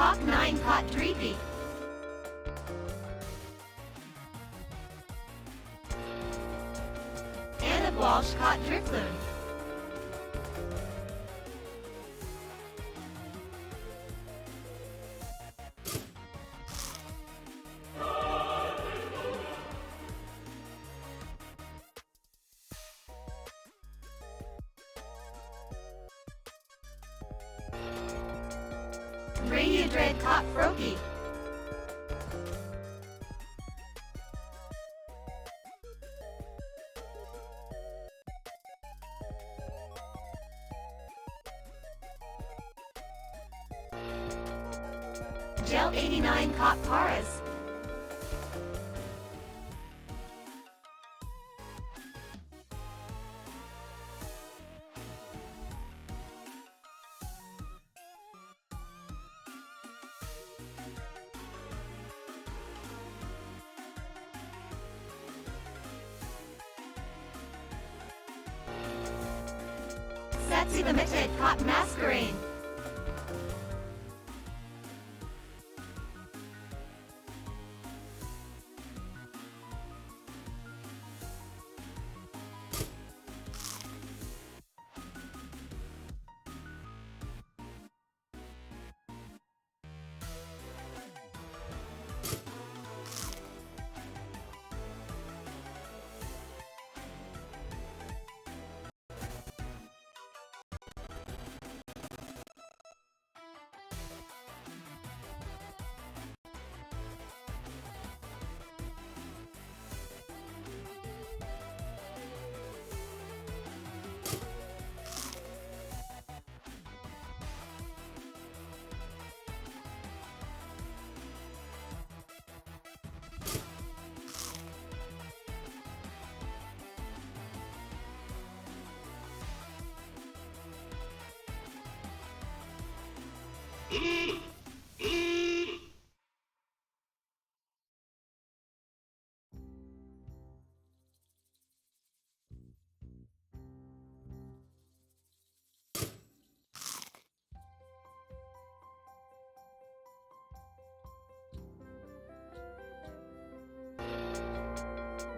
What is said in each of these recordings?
Hawk 9 caught Dreepy. Anna Walsh caught Drifloon. Radiodred caught Froakie. Gel 89 caught Paras. Satsy Limited caught Masquerain.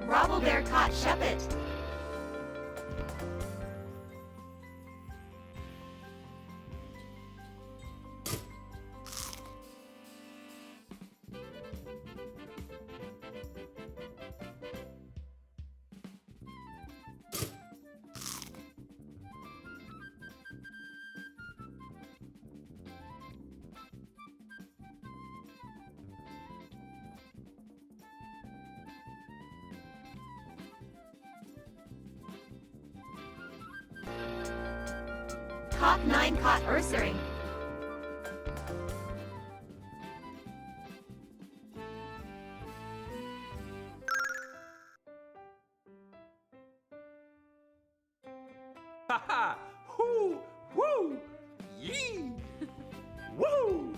Robblebear caught Shuppet. Hawk 9 caught Ursaring. Ha! Hoo! Woo! Yee! Woo!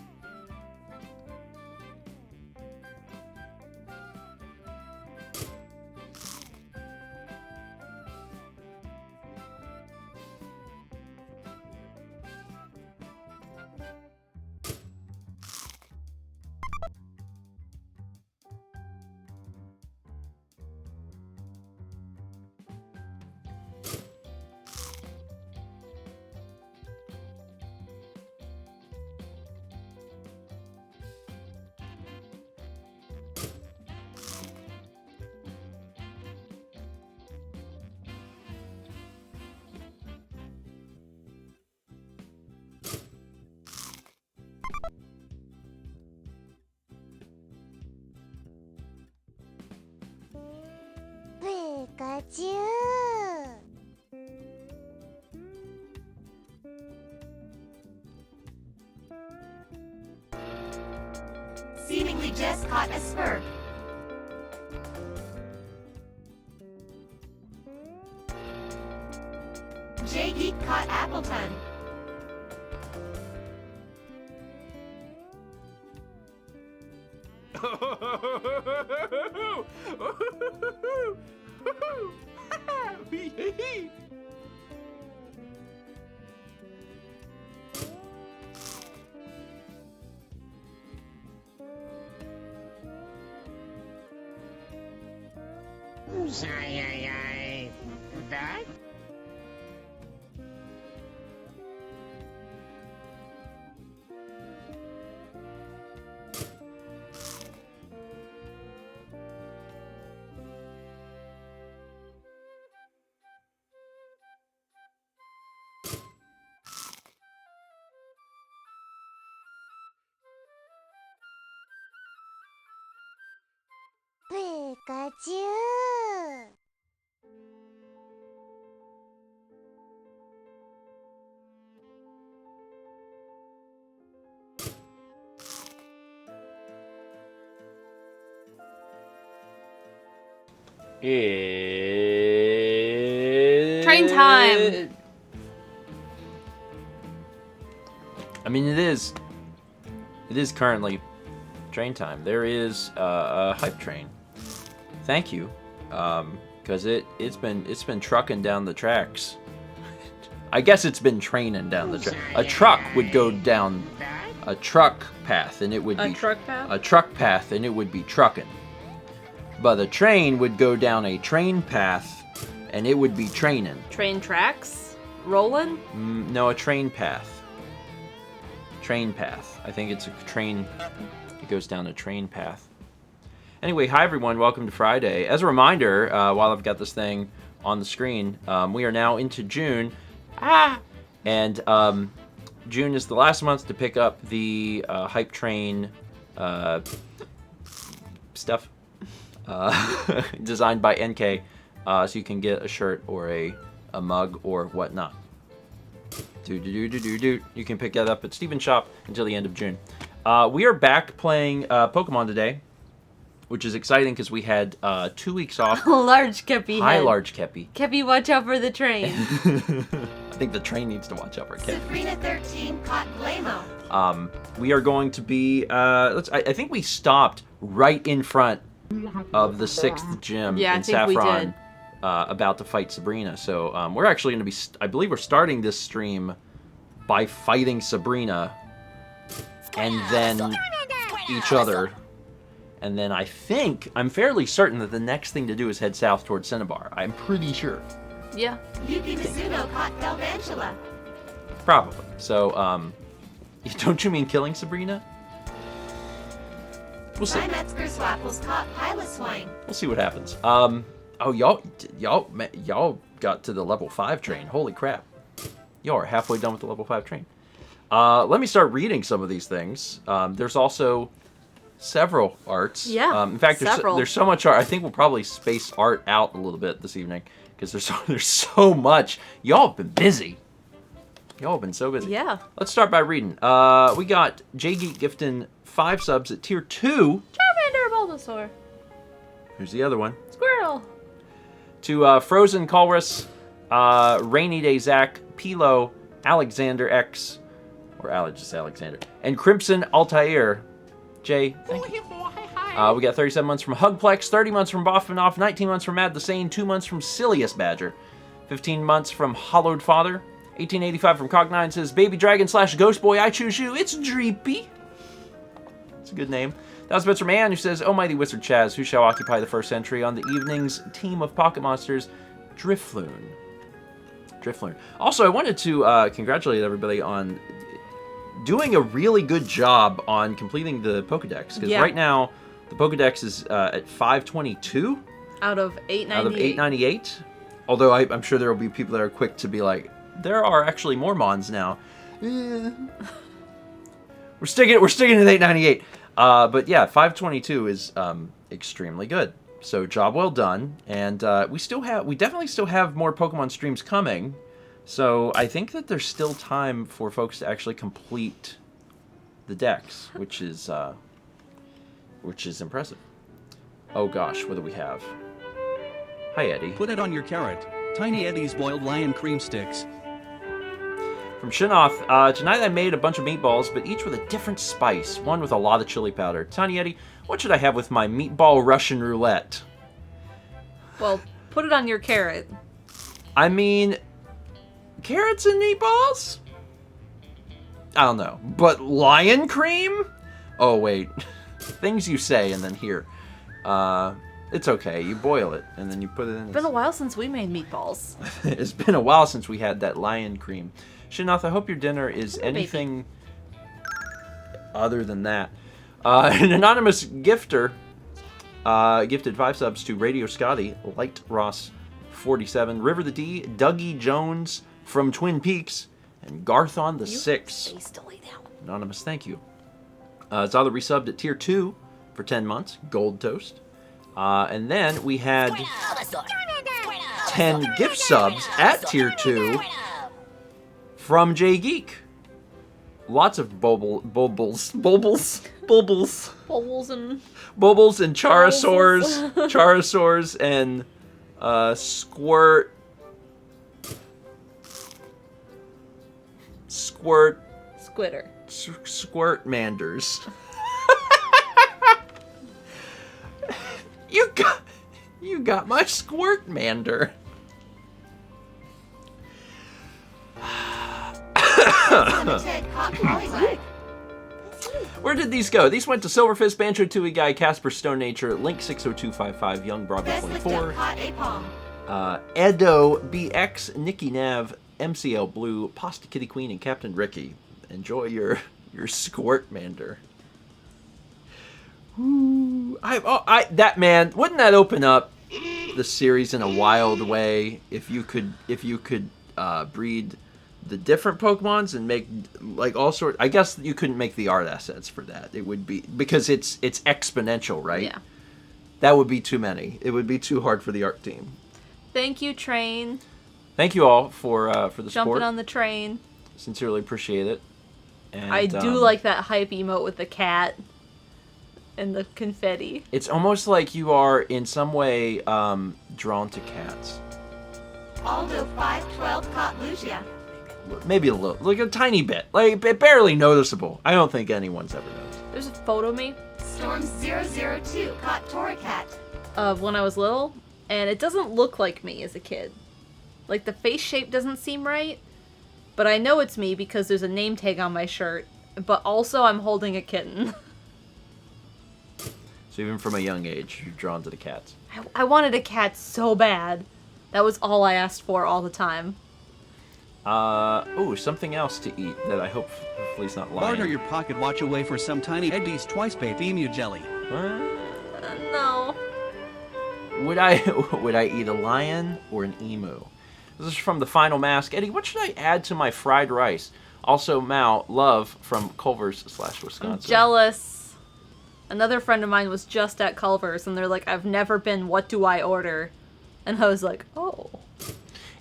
Pikachu! Seemingly just caught a Spurf. J-Geek caught Appleton. That? Pikachu! Train time. I mean, it is currently train time. There is a hype train. Thank you, because it's been trucking down the tracks. I guess it's been training down the track. A truck would go down a truck path, and it would be truck path? a truck path, and it would be trucking. But the train would go down a train path, and it would be training. Train tracks? Rolling? No, a train path. Train path. I think it's a train. It goes down a train path. Anyway, hi everyone. Welcome to Friday. As a reminder, while I've got this thing on the screen, we are now into June. And June is the last month to pick up the hype train stuff designed by NK, so you can get a shirt or a mug or whatnot. You can pick that up at Steven's shop until the end of June. We are back playing Pokemon today, which is exciting because we had 2 weeks off. Large Kepi Hi, head. Large Kepi. Kepi, watch out for the train. I think the train needs to watch out for Kepi. Sabrina 13 caught Blamo. We are going to be. I think we stopped right in front of the 6th gym Yeah, I in think we Saffron, did. about to fight Sabrina. So we're actually going to be. I believe we're starting this stream by fighting Sabrina, and then each other. And then I'm fairly certain that the next thing to do is head south towards Cinnabar. I'm pretty sure. Yeah. Yuki Mizuno caught Galvantula. Probably. So, don't you mean killing Sabrina? We'll see. My Metzger Swapples caught Piloswine. We'll see what happens. Oh, y'all got to the level 5 train. Holy crap. Y'all are halfway done with the level 5 train. Let me start reading some of these things. There's also several arts. Yeah, In fact, several. there's so much art. I think we'll probably space art out a little bit this evening because there's so much. Y'all have been busy. Y'all have been so busy. Yeah. Let's start by reading. We got J-Geek gifting 5 subs at tier 2. Charmander, Bulbasaur, Who's the other one? Squirtle. To Frozen Colrus, Rainy Day Zach, Pilo, Alexander X, or just Alexander, and Crimson Altair. Jay, thank you. We got 37 months from Hugplex, 30 months from Boffinoff, 19 months from Mad the Sane, 2 months from Silius Badger, 15 months from Hollowed Father, 1885 from Cog9 says, Baby Dragon / Ghost Boy, I choose you. It's Dreepy. It's a good name. That was bits from Ann, who says, Oh mighty Wizard Chaz, who shall occupy the first entry on the evening's team of Pocket Monsters, Drifloon. Also, I wanted to congratulate everybody on doing a really good job on completing the Pokedex. Because right now, the Pokedex is at 522 Out of 898. out of 898. Although I'm sure there will be people that are quick to be like, there are actually more Mons now. We're sticking at 898. But yeah, 522 is extremely good. So job well done. And we definitely still have more Pokemon streams coming. So I think that there's still time for folks to actually complete the decks, which is impressive. Oh gosh, what do we have? Hi Eddie. Put it on your carrot. Tiny Eddie's boiled lion cream sticks. From Shinoth, tonight I made a bunch of meatballs, but each with a different spice. One with a lot of chili powder. Tiny Eddie, what should I have with my meatball Russian roulette? Well, put it on your carrot. I mean, carrots and meatballs? I don't know. But lion cream? Oh, wait. Things you say and then here. It's okay. You boil it and then you put it in. It's been a while since we made meatballs. It's been a while since we had that lion cream. Shinath, I hope your dinner is anything other than that. An anonymous gifter gifted 5 subs to Radio Scotty, Light Ross 47, River the D, Dougie Jones from Twin Peaks, and Garth on the 6. Anonymous, thank you. Zala resubbed at tier 2 for 10 months, Gold Toast. And then we had 10 gift subs at tier 2 from J Geek. Lots of bulbils and Charosaurs and Squirtmanders. You got my Squirtmander. Limited hot polywag. Where did these go? These went to Silverfist, Banjo Tooie Guy, Casper Stone Nature, Link 60255, Young Bravo Best 24, hot apalm. Edo BX, Nikki Nav, MCL Blue, Pasta Kitty Queen, and Captain Ricky. Enjoy your Squirtmander. Ooh, that man, wouldn't that open up the series in a wild way if you could breed the different Pokemons and make like all sorts. I guess you couldn't make the art assets for that. It would be because it's exponential, right? Yeah. That would be too many. It would be too hard for the art team. Thank you, train. Thank you all for the Jumping support. on the train. Sincerely appreciate it. And, I do like that hype emote with the cat and the confetti. It's almost like you are in some way drawn to cats. Aldo 512 caught Lugia. Maybe a little, like a tiny bit, like barely noticeable. I don't think anyone's ever noticed. There's a photo of me Storm 002 caught Torracat. of when I was little, and it doesn't look like me as a kid. Like, the face shape doesn't seem right, but I know it's me because there's a name tag on my shirt, but also I'm holding a kitten. So even from a young age, you're drawn to the cats. I wanted a cat so bad. That was all I asked for all the time. Something else to eat that I hopefully is not lying. Barter your pocket watch away for some tiny Eddie's twice-baked emu jelly. No. Would I eat a lion or an emu? This is from the Final Mask. Eddie, what should I add to my fried rice? Also, Mao, love from Culver's / Wisconsin. Jealous. Another friend of mine was just at Culver's, and they're like, I've never been, what do I order? And I was like, oh.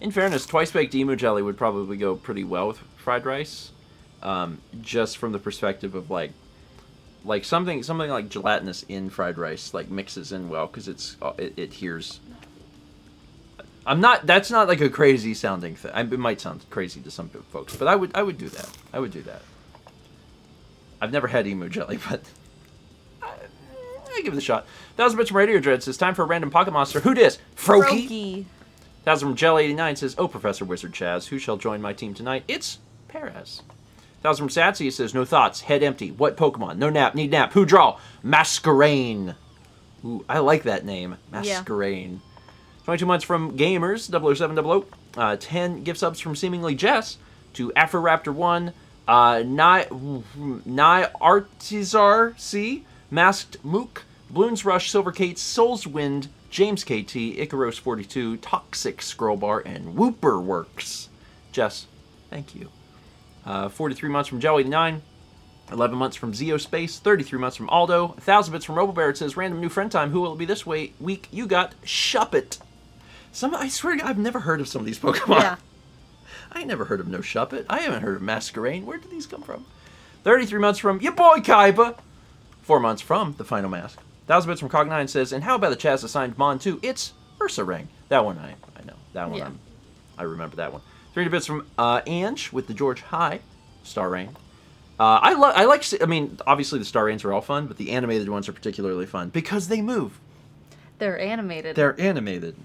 In fairness, twice-baked emu jelly would probably go pretty well with fried rice. Just from the perspective of like something like gelatinous in fried rice like mixes in well because it adheres. That's not like a crazy sounding thing. It might sound crazy to some folks, but I would do that. I would do that. I've never had emu jelly, but I give it a shot. 1000 bits from Radio Dread says time for a random pocket monster. Who dis? Froakie. 1000 from Jelly89 says, oh, Professor Wizard Chaz, who shall join my team tonight? It's Perez. 1000 from Satsy says, no thoughts, head empty. What Pokemon? No nap, need nap. Who draw? Masquerain. Ooh, I like that name. Masquerain. Yeah. 22 months from Gamers, 00700. 10 gift subs from Seemingly Jess to Afroraptor1, Nye Artizar C, Masked Mook, Bloons Rush, Silver Kate, Souls Wind, James KT, Icaros 42, Toxic Scrollbar, and Whooper Works. Jess, thank you. 43 months from Jelly89, 11 months from Zeo Space, 33 months from Aldo, 1000 bits from Robobear. It says, random new friend time. Who will it be this week? You got Shuppet. I swear to God, I've never heard of some of these Pokemon. Yeah. I ain't never heard of no Shuppet. I haven't heard of Masquerain. Where did these come from? 33 months from your boy Kaiba. 4 months from The Final Mask. 1000 bits from Cog9 says, and how about the Chaz assigned Mon to? It's Ursa Ring. That one I know. That one yeah. I remember that one. 300 bits from Ange with the George High Star Rain. I mean, obviously the Star Rains are all fun, but the animated ones are particularly fun because they move. They're animated. They're animated.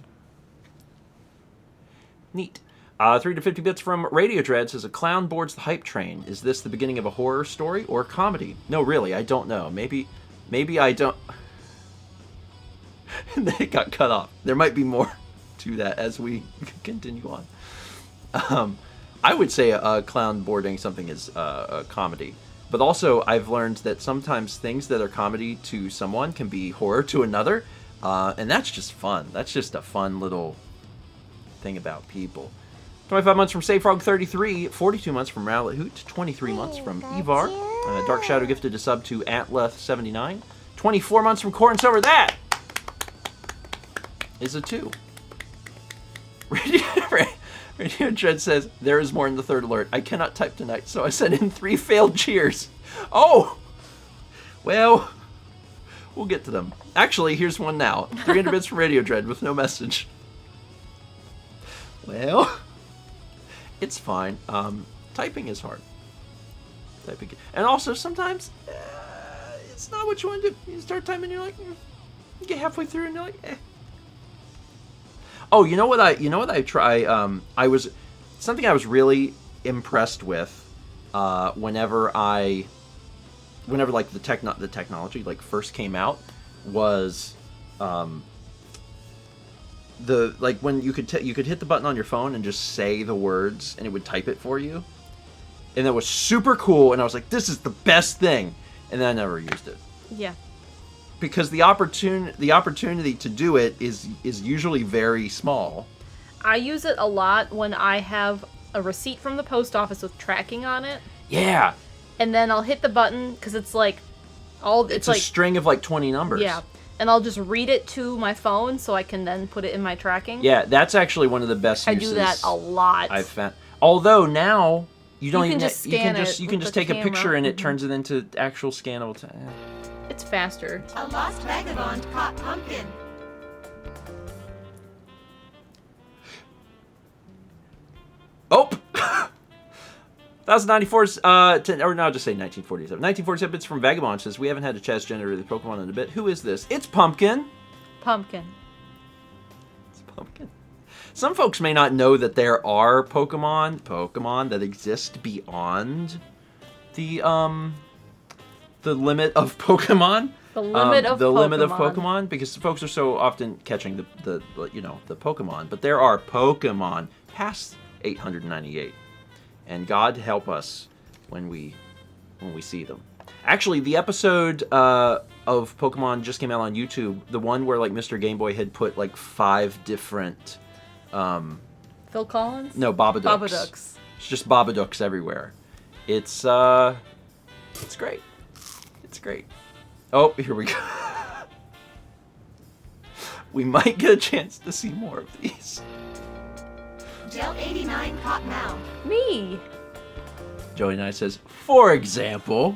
Neat. 350 bits from Radio Dread says, a clown boards the hype train. Is this the beginning of a horror story or comedy? No, really, I don't know. Maybe I don't... and then it got cut off. There might be more to that as we continue on. I would say clown boarding something is a comedy. But also, I've learned that sometimes things that are comedy to someone can be horror to another. And that's just fun. That's just a fun little thing about people. 25 months from SafeFrog33, 42 months from Rowlet Hoot, 23 months from Evar, Dark Shadow gifted a sub to Atleth79, 24 months from Corn Silver. That is a 2. Radio Dread says, there is more in the third alert. I cannot type tonight, so I sent in 3 failed cheers. Oh! Well, we'll get to them. Actually, here's one now. 300 bits from Radio Dread with no message. Well, it's fine. Typing is hard. Typing, and also sometimes it's not what you want to do. You start typing, and you're like, you get halfway through, and you're like, eh. Oh, you know what I try. Something I was really impressed with whenever like the technology like first came out was when you could hit the button on your phone and just say the words and it would type it for you, and that was super cool. And I was like, this is the best thing, and then I never used it. Yeah. Because the opportunity to do it is usually very small. I use it a lot when I have a receipt from the post office with tracking on it. Yeah. And then I'll hit the button because it's like it's a like string of like 20 numbers. Yeah. And I'll just read it to my phone so I can then put it in my tracking. Yeah, that's actually one of the best I uses. do that a lot. I've found. Although now you don't even just you can just with the take camera. a picture and it turns it into actual scannable. It's faster. A lost vagabond caught pumpkin. Oh! 1094's, or no, I'll just say 1947. 1947 bits from Vagabond says, we haven't had a Chaz generated Pokemon in a bit. Who is this? It's Pumpkin. Pumpkin. It's Pumpkin. Some folks may not know that there are Pokemon that exist beyond the limit of Pokemon. The limit of Pokemon. Limit of Pokemon, because folks are so often catching the Pokemon, but there are Pokemon past 898, and God help us when we see them. Actually, the episode of Pokemon just came out on YouTube. The one where like Mr. Game Boy had put like 5 different. Phil Collins? No, Babadooks. Babadooks. It's just Babadooks everywhere. It's great. It's great. Oh, here we go. We might get a chance to see more of these. Gel 89 caught Mal. Me. Joey Knight says, for example.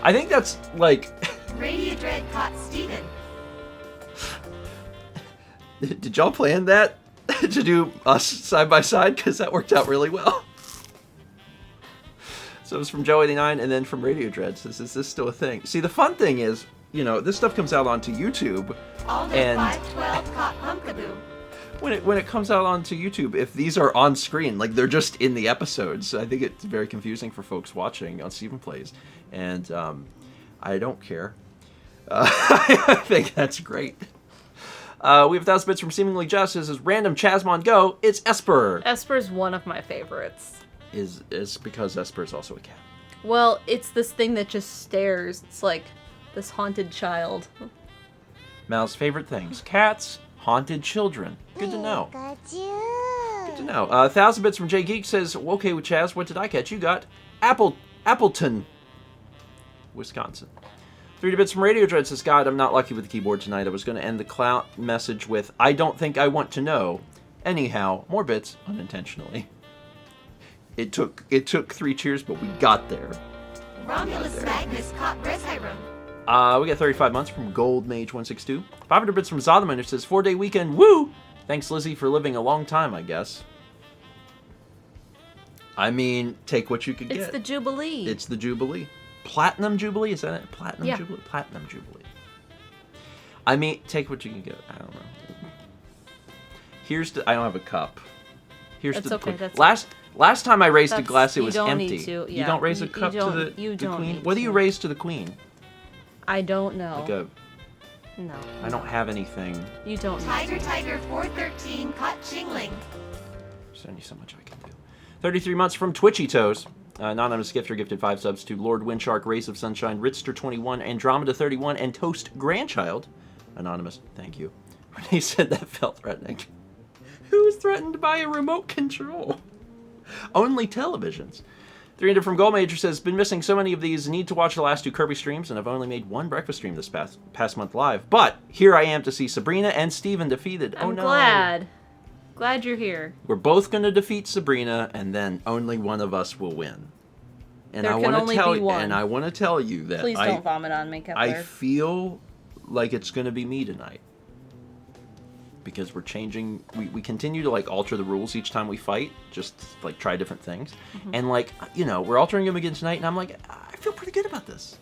I think that's like. Radio Dread caught Steven. Did y'all plan that to do us side by side? Because that worked out really well. So it was from Joe89 and then from Radio Dread says, is this still a thing? See, the fun thing is, this stuff comes out onto YouTube. Aldo And 512 caught Pumpkaboo. when it comes out onto YouTube, if these are on screen, like they're just in the episodes, I think it's very confusing for folks watching on Steven Plays. And I don't care. I think that's great. We have 1,000 bits from Seemingly Just. This is Random Chasmon Go. It's Esper. Esper's one of my favorites. Is because Esper is also a cat. Well, it's this thing that just stares. It's like this haunted child. Mal's favorite things: cats, haunted children. Good to know. Good to know. 1,000 bits from Jay Geek says, okay with Chaz, what did I catch? You got Appleton, Wisconsin. 3 bits from Radio Dread says, God, I'm not lucky with the keyboard tonight. I was going to end the clown message with, I don't think I want to know. Anyhow, more bits unintentionally. It took 3 cheers, but we got there. Romulus Magnus caught Reshiram. We got 35 months from Gold Mage 162. 500 bits from Zotherman, who says, 4-day weekend, woo! Thanks, Lizzie, for living a long time, I guess. I mean, take what you could get. It's the Jubilee. It's the Jubilee. Platinum Jubilee? Is that it? Platinum Yeah. Jubilee? Platinum Jubilee. I mean, take what you can get. I don't know. I don't have a cup. That's okay. That's Last time I raised a That's- glass, it you was don't empty. need to, You yeah. don't raise a You cup to don't- the you don't queen? need What do you to. raise to the queen? I don't know. Like a No. I don't have anything. You don't. Tiger Tiger 413 caught Chingling. There's only so much I can do. 33 months from Twitchy Toes. Anonymous gifter gifted 5 subs to Lord Windshark, Rays of Sunshine, Ritster 21, Andromeda 31, and Toast Grandchild. Anonymous, thank you. When he said that felt threatening. Who was threatened by a remote control? Only televisions. 300 from Gold Major says, been missing so many of these, need to watch the last 2 Kirby streams, and I've only made 1 breakfast stream this past month live. But here I am to see Sabrina and Steven defeated. I'm oh no. Glad you're here. We're both going to defeat Sabrina, and then only one of us will win. And There can only be one. And I want to tell you that Please don't vomit on me, Kepler. I feel like it's going to be me tonight. Because we're changing, we continue to like alter the rules each time we fight, just like try different things. And like, you know, we're altering them again tonight, and I'm like, I feel pretty good about this.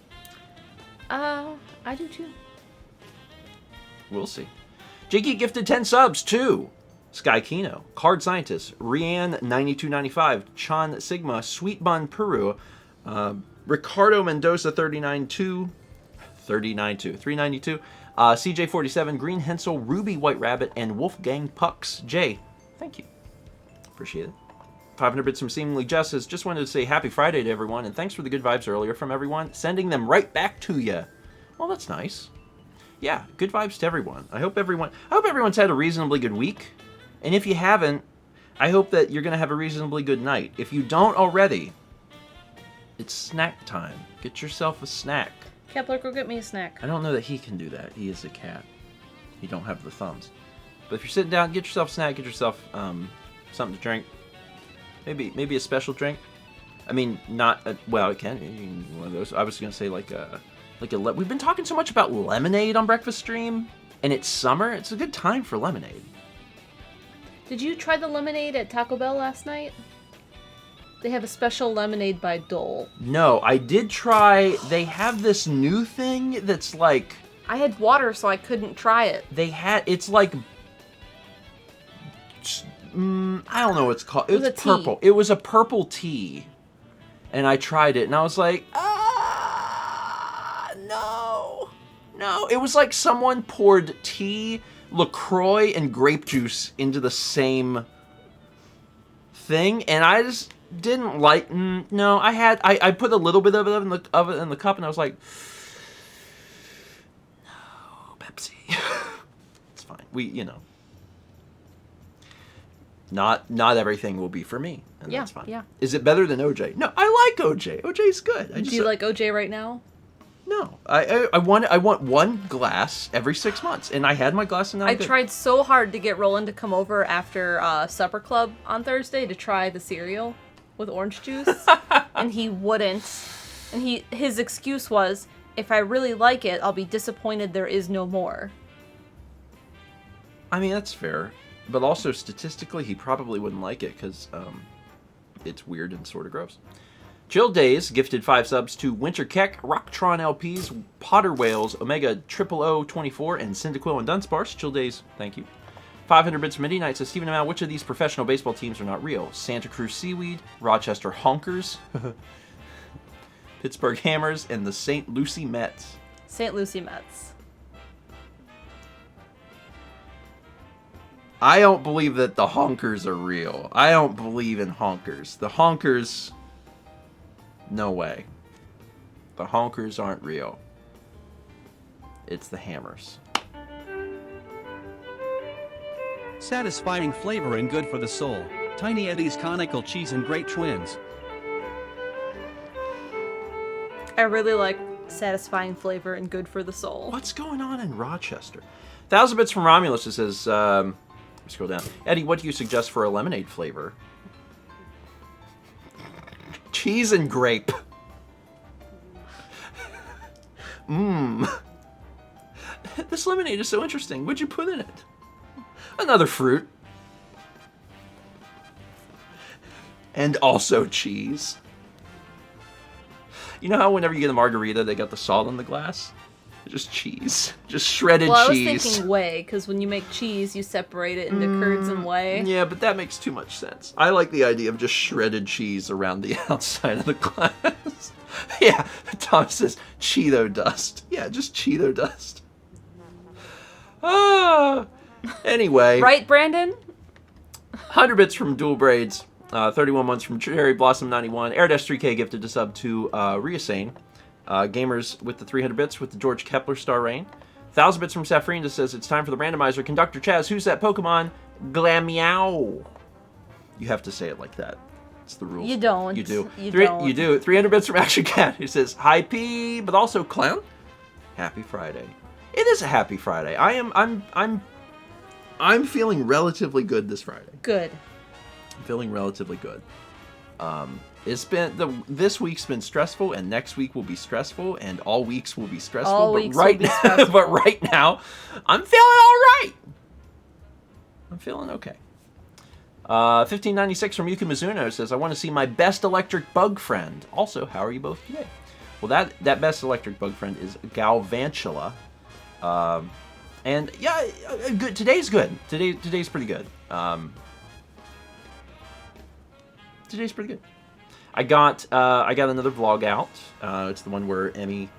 I do too. We'll see. Jakey gifted 10 subs too. Sky Kino, Card Scientist, Rianne 9295, Chan Sigma, Sweet Bun Peru, Ricardo Mendoza 392, CJ 47, Green Hensel, Ruby White Rabbit, and Wolfgang Pucks. Jay, thank you. Appreciate it. 500 bits from Seemingly Justice. Just wanted to say happy Friday to everyone, and thanks for the good vibes earlier from everyone. Sending them right back to you. Well, that's nice. Yeah, good vibes to everyone. I hope everyone's had a reasonably good week. And if you haven't, I hope that you're going to have a reasonably good night. If you don't already, it's snack time. Get yourself a snack. Kepler, go get me a snack. I don't know that he can do that. He is a cat. He don't have the thumbs. But if you're sitting down, get yourself a snack. Get yourself something to drink. Maybe a special drink. I mean, not a, well, it can be one of those. I was going to say like a we've been talking so much about lemonade on Breakfast Stream, and it's summer. It's a good time for lemonade. Did you try the lemonade at Taco Bell last night? They have a special lemonade by Dole. No, I did try. They have this new thing that's like... I had water, so I couldn't try it. It's like... I don't know what it's called. It was It's purple. It was a purple tea. And I tried it, and I was like, no. No, it was like someone poured tea, LaCroix, and grape juice into the same thing, and I just didn't like. No, I put a little bit of it in the cup, and I was like, no, Pepsi. It's fine. Not everything will be for me, and that's fine. Yeah. Is it better than OJ? No, I like OJ. OJ's good. Do you like OJ right now? No, I want one glass every 6 months, and I had my glass, and now I tried so hard to get Roland to come over after supper club on Thursday to try the cereal with orange juice, and he wouldn't. And his excuse was, if I really like it, I'll be disappointed there is no more. I mean, that's fair, but also statistically, he probably wouldn't like it because it's weird and sort of gross. Chill Days gifted 5 subs to Winter Keck, Rocktron LPs, Potter Whales, Omega 00024, and Cyndaquil and Dunsparce. Chill Days, thank you. 500 bits from Indie Night says, Stephen Amell, which of these professional baseball teams are not real? Santa Cruz Seaweed, Rochester Honkers, Pittsburgh Hammers, and the St. Lucie Mets. St. Lucie Mets. I don't believe that the Honkers are real. I don't believe in Honkers. The Honkers... No way. The Honkers aren't real. It's the Hammers. Satisfying flavor and good for the soul. Tiny Eddie's conical cheese and great twins. I really like satisfying flavor and good for the soul. What's going on in Rochester? 1,000 bits from Romulus. It says, scroll down. Eddie, what do you suggest for a lemonade flavor? Cheese and grape. This lemonade is so interesting. What'd you put in it? Another fruit. And also cheese. You know how whenever you get a margarita, they got the salt in the glass? Just cheese. Just shredded cheese. I was thinking whey, because when you make cheese, you separate it into curds and whey. Yeah, but that makes too much sense. I like the idea of just shredded cheese around the outside of the glass. Yeah, Tom says Cheeto dust. Yeah, just Cheeto dust. Anyway. Right, Brandon? 100 bits from Dual Braids. 31 months from Cherry Blossom 91. Air-3K gifted a sub to Riasane. Gamers with the 300 bits with the George Kepler Star Rain. 1,000 bits from Safrine that says it's time for the randomizer. Conductor Chaz, who's that Pokemon? Glameow. You have to say it like that. It's the rules. You don't. You do. You don't. You do. 300 bits from Action Cat, who says, hi P, but also Clown. Happy Friday. It is a happy Friday. I'm feeling relatively good this Friday. Good. I'm feeling relatively good. This week's been stressful, and next week will be stressful, and all weeks will be stressful. All weeks will be stressful. But right now, I'm feeling all right. I'm feeling okay. 1596 from Yuki Mizuno says, I want to see my best electric bug friend. Also, how are you both today? Well, that best electric bug friend is Galvantula. And yeah, good. Today's good. Today's pretty good. Today's pretty good. I got another vlog out. It's the one where Emmy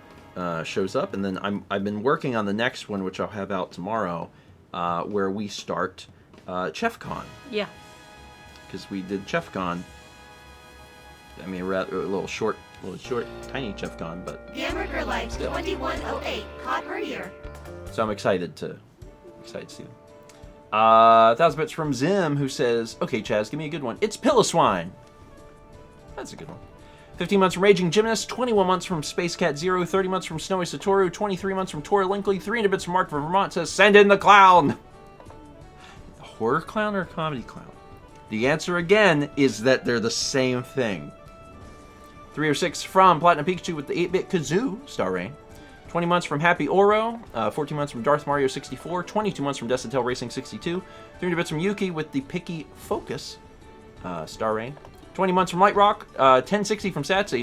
shows up, and then I've been working on the next one, which I'll have out tomorrow, where we start ChefCon. Yeah. Because we did ChefCon. I mean, a little short, tiny ChefCon, but Hamburger Life 2108 caught her ear. so I'm excited to see them. 1,000 bits from Zim, who says, okay, Chaz, give me a good one. It's Piloswine. That's a good one. 15 months from Raging Gymnast, 21 months from Space Cat Zero, 30 months from Snowy Satoru, 23 months from Tora Linkley, 300 bits from Mark from Vermont says, send in the clown. A horror clown or a comedy clown? The answer again is that they're the same thing. 306 from Platinum Pikachu with the 8-bit Kazoo, Star Rain. 20 months from Happy Oro, 14 months from Darth Mario 64, 22 months from Desitel Racing 62, 300 bits from Yuki with the Picky Focus, Star Rain. 20 months from Light Rock, 1060 from Satsy.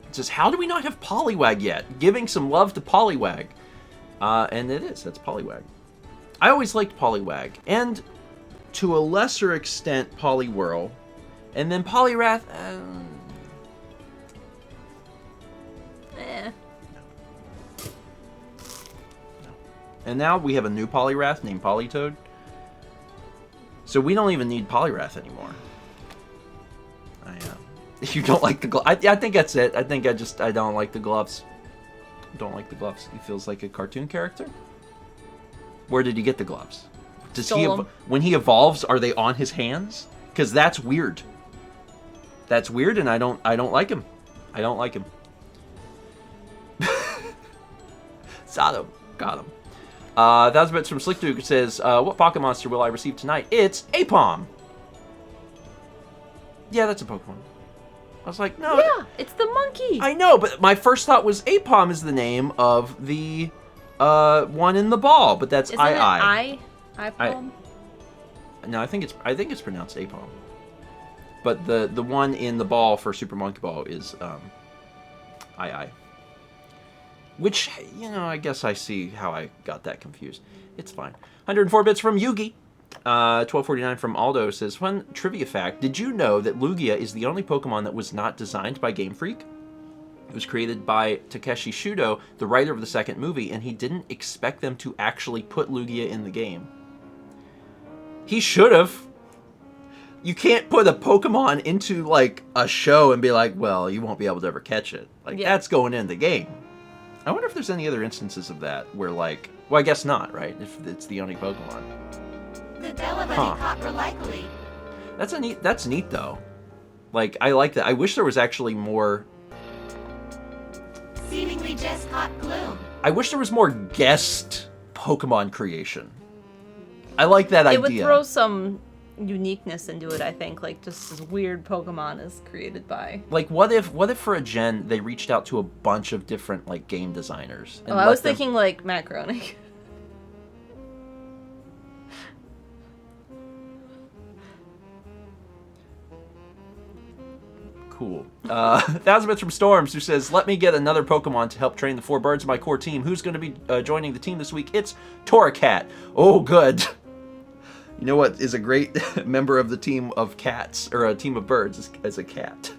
It says, how do we not have Poliwag yet? Giving some love to Poliwag. And it is, that's Poliwag. I always liked Poliwag, and to a lesser extent Poliwhirl, and then Poliwrath, And now we have a new Poliwrath named Politoad. So we don't even need Poliwrath anymore. You don't like the gloves. I think that's it. I think I don't like the gloves. Don't like the gloves. He feels like a cartoon character. Where did he get the gloves? Does when he evolves, are they on his hands? Because that's weird. That's weird, and I don't like him. I don't like him. Got him. 1,000 bits from Slick Duke says, what Pocket Monster will I receive tonight? It's Apom. Yeah, that's a Pokemon. I was like, no. Yeah, it's the monkey. I know, but my first thought was Apom is the name of the one in the ball, but that's Isn't it Ipom? No, I think it's pronounced Apom. But the one in the ball for Super Monkey Ball is I. Which, I guess I see how I got that confused. It's fine. 104 bits from Yugi. 1249 from Aldo says, fun trivia fact, did you know that Lugia is the only Pokemon that was not designed by Game Freak? It was created by Takeshi Shudo, the writer of the second movie, and he didn't expect them to actually put Lugia in the game. He should have. You can't put a Pokemon into, like, a show and be like, well, you won't be able to ever catch it. Like, that's going in the game. I wonder if there's any other instances of that where, like... Well, I guess not, right? If it's the only Pokemon. The Bella Bunny caught her likely. That's neat, though. Like, I like that. I wish there was actually more... Seemingly just caught Gloom. I wish there was more guest Pokemon creation. I like that idea. It would throw some uniqueness into it, I think. Like, just this weird Pokemon is created by... Like, what if for a gen, they reached out to a bunch of different, like, game designers? And I was thinking, like, Matt Groening. Cool. 1,000 bits from Storms, who says, let me get another Pokemon to help train the 4 birds of my core team. Who's going to be joining the team this week? It's Torracat. Oh, good. You know what is a great member of the team of cats, or a team of birds, is a cat.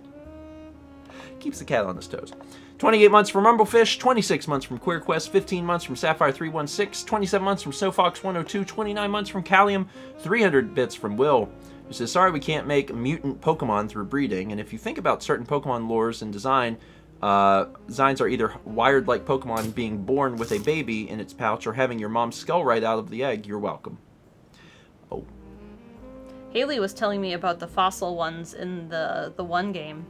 Keeps the cat on his toes. 28 months from Rumblefish, 26 months from Queer Quest, 15 months from Sapphire316, 27 months from SoFox102, 29 months from Callium, 300 bits from Will, who says, sorry we can't make mutant Pokemon through breeding, and if you think about certain Pokemon lores and designs are either wired like Pokemon being born with a baby in its pouch or having your mom's skull right out of the egg, you're welcome. Oh. Haley was telling me about the fossil ones in the one game.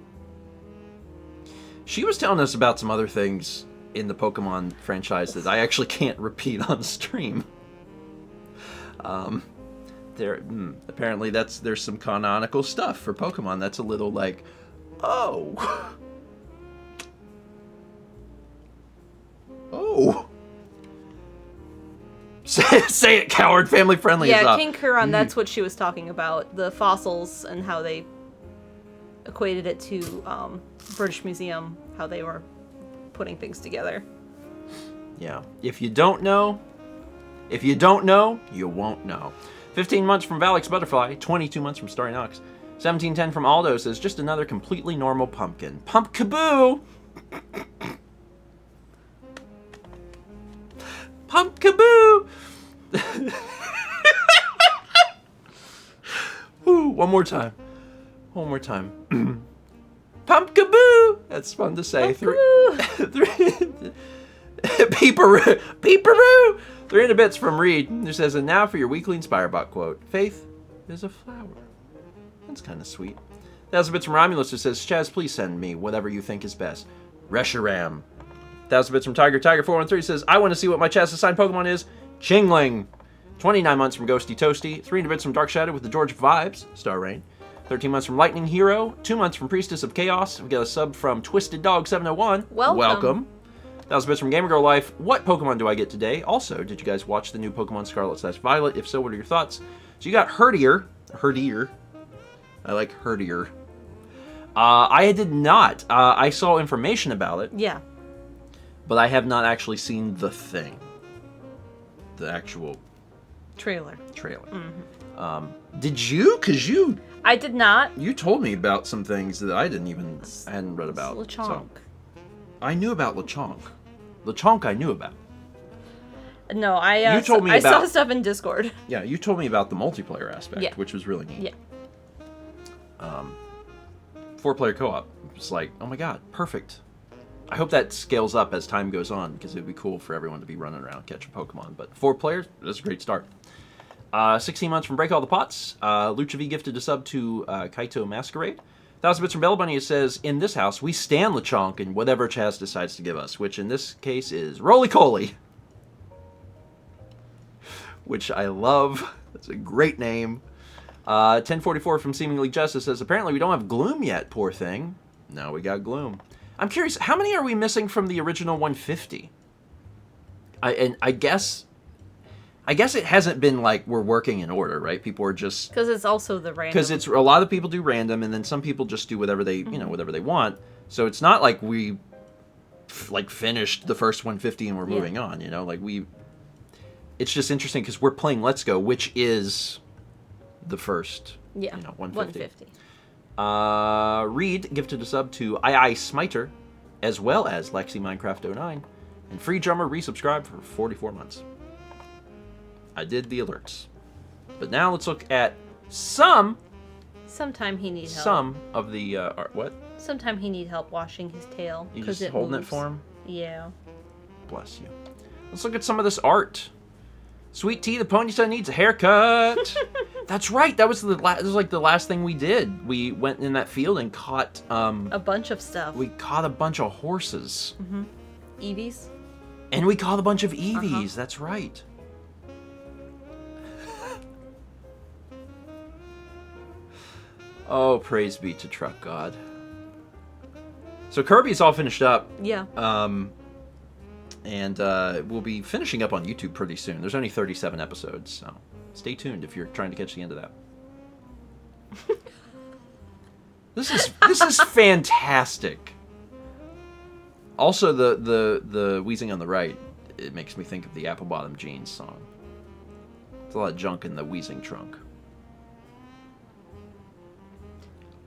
She was telling us about some other things in the Pokemon franchise that I actually can't repeat on stream. Apparently there's some canonical stuff for Pokemon that's a little like, oh. Oh. Say it, coward. Family friendly is Yeah, up. King Kuron, that's what she was talking about. The fossils and how they equated it to British Museum, how they were putting things together. Yeah. If you don't know, you won't know. 15 months from Valix Butterfly, 22 months from Starry Knox, 1710 from Aldo says, just another completely normal pumpkin. Pumpkaboo! Pumpkaboo! Ooh, one more time. Pumpkaboo! That's fun to say. Peeperoo! Peeperoo! 300 bits from Reed, who says, and now for your weekly Inspirebot quote. Faith is a flower. That's kind of sweet. 1,000 bits from Romulus, who says, Chaz, please send me whatever you think is best. Reshiram. 1,000 bits from Tiger413 says, I want to see what my Chaz assigned Pokemon is. Chingling. 29 months from Ghosty Toasty. 300 bits from Dark Shadow with the George Vibes. Star Rain. 13 months from Lightning Hero. 2 months from Priestess of Chaos. We got a sub from Twisted Dog 701. Welcome. 1,000 bits from Gamer Girl Life. What Pokemon do I get today? Also, did you guys watch the new Pokemon Scarlet/Violet? If so, what are your thoughts? So you got Herdier. I like Herdier. I did not. I saw information about it. Yeah. But I have not actually seen the thing. The actual Trailer. Mm-hmm. Did you? Because I did not. you told me about some things that I hadn't read about. Lechonk. So I knew about Lechonk. Lechonk I knew about. No, I You told me I saw about- stuff in Discord. Yeah, you told me about the multiplayer aspect, Yeah. which was really neat. Yeah. 4-player co-op. It's like, oh my god, perfect. I hope that scales up as time goes on, because it would be cool for everyone to be running around catching Pokemon. But 4 players, that's a great start. 16 months from Break All the Pots. Lucha V gifted a sub to Kaito Masquerade. 1,000 bits from Bella Bunny. It says, in this house, we stand Lechonk and whatever Chaz decides to give us, which in this case is Roly-Coly. Which I love. That's a great name. 1044 from Seemingly Justice says, apparently we don't have Gloom yet, poor thing. No, we got Gloom. I'm curious, how many are we missing from the original 150? I guess it hasn't been like we're working in order, right? People are just... Because it's also the random. Because it's a lot of people do random, and then some people just do whatever they, whatever they want. So it's not like we finished the first 150 and we're moving on, It's just interesting because we're playing Let's Go, which is the first, 150. Reed gifted a sub to II Smiter, as well as Lexi Minecraft 09, and Free Drummer resubscribed for 44 months. I did the alerts. But now let's look at Sometime he needs help. some of the art. What? Sometime he need help washing his tail. You 'cause just holding moves. it for him? Yeah. Bless you. Let's look at some of this art. Sweet Tea, the ponytail needs a haircut. That's right. That was the last thing we did. We went in that field and caught A bunch of stuff. we caught a bunch of horses. Eevees. And we caught a bunch of Eevees. That's right. Oh, praise be to Truck God. So Kirby's all finished up. Yeah. And we'll be finishing up on YouTube pretty soon. There's only 37 episodes, so stay tuned if you're trying to catch the end of that. This is fantastic. Also, the wheezing on the right, it makes me think of the Apple Bottom Jeans song. There's a lot of junk in the wheezing trunk.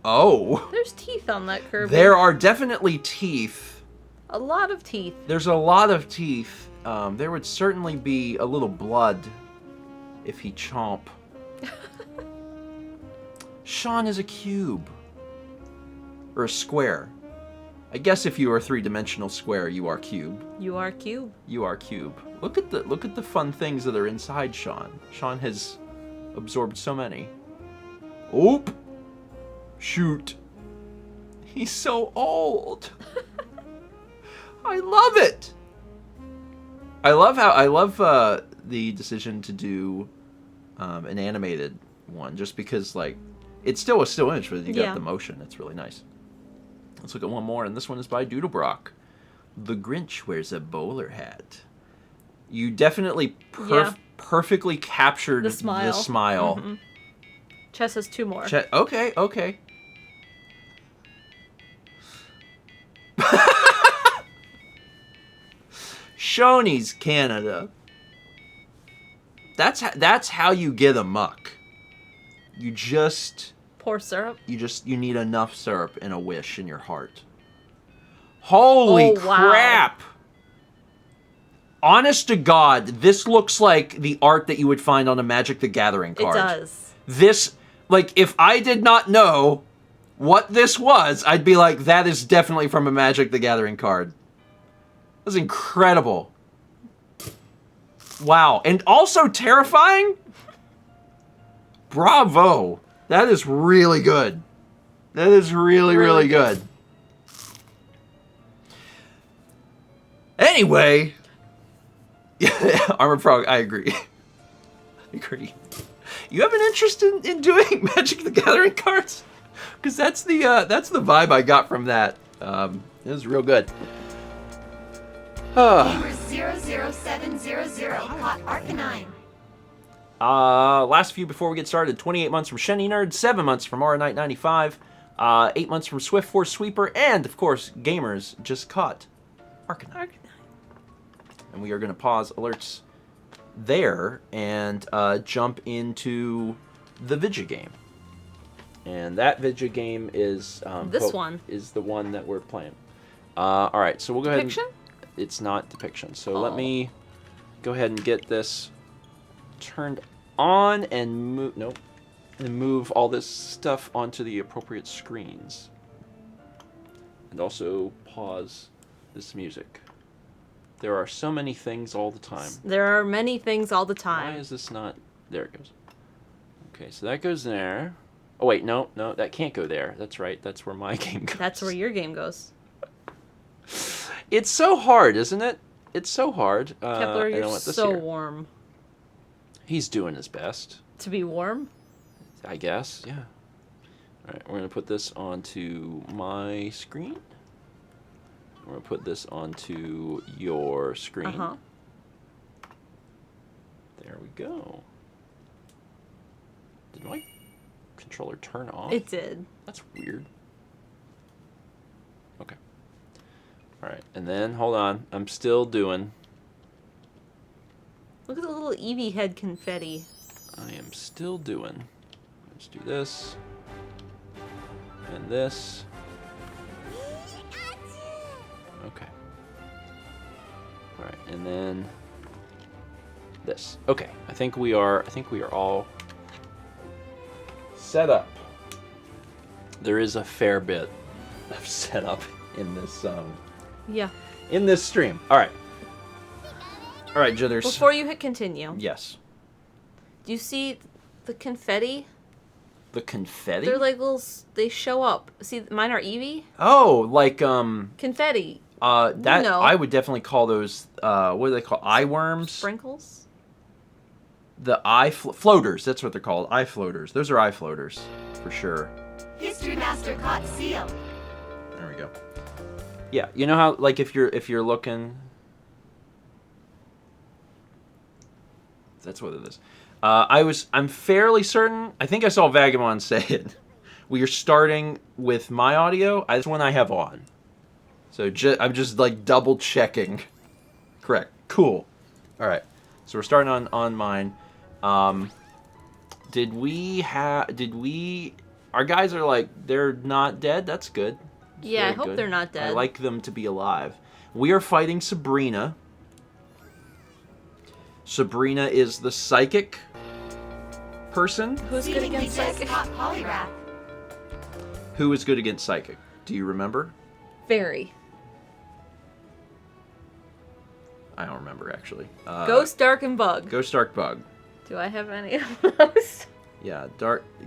Oh! There's teeth on that Kirby. There are definitely teeth A lot of teeth. There's a lot of teeth. There would certainly be a little blood if he chomp. Sean is a cube. Or a square. I guess if you are a three-dimensional square, you are cube. You are cube. You are cube. Look at the fun things that are inside Sean. Sean has absorbed so many. Oop! Shoot. He's so old. I love it. I love the decision to do an animated one, just because like it's still a still image, but you got the motion. It's really nice. Let's look at one more, and this one is by Doodlebrock. The Grinch wears a bowler hat. You definitely perfectly captured the smile. Mm-hmm. Chess has two more. Okay. Shoney's Canada. That's how you get a muck. You just pour syrup. You need enough syrup and a wish in your heart. Holy crap! Honest to God, this looks like the art that you would find on a Magic the Gathering card. It does. This, like, if I did not know what this was, I'd be like, that is definitely from a Magic the Gathering card. That's incredible. Wow. And also terrifying? Bravo. That is really good. That is really good. Anyway. Armored Frog, I agree. You have an interest in doing Magic the Gathering cards? Because that's the vibe I got from that. It was real good. Gamer 00700 caught Arcanine. Last few before we get started. 28 months from Shenny Nerd, 7 months from Aura Knight 95, 8 months from Swift Force Sweeper, and of course, Gamers just caught Arcanine. And we are going to pause alerts there and jump into the Vidya game. And that Vidya game is this one is the one that we're playing. All right, so we'll go Depiction? ahead. It's not Depiction. So let me go ahead and get this turned on and move all this stuff onto the appropriate screens. And also pause this music. There are so many things all the time. There are many things all the time. Why is this not... There it goes. Okay, so that goes there. Oh, wait, no, that can't go there. That's right, that's where my game goes. That's where your game goes. It's so hard, isn't it? It's so hard. Kepler, you're so warm. He's doing his best. To be warm? I guess, yeah. All right, we're going to put this onto my screen. We're going to put this onto your screen. Uh-huh. There we go. Did my controller turn off? It did. That's weird. Okay. All right, and then, hold on. I'm still doing... Look at the little Eevee head confetti. I am still doing... Let's do this. And this. Okay. All right, and then this. Okay, I think we are all set up. There is a fair bit of setup in this in this stream. All right. All right, Jitters. Before you hit continue. Yes. Do you see the confetti? The confetti? They're like little. They show up. See, mine are Eevee. Oh, like confetti. That I would definitely call those. What do they call? Eye worms? Sprinkles. The eye floaters. That's what they're called. Eye floaters. Those are eye floaters, for sure. History Master caught Seal. There we go. Yeah, you know how like if you're looking. That's what it is. I'm fairly certain. I think I saw Vagabond say it. We are starting with my audio. That's one I have on. So I'm just like double checking. Correct. Cool. All right. So we're starting on mine. Did we? Our guys are like they're not dead. That's good. Yeah, I hope they're not dead. I like them to be alive. We are fighting Sabrina. Sabrina is the psychic person. Who's good Seeing we against just psychic? caught Poliwrath. Who is good against psychic? Do you remember? Very. I don't remember, actually. Ghost, Dark, and Bug. Ghost, Dark, Bug. Do I have any of those? Yeah,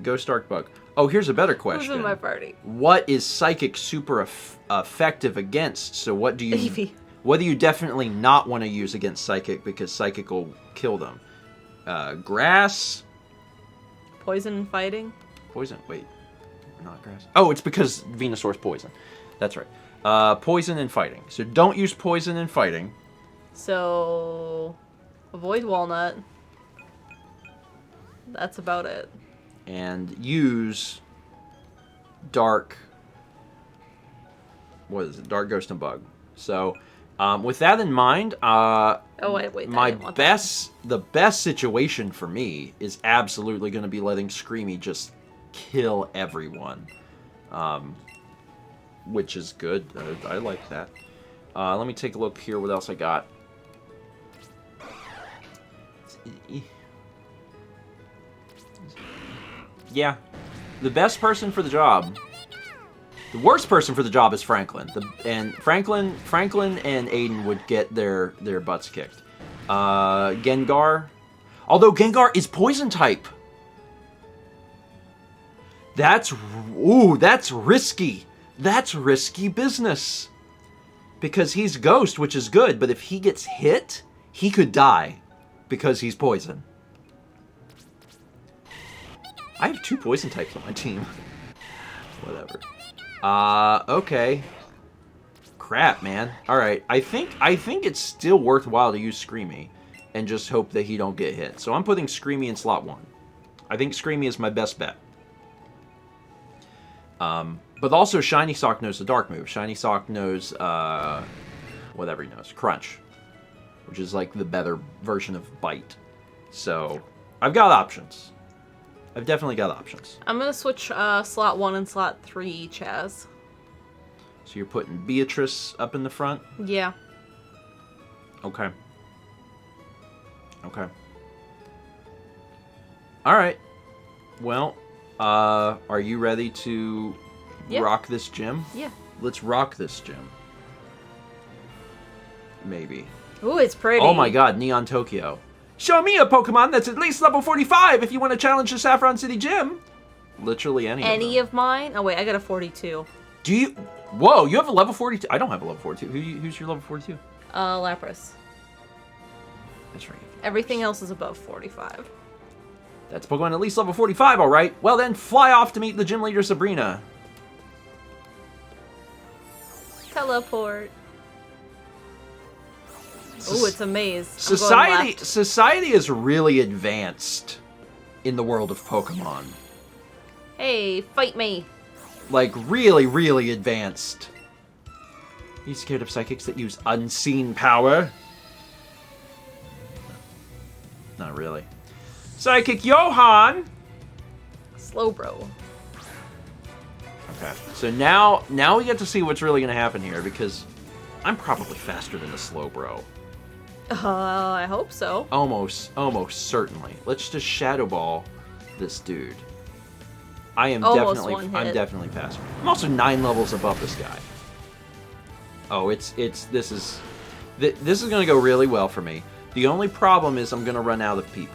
Ghost, Dark, Bug. Oh, here's a better question. Who's in my party? What is psychic super effective against? So what do you... Eevee. What do you definitely not want to use against psychic because psychic will kill them? Grass? Poison and fighting. Poison? Wait. Not grass. Oh, it's because Venusaur's poison. That's right. Poison and fighting. So don't use poison and fighting. So, avoid walnut. That's about it. And use dark... What is it? Dark, Ghost, and Bug. So, with that in mind, Oh, wait. my the best situation for me is absolutely going to be letting Screamy just kill everyone, which is good. I like that. Let me take a look here. What else I got? Yeah, the best person for the job. The worst person for the job is Franklin. Franklin and Aiden would get their butts kicked. Gengar, although Gengar is poison type. That's risky. That's risky business. Because he's Ghost, which is good, but if he gets hit, he could die because he's poison. I have 2 poison types on my team. Whatever. Okay. Crap, man. Alright, I think it's still worthwhile to use Screamy and just hope that he don't get hit. So I'm putting Screamy in slot 1. I think Screamy is my best bet. But also Shiny Sock knows the dark move. Shiny Sock knows, whatever he knows. Crunch. Which is like the better version of Bite. So, I've got options. I've definitely got options. I'm gonna switch slot 1 and slot 3, Chaz. So you're putting Beatrice up in the front? Yeah. Okay. Okay. Alright. Well, are you ready to rock this gym? Yeah. Let's rock this gym. Maybe. Ooh, it's pretty. Oh my god, Neon Tokyo. Show me a Pokemon that's at least level 45 if you want to challenge the Saffron City Gym. Literally any of mine? Oh wait, I got a 42. Do you... Whoa, you have a level 42? I don't have a level 42. Who's your level 42? Lapras. That's right. Everything else is above 45. That's Pokemon at least level 45, alright. Well then, fly off to meet the gym leader, Sabrina. Teleport. Ooh, it's a maze. Society is really advanced in the world of Pokemon. Hey, fight me. Like, really, really advanced. You scared of psychics that use unseen power? Not really. Psychic Johan! Slowbro. Okay. So now we get to see what's really going to happen here, because I'm probably faster than the Slowbro. I hope so. Almost certainly. Let's just Shadow Ball this dude. I'm definitely faster. I'm also 9 levels above this guy. Oh, this is going to go really well for me. The only problem is I'm going to run out of PP.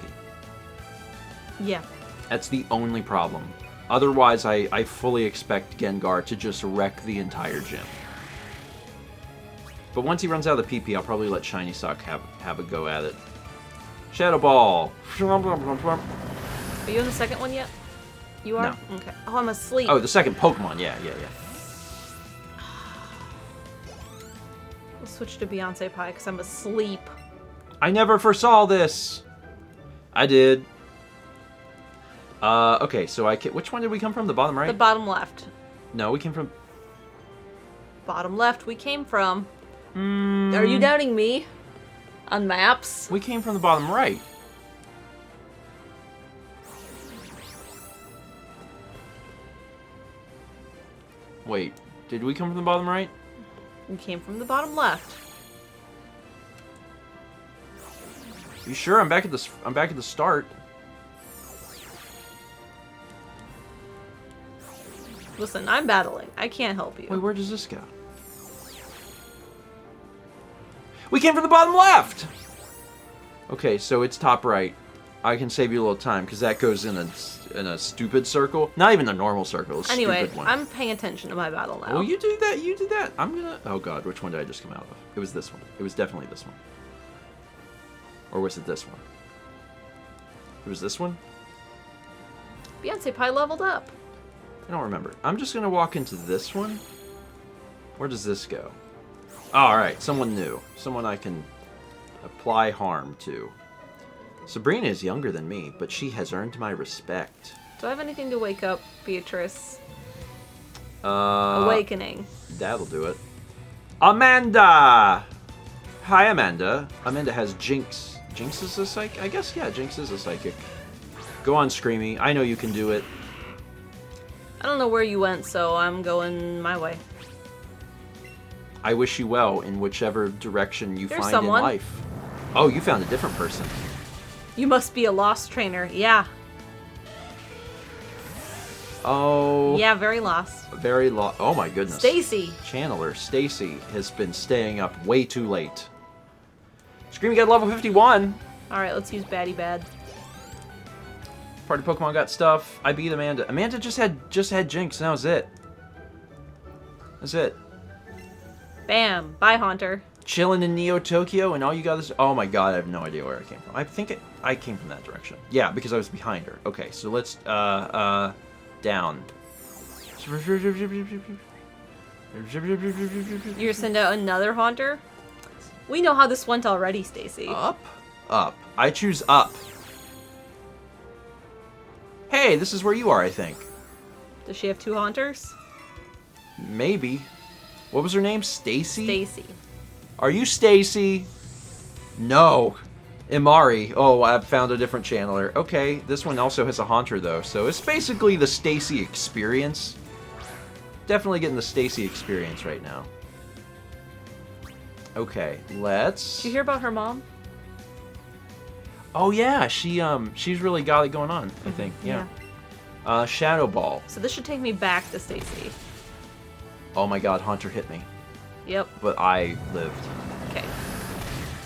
Yeah. That's the only problem. Otherwise, I fully expect Gengar to just wreck the entire gym. But once he runs out of the PP, I'll probably let Shiny Sock have a go at it. Shadow Ball! Are you in the second one yet? You are? No. Okay. Oh, I'm asleep. Oh, the second Pokemon. Yeah. We'll switch to Beyonce Pie because I'm asleep. I never foresaw this. I did. Okay, so which one did we come from? The bottom right? The bottom left. No, we came from... Bottom left we came from. Are you doubting me? On maps? We came from the bottom right. Wait, did we come from the bottom right? We came from the bottom left. You sure? I'm back at the start. Listen, I'm battling. I can't help you. Wait, where does this go? We came from the bottom left! Okay, so it's top right. I can save you a little time, because that goes in a stupid circle. Not even a normal circle, a Anyway, stupid one. I'm paying attention to my battle now. Well, you do that, you do that. I'm gonna... Oh god, which one did I just come out of? It was this one. It was definitely this one. Or was it this one? It was this one? Beyonce Pie leveled up. I don't remember. I'm just gonna walk into this one. Where does this go? Oh, alright, someone new. Someone I can apply harm to. Sabrina is younger than me, but she has earned my respect. Do I have anything to wake up Beatrice? Awakening. That'll do it. Amanda! Hi, Amanda. Amanda has Jinx. Jinx is a psychic? I guess, yeah, Jinx is a psychic. Go on, Screamy. I know you can do it. I don't know where you went, so I'm going my way. I wish you well in whichever direction you There's find someone. in life. Oh, you found a different person. You must be a lost trainer. Yeah. Oh. Yeah, very lost. Very lost. Oh my goodness. Stacy. Channeler, Stacy, has been staying up way too late. Screamy got level 51. Alright, let's use Baddie Bad. Party Pokemon got stuff. I beat Amanda. Amanda just had Jinx, and that was it. That's it. Bam. Bye, Haunter. Chilling in Neo Tokyo, and all you got is... Oh my god, I have no idea where I came from. I think I came from that direction. Yeah, because I was behind her. Okay, so let's, down. You're gonna send out another Haunter? We know how this went already, Stacy. Up? Up. I choose up. Hey, this is where you are, I think. Does she have 2 Haunters? Maybe. What was her name? Stacy? Stacy. Are you Stacy? No. Imari. Oh, I've found a different channeler. Okay, this one also has a Haunter, though, so it's basically the Stacy experience. Definitely getting the Stacy experience right now. Okay, let's... Did you hear about her mom? Oh, yeah, she's really got it going on, I think, yeah. Shadow Ball. So this should take me back to Stacy. Oh my god, Haunter hit me. Yep. But I lived. Okay.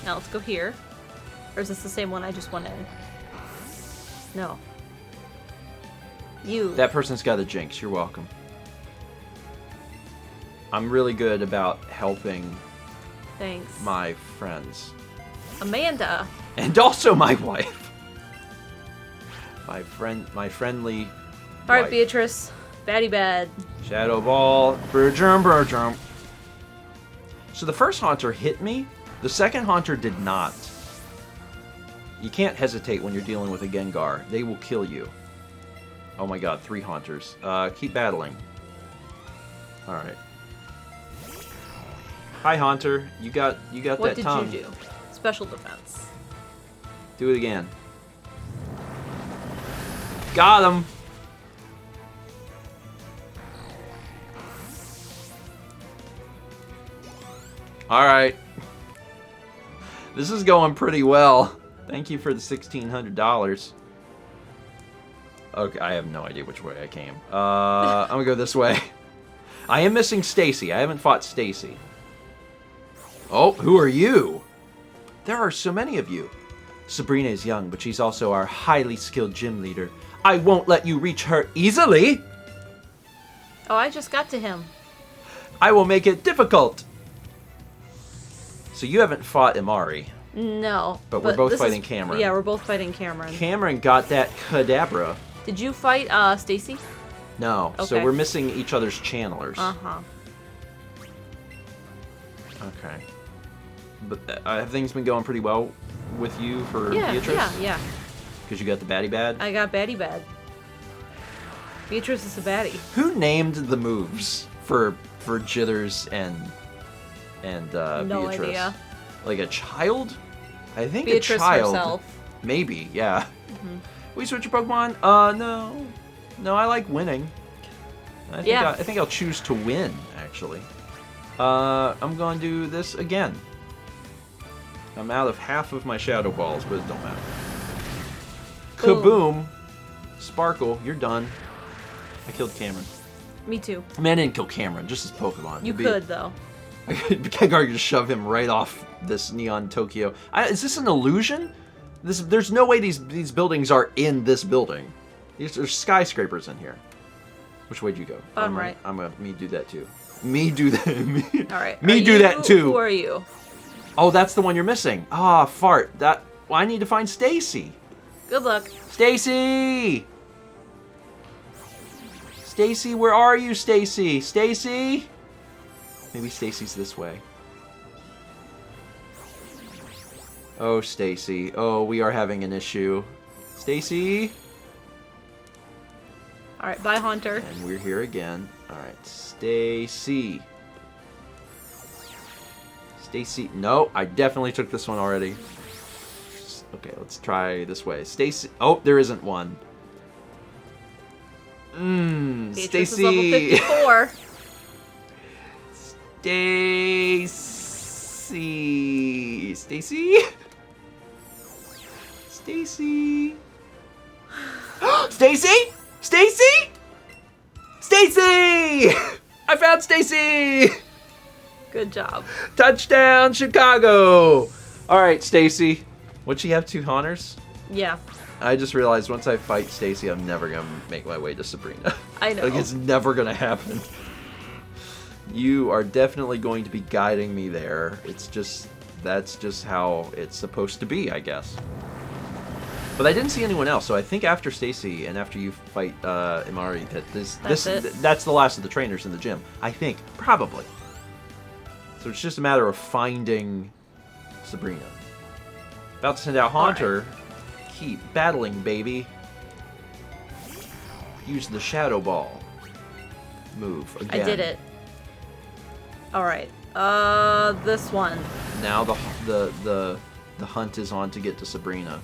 Now let's go here. Or is this the same one I just went in? No. You. That person's got a Jinx, you're welcome. I'm really good about helping Thanks. my friends. Amanda. And also my wife. My friendly Alright, wife. Beatrice. Baddie Bad. Shadow Ball. Burjum. So the first Haunter hit me. The second Haunter did not. You can't hesitate when you're dealing with a Gengar. They will kill you. Oh my god, 3 Haunters. Keep battling. Alright. Hi, Haunter. You got What that tongue. did you do? Special defense. Do it again. Got him! Alright. This is going pretty well. Thank you for the $1,600. Okay, I have no idea which way I came. I'm gonna go this way. I am missing Stacy. I haven't fought Stacy. Oh, who are you? There are so many of you. Sabrina is young, but she's also our highly skilled gym leader. I won't let you reach her easily. Oh, I just got to him. I will make it difficult. So you haven't fought Imari. No. But we're both this fighting Cameron. Yeah, we're both fighting Cameron. Cameron got that Kadabra. Did you fight Stacy? No, so Okay. we're missing each other's channelers. Uh-huh. Okay. But have things been going pretty well with you for Beatrice? Yeah. Because you got the baddie bad? I got Baddie Bad. Beatrice is a baddie. Who named the moves for Jithers and No Beatrice? idea. Like a child? I think Beatrice a child. herself. Maybe, yeah. Mm-hmm. We switch your Pokemon? No. No, I like winning. I think I'll choose to win, actually. I'm going to do this again. I'm out of half of my shadow balls, but it don't matter. Boom. Kaboom! Sparkle, you're done. I killed Cameron. Me too. I mean, I didn't kill Cameron, just his Pokemon. You could, though. I could just shove him right off this Neon Tokyo. Is this an illusion? There's no way these buildings are in this building. There's skyscrapers in here. Which way do you go? Bottom right. Me do that too. Me do that. All right. Me do that too. Who are you? Oh, that's the one you're missing. Ah, fart. Well, I need to find Stacy. Good luck. Stacy! Stacy, where are you, Stacy? Stacy? Maybe Stacy's this way. Oh, Stacy. Oh, we are having an issue. Stacy? Alright, bye, Haunter. And we're here again. Alright, Stacy. Stacy. No, I definitely took this one already. Okay, let's try this way. Stacy. Oh, there isn't one. Beatrice is Stacy. level 54. Stacy. Stacy. Stacy. Stacy. Stacy. Stacy. I found Stacy. Good job. Touchdown, Chicago. All right, Stacy. Would she have 2 haunters? Yeah. I just realized once I fight Stacy, I'm never gonna make my way to Sabrina. I know. Like, it's never gonna happen. You are definitely going to be guiding me there. That's just how it's supposed to be, I guess. But I didn't see anyone else, so I think after Stacy and after you fight Imari, that's the last of the trainers in the gym. I think, probably. So it's just a matter of finding Sabrina. About to send out Haunter. Right. Keep battling, baby. Use the Shadow Ball. Move again. I did it. Alright. This one. Now the hunt is on to get to Sabrina.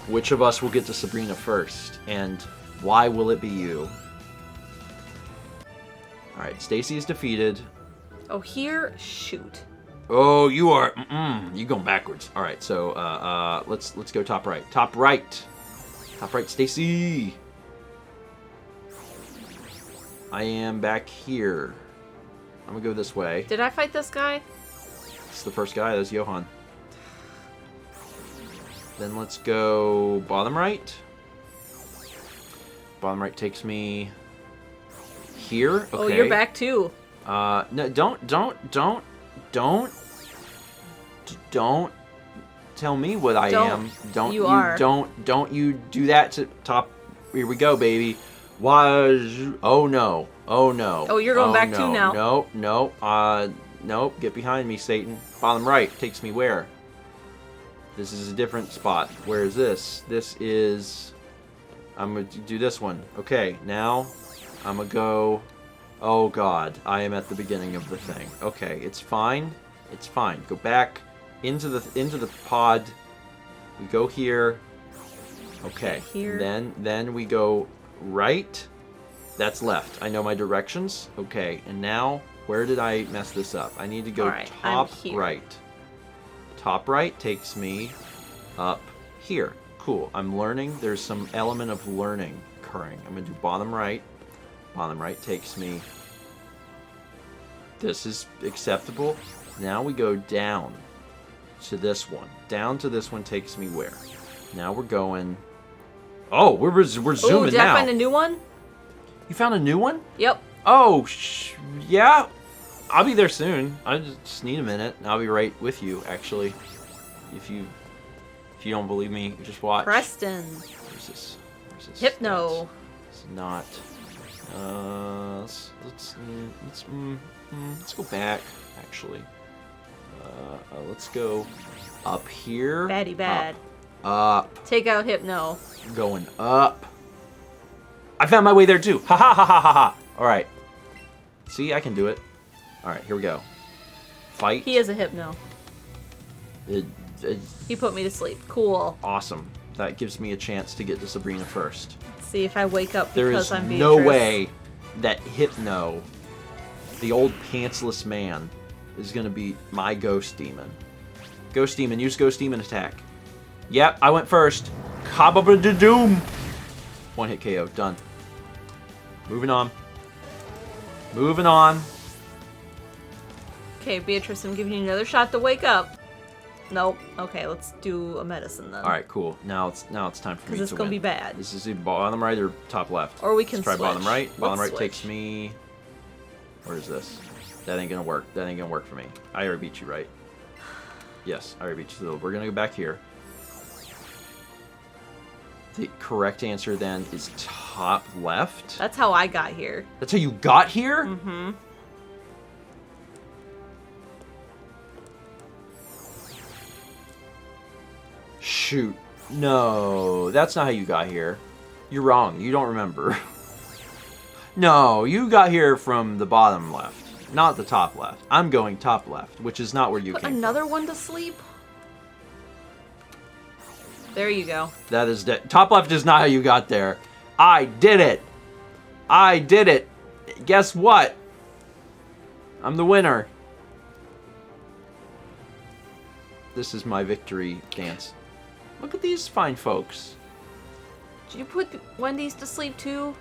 Which of us will get to Sabrina first? And why will it be you? Alright, Stacy is defeated. Oh, here? Shoot. Oh, you are. You going backwards. All right, so let's go top right. Top right, Stacy. I am back here. I'm gonna go this way. Did I fight this guy? It's the first guy. That's Johan. Then let's go bottom right. Bottom right takes me here. Okay. Oh, you're back too. No, don't tell me what I am. Don't you do that to top. Here we go, baby. Oh no. Oh, you're going back too now. Nope. Get behind me, Satan. Bottom right takes me where? This is a different spot. Where is this? This is. I'm gonna do this one. Okay, now I'm gonna go. Oh God, I am at the beginning of the thing. Okay, it's fine. It's fine. Go back into the pod. We go here. Okay. Here. Then we go right. That's left. I know my directions. Okay, and now where did I mess this up? I need to go top right. Top right takes me up here. Cool. I'm learning. There's some element of learning occurring. I'm gonna do bottom right. Bottom right takes me. This is acceptable. Now we go down to this one. Down to this one takes me where? Now we're going. Oh, we're zooming now. Did I find a new one? You found a new one? Yep. Oh, yeah. I'll be there soon. I just need a minute, and I'll be right with you. Actually, if you don't believe me, just watch. Preston. Where's this? Hypno. It's not. Let's go back. Actually, let's go up here. Baddie bad. Up. Take out Hypno. Going up. I found my way there too. Ha ha ha ha ha ha. All right. See, I can do it. All right, here we go. Fight. He is a Hypno. He put me to sleep. Cool. Awesome. That gives me a chance to get to Sabrina first. Let's see if I wake up There because is I'm Beatrice. no way that Hypno, the old pantsless man, is going to beat my ghost demon. Ghost Demon. Use Ghost Demon attack. Yep, I went first. Kabba-da-doom. One hit KO. Done. Moving on. Moving on. Okay, Beatrice, I'm giving you another shot to wake up. Nope. Okay, let's do a medicine then. All right, cool. Now it's time for me to win. Because it's gonna be bad. This is either bottom right or top left. Or we can Let's try bottom switch. right. Bottom Let's right takes me. Where is this? That ain't gonna work. That ain't gonna work for me. I already beat you, right? Yes, I already beat you. So we're gonna go back here. The correct answer then is top left. That's how I got here. That's how you got here? Mm-hmm. Shoot. No, that's not how you got here. You're wrong. You don't remember. No, you got here from the bottom left, not the top left. I'm going top left, which is not where you Put came another one to sleep? There you go. from. That is top left is not how you got there. I did it. I did it. Guess what? I'm the winner. This is my victory dance. Look at these fine folks. Did you put Wendy's to sleep too?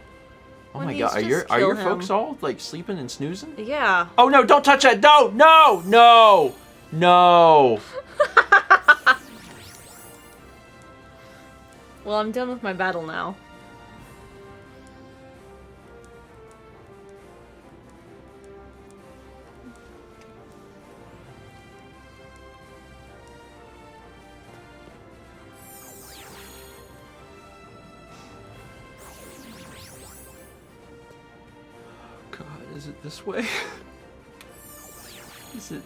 Oh my Wendy's, god, are just your kill him. folks all like sleeping and snoozing? Yeah. Oh no, don't touch that! No, no, no, no. Well, I'm done with my battle now. God, is it this way? Is it?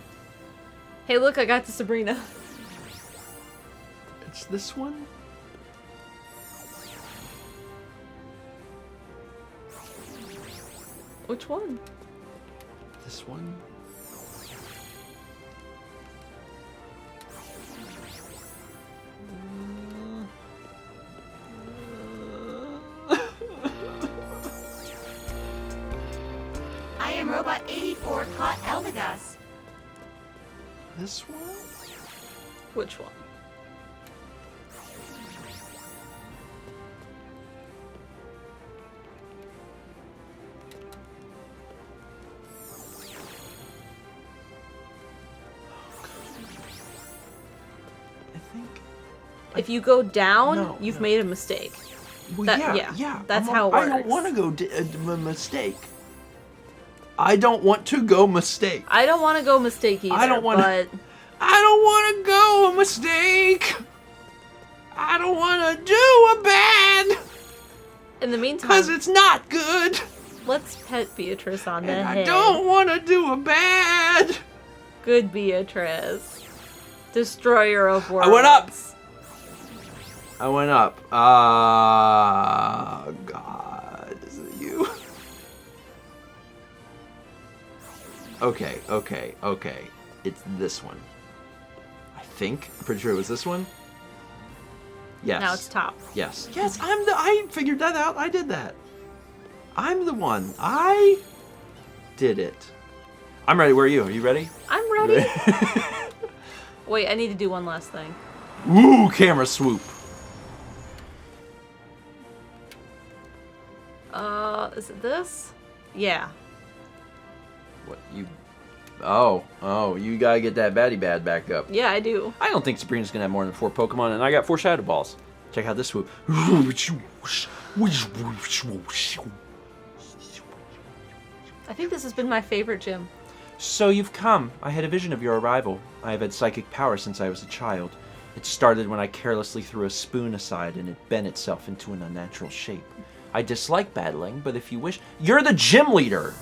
Hey, look, I got to Sabrina. It's this one? Which one? This one? I am Robot 84 caught Eldegoss. This one? Which one? I think. If you go down, No, you've no. made a mistake. Well, That- yeah, yeah, that's how it I don't works. want to go mistake. I don't want to go mistake. I don't want to go mistake either, I don't wanna- but I don't want to go mistake. I don't want to do a bad in the meantime, because it's not good. let's pet Beatrice on the And I head. don't want to do a bad. Good Beatrice. Destroyer of worlds. I went up. I went up. God, is it you? Okay. It's this one. I think. I'm pretty sure it was this one. Yes. Now it's top. Yes. Yes, I figured that out. I did that. I'm the one. I did it. I'm ready. Where are you? Are you ready? I'm ready. Wait, I need to do one last thing. Woo! Camera swoop. Is it this? Yeah. What you? Oh! You gotta get that baddie bad back up. Yeah, I do. I don't think Sabrina's gonna have more than 4 Pokemon, and I got 4 Shadow Balls. Check out this swoop. I think this has been my favorite gym. So you've come. I had a vision of your arrival. I have had psychic power since I was a child. It started when I carelessly threw a spoon aside and it bent itself into an unnatural shape. I dislike battling, but if you wish... You're the gym leader!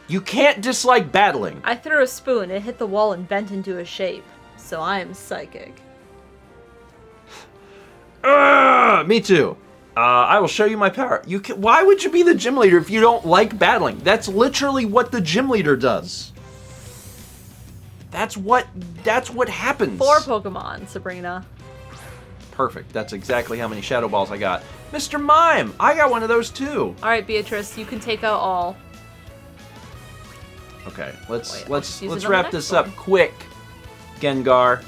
You can't dislike battling! I threw a spoon, it hit the wall and bent into a shape. So I am psychic. Me too. I will show you my power. Why would you be the gym leader if you don't like battling? That's literally what the gym leader does. That's what happens. 4 Pokemon, Sabrina. Perfect. That's exactly how many Shadow Balls I got. Mr. Mime, I got one of those too. Alright, Beatrice, you can take out all. Okay, let's Wait, I'll just use it on the wrap next this up one. quick. Gengar.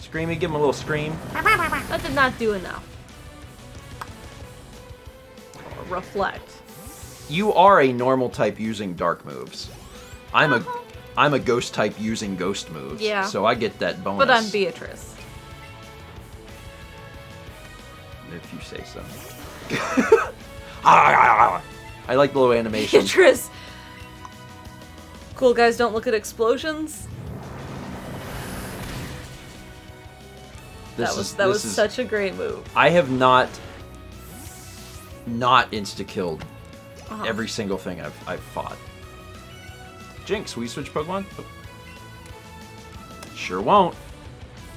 Screamy, give him a little scream. That did not do enough. Or reflect. You are a normal type using dark moves. I'm a ghost type using ghost moves. Yeah. So I get that bonus. But I'm Beatrice. If you say so. I like the little animation. Beatrice! Cool guys don't look at explosions. That was such a great move. I have not insta-killed every single thing I've fought. Jinx, will you switch Pokemon? Oh. Sure won't.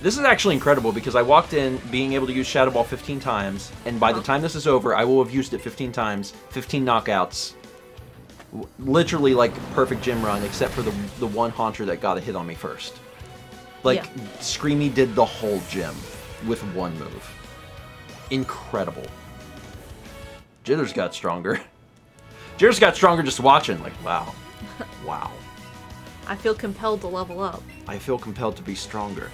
This is actually incredible because I walked in being able to use Shadow Ball 15 times, and by the time this is over, I will have used it 15 times, 15 knockouts. Literally like perfect gym run, except for the one Haunter that got a hit on me first. Like, Yeah. Screamy did the whole gym with one move. Incredible. Jitters got stronger. Jitters got stronger just watching. Like, wow. Wow. I feel compelled to level up. I feel compelled to be stronger.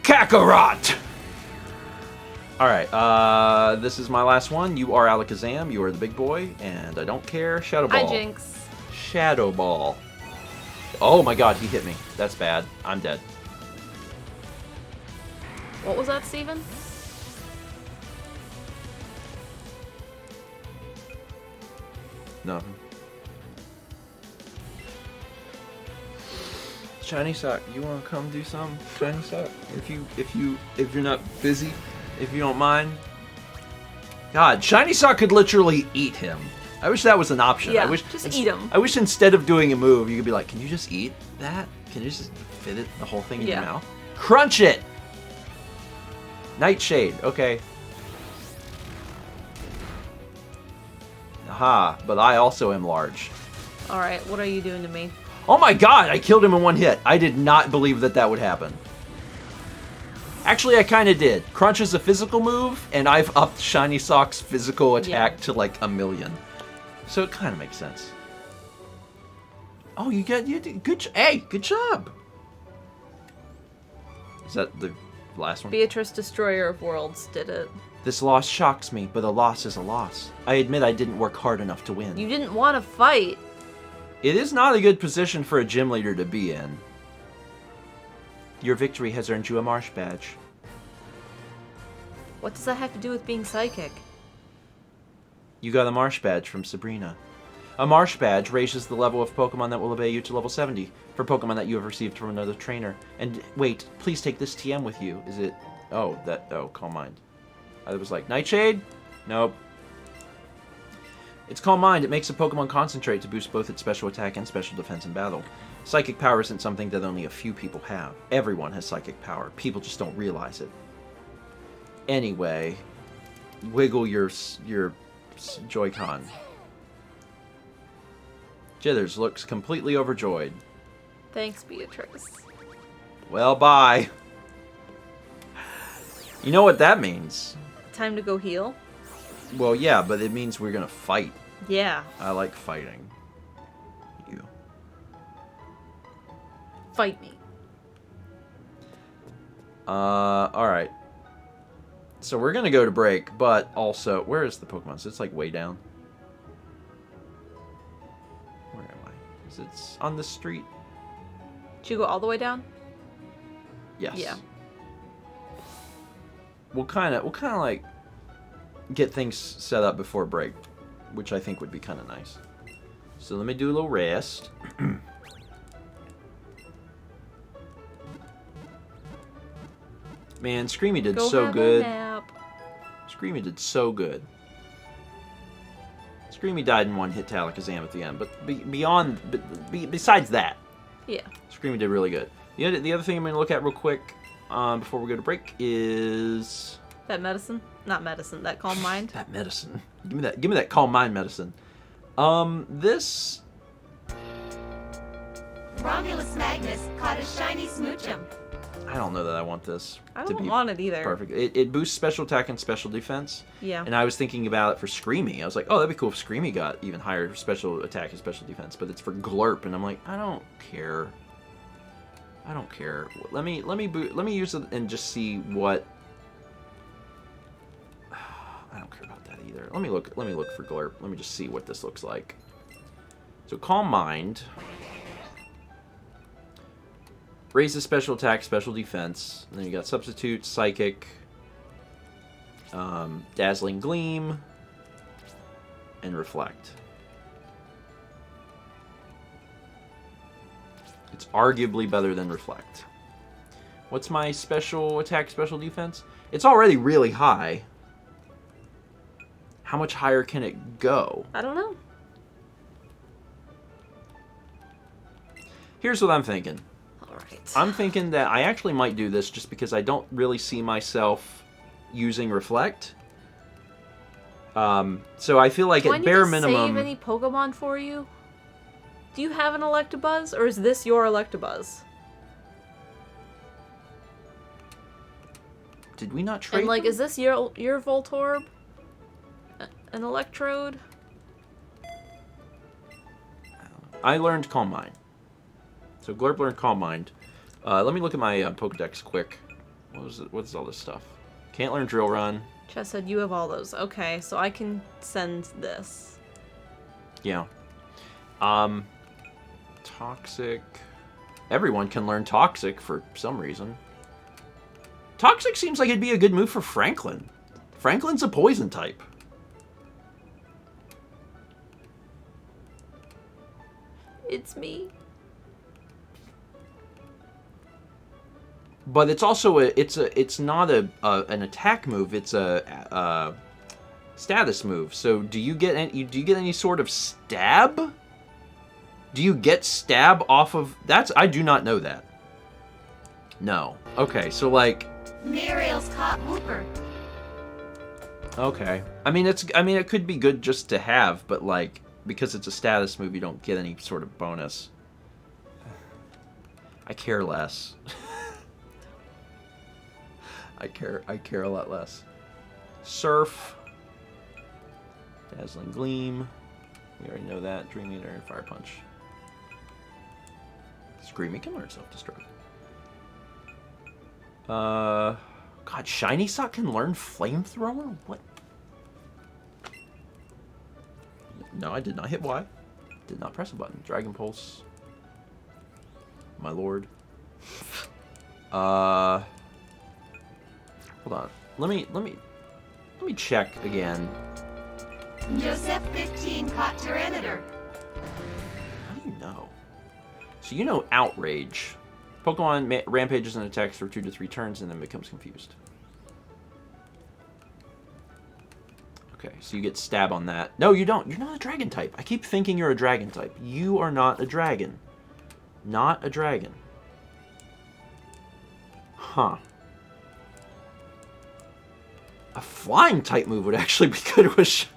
Kakarot! Alright, this is my last one. You are Alakazam, you are the big boy, and I don't care. Shadow Ball. Hi, Jinx. Shadow Ball. Oh my god, he hit me. That's bad. I'm dead. What was that, Steven? Nothing. Shiny Sock, you wanna come do something? Shiny Sock? If you're not busy, if you don't mind. God, Shiny Sock could literally eat him. I wish that was an option. Yeah, I wish just eat him. I wish instead of doing a move, you could be like, can you just eat that? Can you just fit it, the whole thing in your Yeah. mouth? Crunch it! Nightshade, okay. Aha, but I also am large. Alright, what are you doing to me? Oh my god, I killed him in one hit. I did not believe that would happen. Actually, I kind of did. Crunch is a physical move, and I've upped Shiny Sock's physical attack to like 1,000,000. So it kind of makes sense. Oh, you did good. Hey, good job. Is that the last one? Beatrice, Destroyer of Worlds, did it. This loss shocks me, but a loss is a loss. I admit I didn't work hard enough to win. You didn't want to fight. It is not a good position for a gym leader to be in. Your victory has earned you a Marsh Badge. What does that have to do with being psychic? You got a Marsh Badge from Sabrina. A Marsh Badge raises the level of Pokemon that will obey you to level 70 for Pokemon that you have received from another trainer. And wait, please take this TM with you. Is it... Oh, Calm Mind. I was like, Nightshade? Nope. It's Calm Mind. It makes a Pokemon concentrate to boost both its special attack and special defense in battle. Psychic power isn't something that only a few people have. Everyone has psychic power. People just don't realize it. Anyway, wiggle your Joy-Con. Jithers looks completely overjoyed. Thanks, Beatrice. Well, bye. You know what that means? Time to go heal? Well, yeah, but it means we're gonna fight. Yeah. I like fighting. You. Fight me. Alright. So we're gonna go to break, but also... Where is the Pokemon? So it's like way down. Where am I? Is it on the street? Did you go all the way down? Yes. Yeah. We'll kind of like get things set up before break, which I think would be kind of nice. So let me do a little rest. Man, Screamy did Go so have good. a nap. Screamy did so good. Screamy died in one hit to Alakazam at the end, but besides that, Yeah. Screamy did really good. The other thing I'm going to look at real quick before we go to break is... That medicine? Not medicine, that Calm Mind. That medicine. Give me that Calm Mind medicine. This... Romulus Magnus caught a shiny Smoochum. I don't know that I want this I to don't be want it either. perfect. It boosts special attack and special defense. Yeah. And I was thinking about it for Screamy. I was like, oh, that'd be cool if Screamy got even higher special attack and special defense. But it's for Glurp, and I'm like, I don't care. I don't care. Let me use it and just see what. I don't care about that either. Let me look for Glurp. Let me just see what this looks like. So Calm Mind. Raises special attack, special defense. And then you got Substitute, Psychic, Dazzling Gleam, and Reflect. It's arguably better than Reflect. What's my special attack, special defense? It's already really high. How much higher can it go? I don't know. Here's what I'm thinking. Alright. I'm thinking that I actually might do this just because I don't really see myself using Reflect. So I feel like at bare minimum... Do I need to save any Pokemon for you? Do you have an Electabuzz, or is this your Electabuzz? Did we not trade And, like, them? is this your Voltorb? An Electrode? I learned Calm Mind. So Glurp learned Calm Mind. Let me look at my Pokedex quick. What's all this stuff? Can't learn Drill Run. Chess said you have all those. Okay, so I can send this. Yeah. Toxic. Everyone can learn Toxic for some reason. Toxic seems like it'd be a good move for Franklin. Franklin's a poison type. It's me. But it's also it's not an attack move. It's a status move. So do you get any sort of stab? Do you get stab off of I do not know that. No. Okay, so like Muriel's caught Whooper. okay. I mean it could be good just to have, but like because it's a status move you don't get any sort of bonus. I care less. I care a lot less. Surf. Dazzling Gleam. We already know that. Dream Eater and Fire Punch. Screaming can learn Self-Destruct. God, Shiny Sock can learn Flamethrower? What? No, I did not hit Y. Did not press a button. Dragon Pulse. My lord. Hold on. Let me check again. Joseph 15 caught Tyranitar. How do you know? So you know Outrage. Pokemon rampages and attacks for 2 to 3 turns and then becomes confused. Okay, so you get stab on that. No, you don't. You're not a dragon type. I keep thinking you're a dragon type. You are not a dragon. Not a dragon. Huh. A flying type move would actually be good with...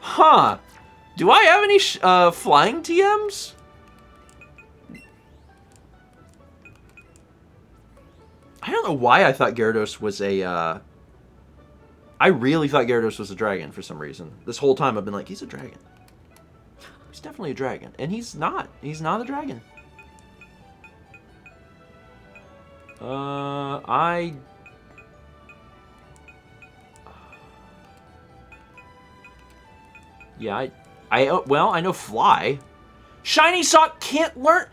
Huh. Do I have any flying TMs? I don't know why I thought Gyarados was a... I really thought Gyarados was a dragon for some reason. This whole time I've been like, he's a dragon. He's definitely a dragon. And he's not. He's not a dragon. Yeah, well, I know Fly. Shiny Sock can't learn...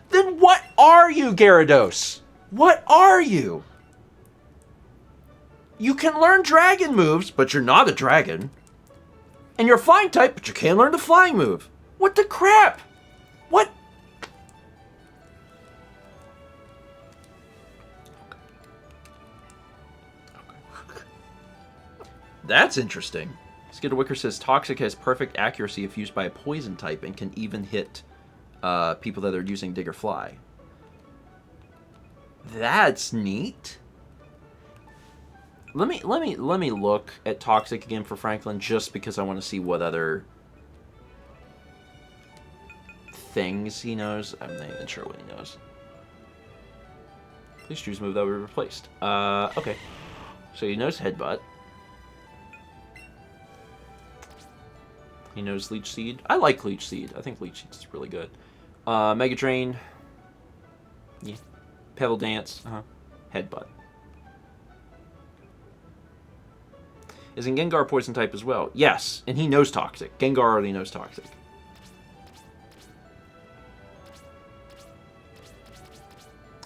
Then what are you, Gyarados? What are you? You can learn dragon moves, but you're not a dragon. And you're a flying type, but you can't learn the flying move. What the crap? What? That's interesting. Skidwicker says Toxic has perfect accuracy if used by a poison type and can even hit people that are using Dig or Fly. That's neat. Let me look at Toxic again for Franklin just because I want to see what other things he knows. I'm not even sure what he knows. Please choose move that will be replaced. Okay. So he knows Headbutt. He knows Leech Seed. I like Leech Seed. I think Leech Seed is really good. Mega Drain. Yeah. Pedal Dance. Headbutt. Isn't Gengar poison type as well? Yes, and he knows Toxic. Gengar already knows Toxic.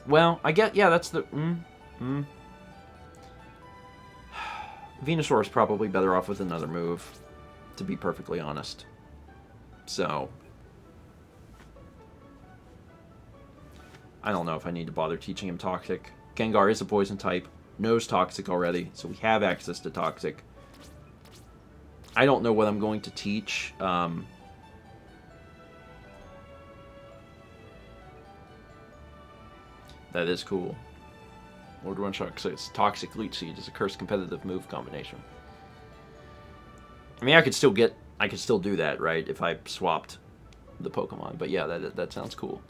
Well, I get, yeah, that's the... Venusaur is probably better off with another move, to be perfectly honest. So... I don't know if I need to bother teaching him Toxic. Gengar is a poison type, knows Toxic already, so we have access to Toxic. I don't know what I'm going to teach. That is cool. Lord One Shot says Toxic Leech Seed is a cursed competitive move combination. I mean, I could still do that, right? If I swapped the Pokemon. But yeah, that sounds cool.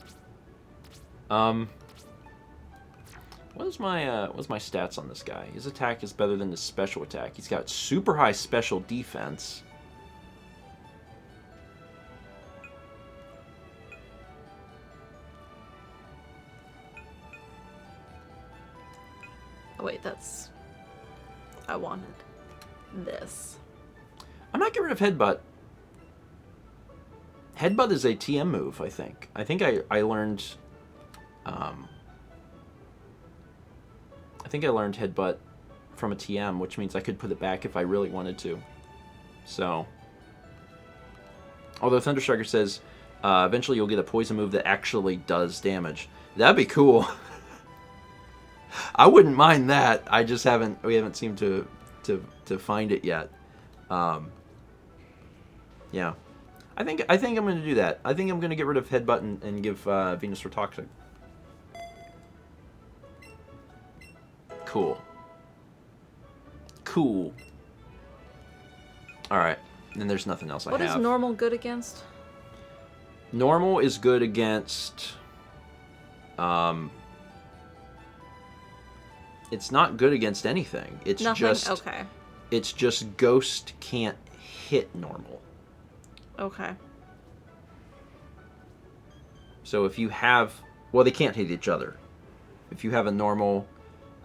What's my stats on this guy? His attack is better than his special attack. He's got super high special defense. Oh wait, that's... I wanted this. I might get rid of Headbutt. Headbutt is a TM move, I think. I think I learned... I think I learned Headbutt from a TM, which means I could put it back if I really wanted to. So... Although Thunderstriker says, eventually you'll get a poison move that actually does damage. That'd be cool. I wouldn't mind that. I just we haven't seemed to find it yet. Yeah. I think I'm going to do that. I think I'm going to get rid of Headbutt and give Venusaur Toxic. Cool. Cool. Alright. Then there's nothing else I have. What is normal good against? Normal is good against... It's not good against anything. It's Nothing? just... Okay. It's just Ghost can't hit normal. Okay. So if you have... Well, they can't hit each other. If you have a normal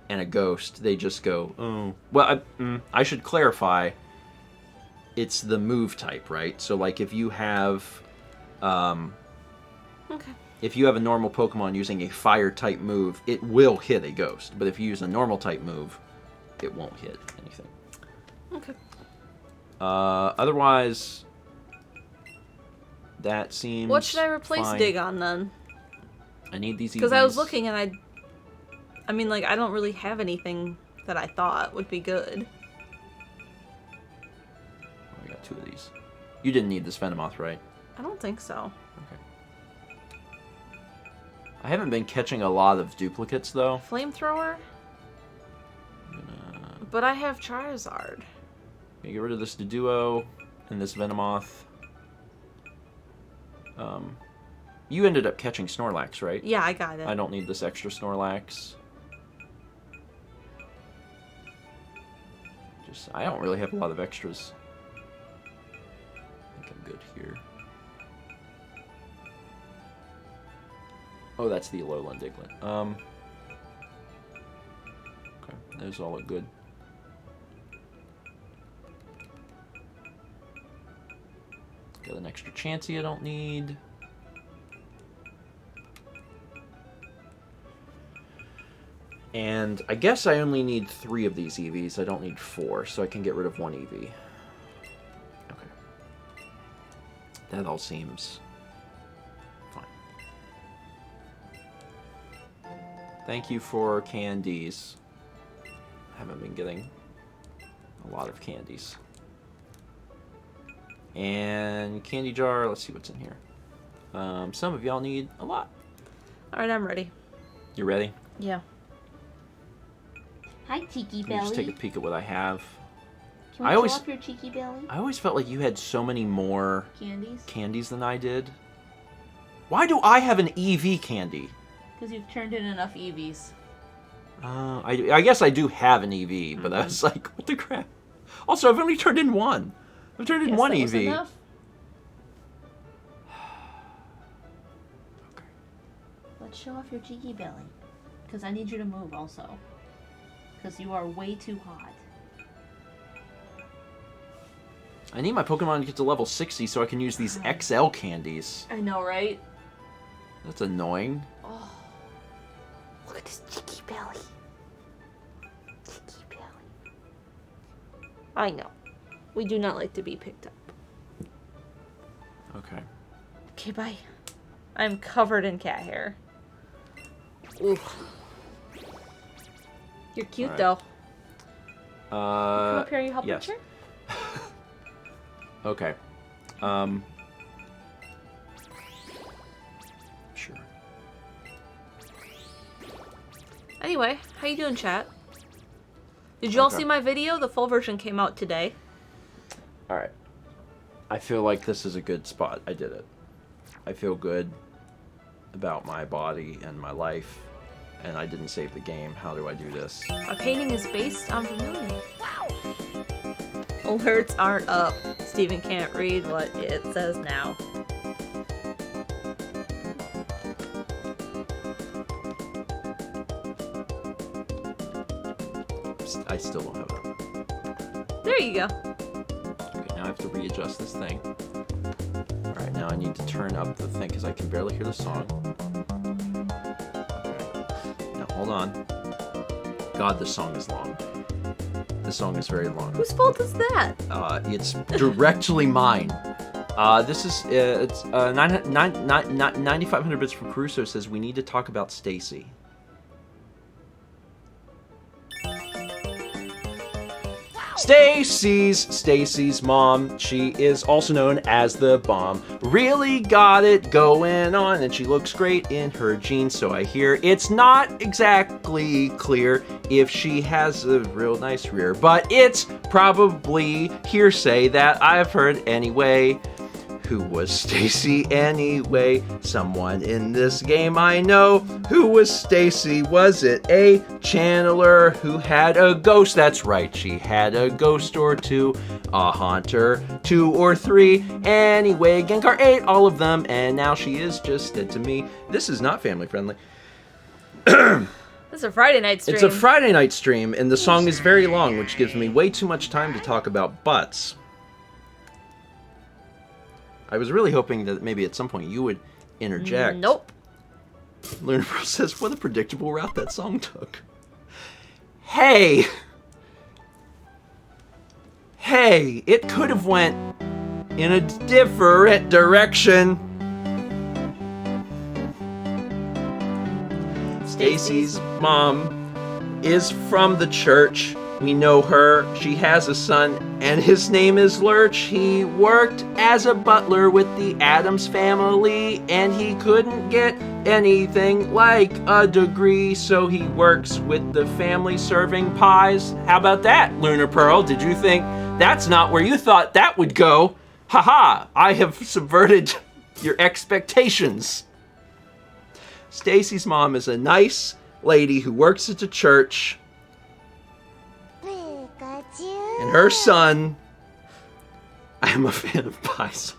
and a Ghost, they just go... Oh. Well, I should clarify. It's the move type, right? So, like, if you have... Okay. If you have a normal Pokemon using a Fire-type move, it will hit a Ghost. But if you use a normal-type move, it won't hit anything. Okay. Otherwise... That seems What should I replace fine. Dig on, then? I need these EVs. Because I was looking and I mean, like, I don't really have anything that I thought would be good. I got 2 of these. You didn't need this Venomoth, right? I don't think so. Okay. I haven't been catching a lot of duplicates, though. Flamethrower? But I have Charizard. Get rid of this Duo and this Venomoth. You ended up catching Snorlax, right? Yeah, I got it. I don't need this extra Snorlax. I don't really have a lot of extras. I think I'm good here. Oh, that's the Alolan Diglett. Okay, those all look good. Got an extra Chansey I don't need. And I guess I only need 3 of these EVs. I don't need 4, so I can get rid of 1 EV. Okay. That all seems fine. Thank you for candies. I haven't been getting a lot of candies. And candy jar, let's see what's in here. Some of y'all need a lot. Alright, I'm ready. You ready? Yeah. Hi, Cheeky Let me just take a peek at what I have. Can we show off your cheeky belly? I always felt like you had so many more Candies? candies than I did. Why do I have an EV candy? Because you've turned in enough EVs. I guess I do have an EV, but I was like, what the crap? Also, I've only turned in 1. I've turned in 1 EV. Enough? Okay. Like Let's show off your cheeky belly. Because I need you to move also. Because you are way too hot. I need my Pokemon to get to level 60 so I can use these XL candies. I know, right? That's annoying. Oh. Look at this cheeky belly. Cheeky belly. I know. We do not like to be picked up. Okay. Okay, bye. I'm covered in cat hair. Oof. You're cute, All though. right. Come up here and you help yes. picture? Okay. Sure. Anyway, how you doing, chat? Did you all Okay. see my video? The full version came out today. Alright. I feel like this is a good spot. I did it. I feel good about my body and my life. And I didn't save the game. How do I do this? My painting is based on Vermilion. Wow. Alerts aren't up. Steven can't read what it says now. I still don't have it. There you go. Okay, now I have to readjust this thing. Alright, now I need to turn up the thing because I can barely hear the song. Okay. Now, hold on. God, this song is long. This song is very long. Whose fault is that? It's directly mine. This is, it's 9,500 bits from Caruso says we need to talk about Stacy. Stacy's mom. She is also known as the Bomb. Really got it going on, and she looks great in her jeans, so I hear. It's not exactly clear if she has a real nice rear, but it's probably hearsay that I've heard anyway. Who was Stacy anyway? Someone in this game I know. Who was Stacy? Was it a channeler who had a ghost? That's right, she had a ghost or two. A haunter, 2 or 3. Anyway, Gengar ate all of them, and now she is just dead to me. This is not family friendly. This is a Friday night stream. It's a Friday night stream, and the song is very long, which gives me way too much time to talk about butts. I was really hoping that maybe at some point you would interject. Nope. Lunar Pearl says, what a predictable route that song took. Hey! Hey, it could have went in a different direction. Stacy's mom is from the church. We know her. She has a son, and his name is Lurch. He worked as a butler with the Addams family, and he couldn't get anything like a degree, so he works with the family serving pies. How about that, Lunar Pearl? Did you think that's not where you thought that would go? Haha, I have subverted your expectations. Stacy's mom is a nice lady who works at the church. And her son, I am a fan of pies.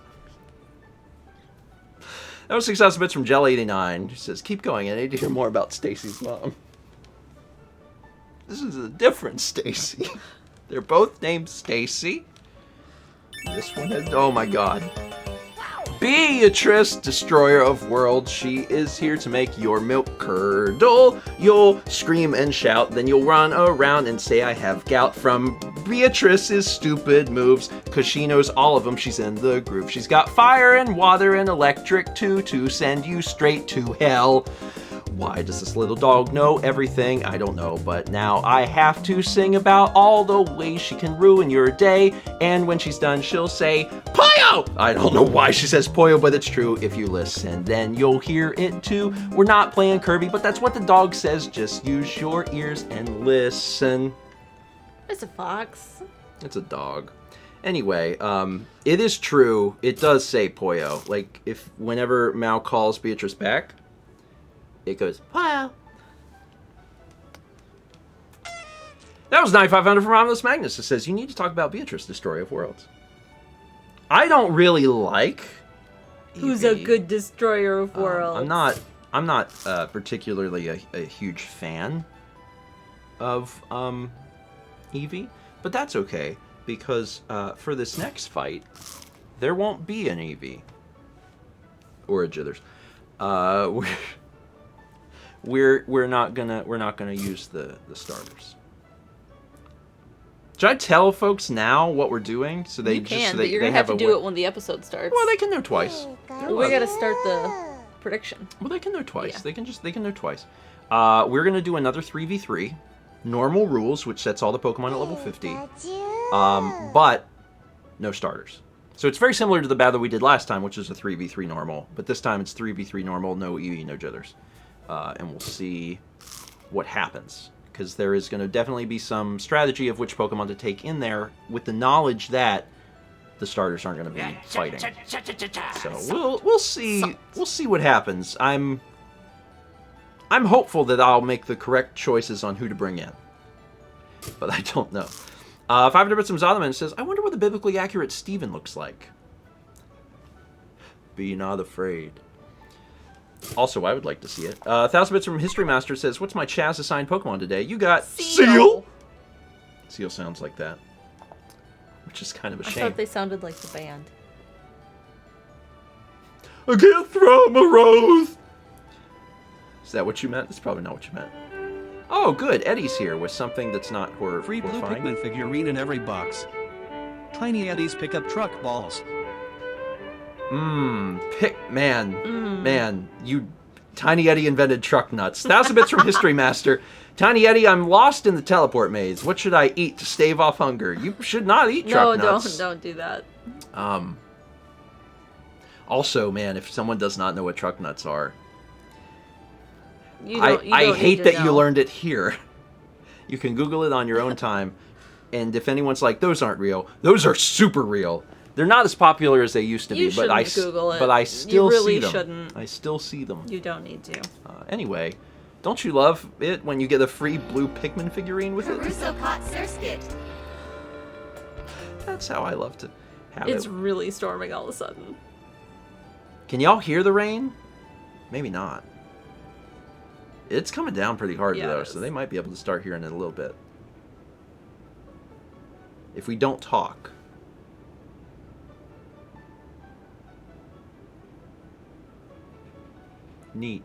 That was 6,000 bits from Jelly89. He says, keep going, I need to hear more about Stacy's mom. This is a different Stacy. They're both named Stacy. This one has, oh my god. Beatrice, destroyer of worlds, she is here to make your milk curdle. You'll scream and shout, then you'll run around and say I have gout from Beatrice's stupid moves, cause she knows all of them, she's in the groove. She's got fire and water and electric too, to send you straight to hell. Why does this little dog know everything? I don't know, but now I have to sing about all the ways she can ruin your day, and when she's done, she'll say, Poyo! I don't know why she says Poyo, but it's true. If you listen, then you'll hear it too. We're not playing Kirby, but that's what the dog says. Just use your ears and listen. It's a fox. It's a dog. Anyway, it is true. It does say Poyo. Like, if whenever Mao calls Beatrice back, it goes, Poyo. That was 9,500 from Romulus Magnus. It says, you need to talk about Beatrice, Destroyer of Worlds. I don't really like Who's a Eevee. good destroyer of worlds? I'm not I'm not particularly a huge fan of Eevee, but that's okay because for this next fight, there won't be an Eevee or a Jithers. We're not gonna use the starters. Should I tell folks now what we're doing so they You can, so but you're gonna have to do it when the episode starts. Well, they can know twice. We gotta start the prediction. Well, they can know twice. Yeah. They can know twice. We're gonna do another 3v3, normal rules, which sets all the Pokemon at level 50. But no starters. So it's very similar to the battle we did last time, which is a 3v3 normal. But this time it's 3v3 normal, no Eevee, no Jithers. And we'll see what happens. Because there is going to definitely be some strategy of which Pokemon to take in there with the knowledge that the starters aren't going to be fighting. So we'll see what happens. I'm hopeful that I'll make the correct choices on who to bring in. But I don't know. 500 Bits from Zodaman says, I wonder what the biblically accurate Steven looks like. Be not afraid. Also, I would like to see it. 1000 Bits from History Master says, what's my Chaz assigned Pokemon today? You got Seal. Seal sounds like that. Which is kind of a shame. I thought they sounded like the band. I can't throw him a rose. Is that what you meant? That's probably not what you meant. Oh, good. Eddie's here with something that's not horror. Free blue horrifying. Pikmin figurine in every box. Tiny Eddie's pickup truck balls. Man, you Tiny Eddie invented truck nuts. 1000 Bits from History Master. Tiny Eddie, I'm lost in the teleport maze. What should I eat to stave off hunger? You should not eat truck nuts. No, don't do that. Also, man, if someone does not know what truck nuts are, You I don't need hate to that you know. learned it here. You can Google it on your own time. And if anyone's like, those aren't real, those are super real. They're not as popular as they used to You be, but I shouldn't Google it. but I You still really see them. shouldn't. I still see them. You don't need to. Anyway, don't you love it when you get a free blue Pikmin figurine with it? Caruso caught Surskit. That's how I love to have It's it. really storming all of a sudden. Can y'all hear the rain? Maybe not. It's coming down pretty hard Yeah, though, it so is. they might be able to start hearing it a little bit. If we don't talk. Neat.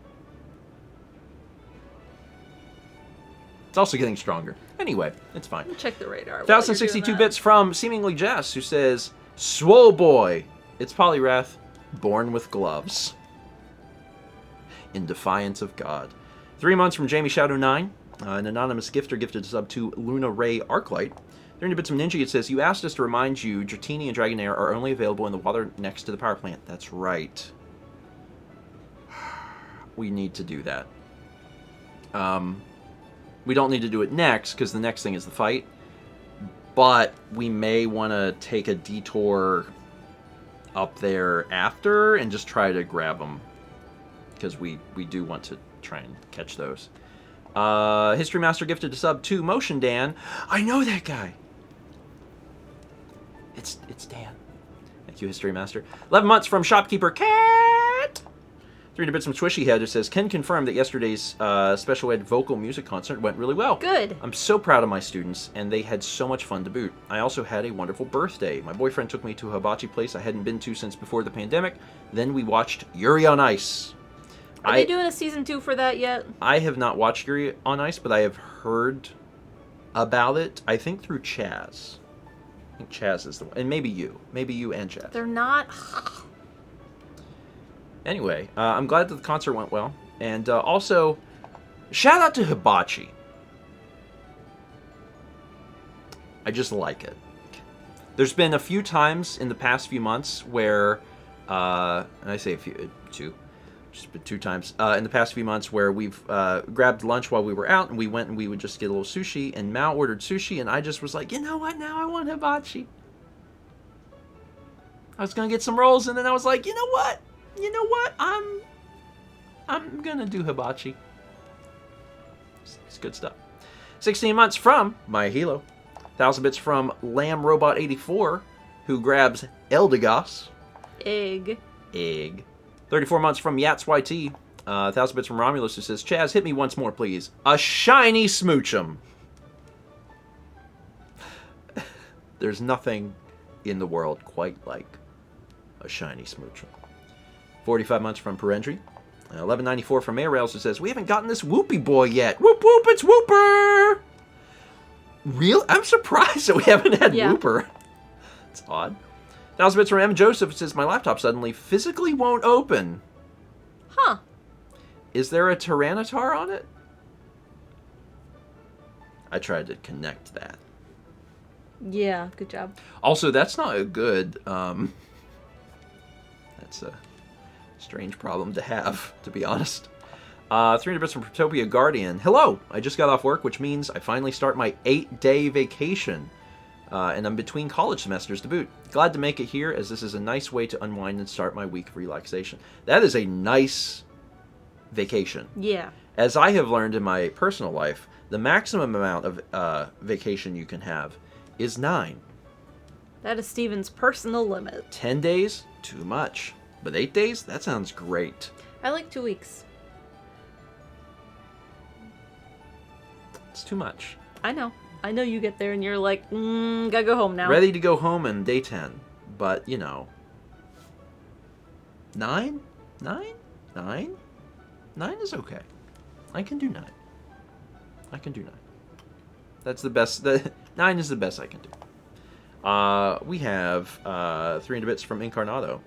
It's also getting stronger. Anyway, it's fine. Check the radar. while you're 1062 doing that. bits from Seemingly Jess, who says, Swole boy! It's Poliwrath, born with gloves. In defiance of God. 3 months from Jamie Shadow 9. An anonymous gifter gifted a sub to Luna Ray Arclight. 300 bits from Ninja, it says, you asked us to remind you Dratini and Dragonair are only available in the water next to the power plant. That's right. We need to do that. We don't need to do it next, because the next thing is the fight. But we may want to take a detour up there after and just try to grab them. Because we do want to try and catch those. History Master gifted a sub to Motion Dan. I know that guy. It's Dan. Thank you, History Master. 11 months from Shopkeeper Cat. 300 bits from Swishy Head, who says, can confirm that yesterday's special ed vocal music concert went really well. Good. I'm so proud of my students, and they had so much fun to boot. I also had a wonderful birthday. My boyfriend took me to a hibachi place I hadn't been to since before the pandemic. Then we watched Yuri on Ice. Are they doing a season 2 for that yet? I have not watched Yuri on Ice, but I have heard about it, I think through Chaz. I think Chaz is the one. And maybe you. Maybe you and Chaz. They're not. Anyway, I'm glad that the concert went well. And also, shout out to Hibachi. I just like it. There's been a few times in the past few months where, and I say a few, two, just been 2 times, in the past few months where we've grabbed lunch while we were out and we went and we would just get a little sushi, and Mao ordered sushi and I just was like, you know what, now I want hibachi. I was going to get some rolls and then I was like, you know what, I'm going to do hibachi. It's good stuff. 16 months from My Hilo. 1000 bits from Lamb Robot 84, who grabs Eldegoss. Egg. 34 months from Yats YT. 1,000 bits from Romulus who says, Chaz, hit me once more, please. A shiny Smoochum. There's nothing in the world quite like a shiny Smoochum. 45 months from Perendry. 1194 from Mayrails who says, we haven't gotten this Whoopie boy yet. Whoop whoop, it's Whooper! Real? I'm surprised that we haven't had Whooper. It's odd. 1,000 bits from M. Joseph says, my laptop suddenly physically won't open. Huh. Is there a Tyranitar on it? I tried to connect that. Yeah, good job. Also, that's not a good, that's a strange problem to have, to be honest. 300 bits from Protopia Guardian. Hello! I just got off work, which means I finally start my 8-day vacation. And I'm between college semesters to boot. Glad to make it here, as this is a nice way to unwind and start my week of relaxation. That is a nice vacation. Yeah. As I have learned in my personal life, the maximum amount of vacation you can have is 9. That is Steven's personal limit. 10 days? Too much. But 8 days? That sounds great. I like 2 weeks. It's too much. I know. I know you get there and you're like, gotta go home now. Ready to go home in day 10. But, you know. 9? 9? 9? 9 is okay. I can do 9. I can do 9. That's the best. 9 is the best I can do. We have 300 bits from Incarnado,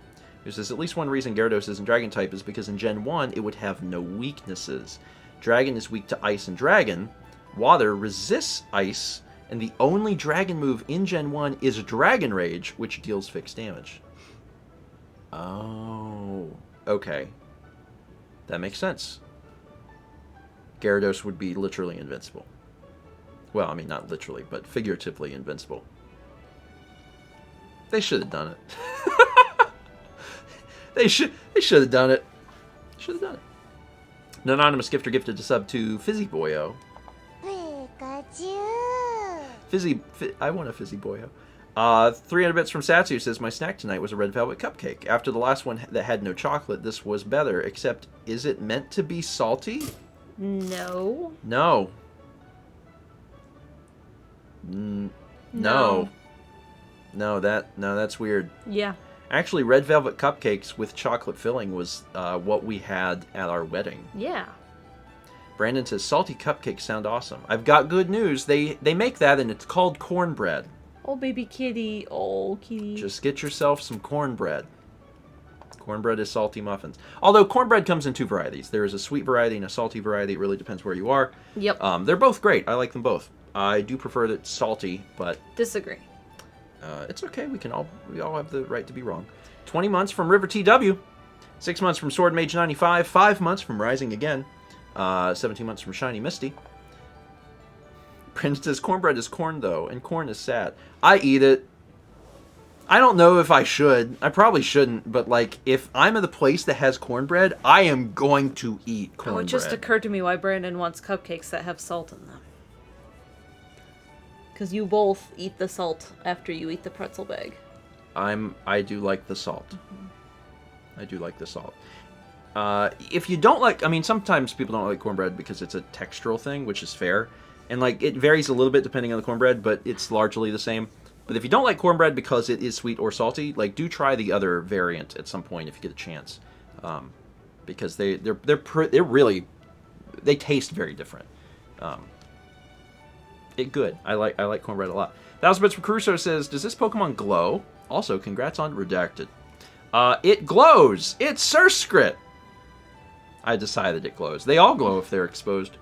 who says, at least one reason Gyarados isn't Dragon type is because in Gen 1 it would have no weaknesses. Dragon is weak to Ice and Dragon. Water resists Ice, and the only Dragon move in Gen 1 is Dragon Rage, which deals fixed damage. Oh, okay. That makes sense. Gyarados would be literally invincible. Well, I mean, not literally, but figuratively invincible. They should have done it. They should have done it. Should have done it. An anonymous gifter gifted a sub to Fizzy Boyo. I want a Fizzy Boyo. 300 bits from Satsu says, my snack tonight was a red velvet cupcake. After the last one that had no chocolate, this was better, except, is it meant to be salty? No. No. No. No, that's weird. Yeah. Actually, red velvet cupcakes with chocolate filling was what we had at our wedding. Yeah. Brandon says, salty cupcakes sound awesome. I've got good news. They make that, and it's called cornbread. Oh, baby kitty. Oh, kitty. Just get yourself some cornbread. Cornbread is salty muffins. Although cornbread comes in 2 varieties. There is a sweet variety and a salty variety. It really depends where you are. Yep. They're both great. I like them both. I do prefer that it's salty, but... Disagree. It's okay. We all have the right to be wrong. 20 months from River TW. 6 months from Sword Mage 95. 5 months from Rising Again. 17 months from Shiny Misty. Prince says, cornbread is corn, though, and corn is sad. I eat it. I don't know if I should. I probably shouldn't, but, like, if I'm at the place that has cornbread, I am going to eat cornbread. Oh, it just occurred to me why Brandon wants cupcakes that have salt in them. Because you both eat the salt after you eat the pretzel bag. I do like the salt. Mm-hmm. I do like the salt. If you don't like... I mean, sometimes people don't like cornbread because it's a textural thing, which is fair. And, like, it varies a little bit depending on the cornbread, but it's largely the same. But if you don't like cornbread because it is sweet or salty, like, do try the other variant at some point if you get a chance. Because they're really... They taste very different. Good. I like cornbread a lot. 1,000 bits from Crusoe says, does this Pokemon glow? Also, congrats on Redacted. It glows! It's Surskrit! I decided it glows. They all glow if they're exposed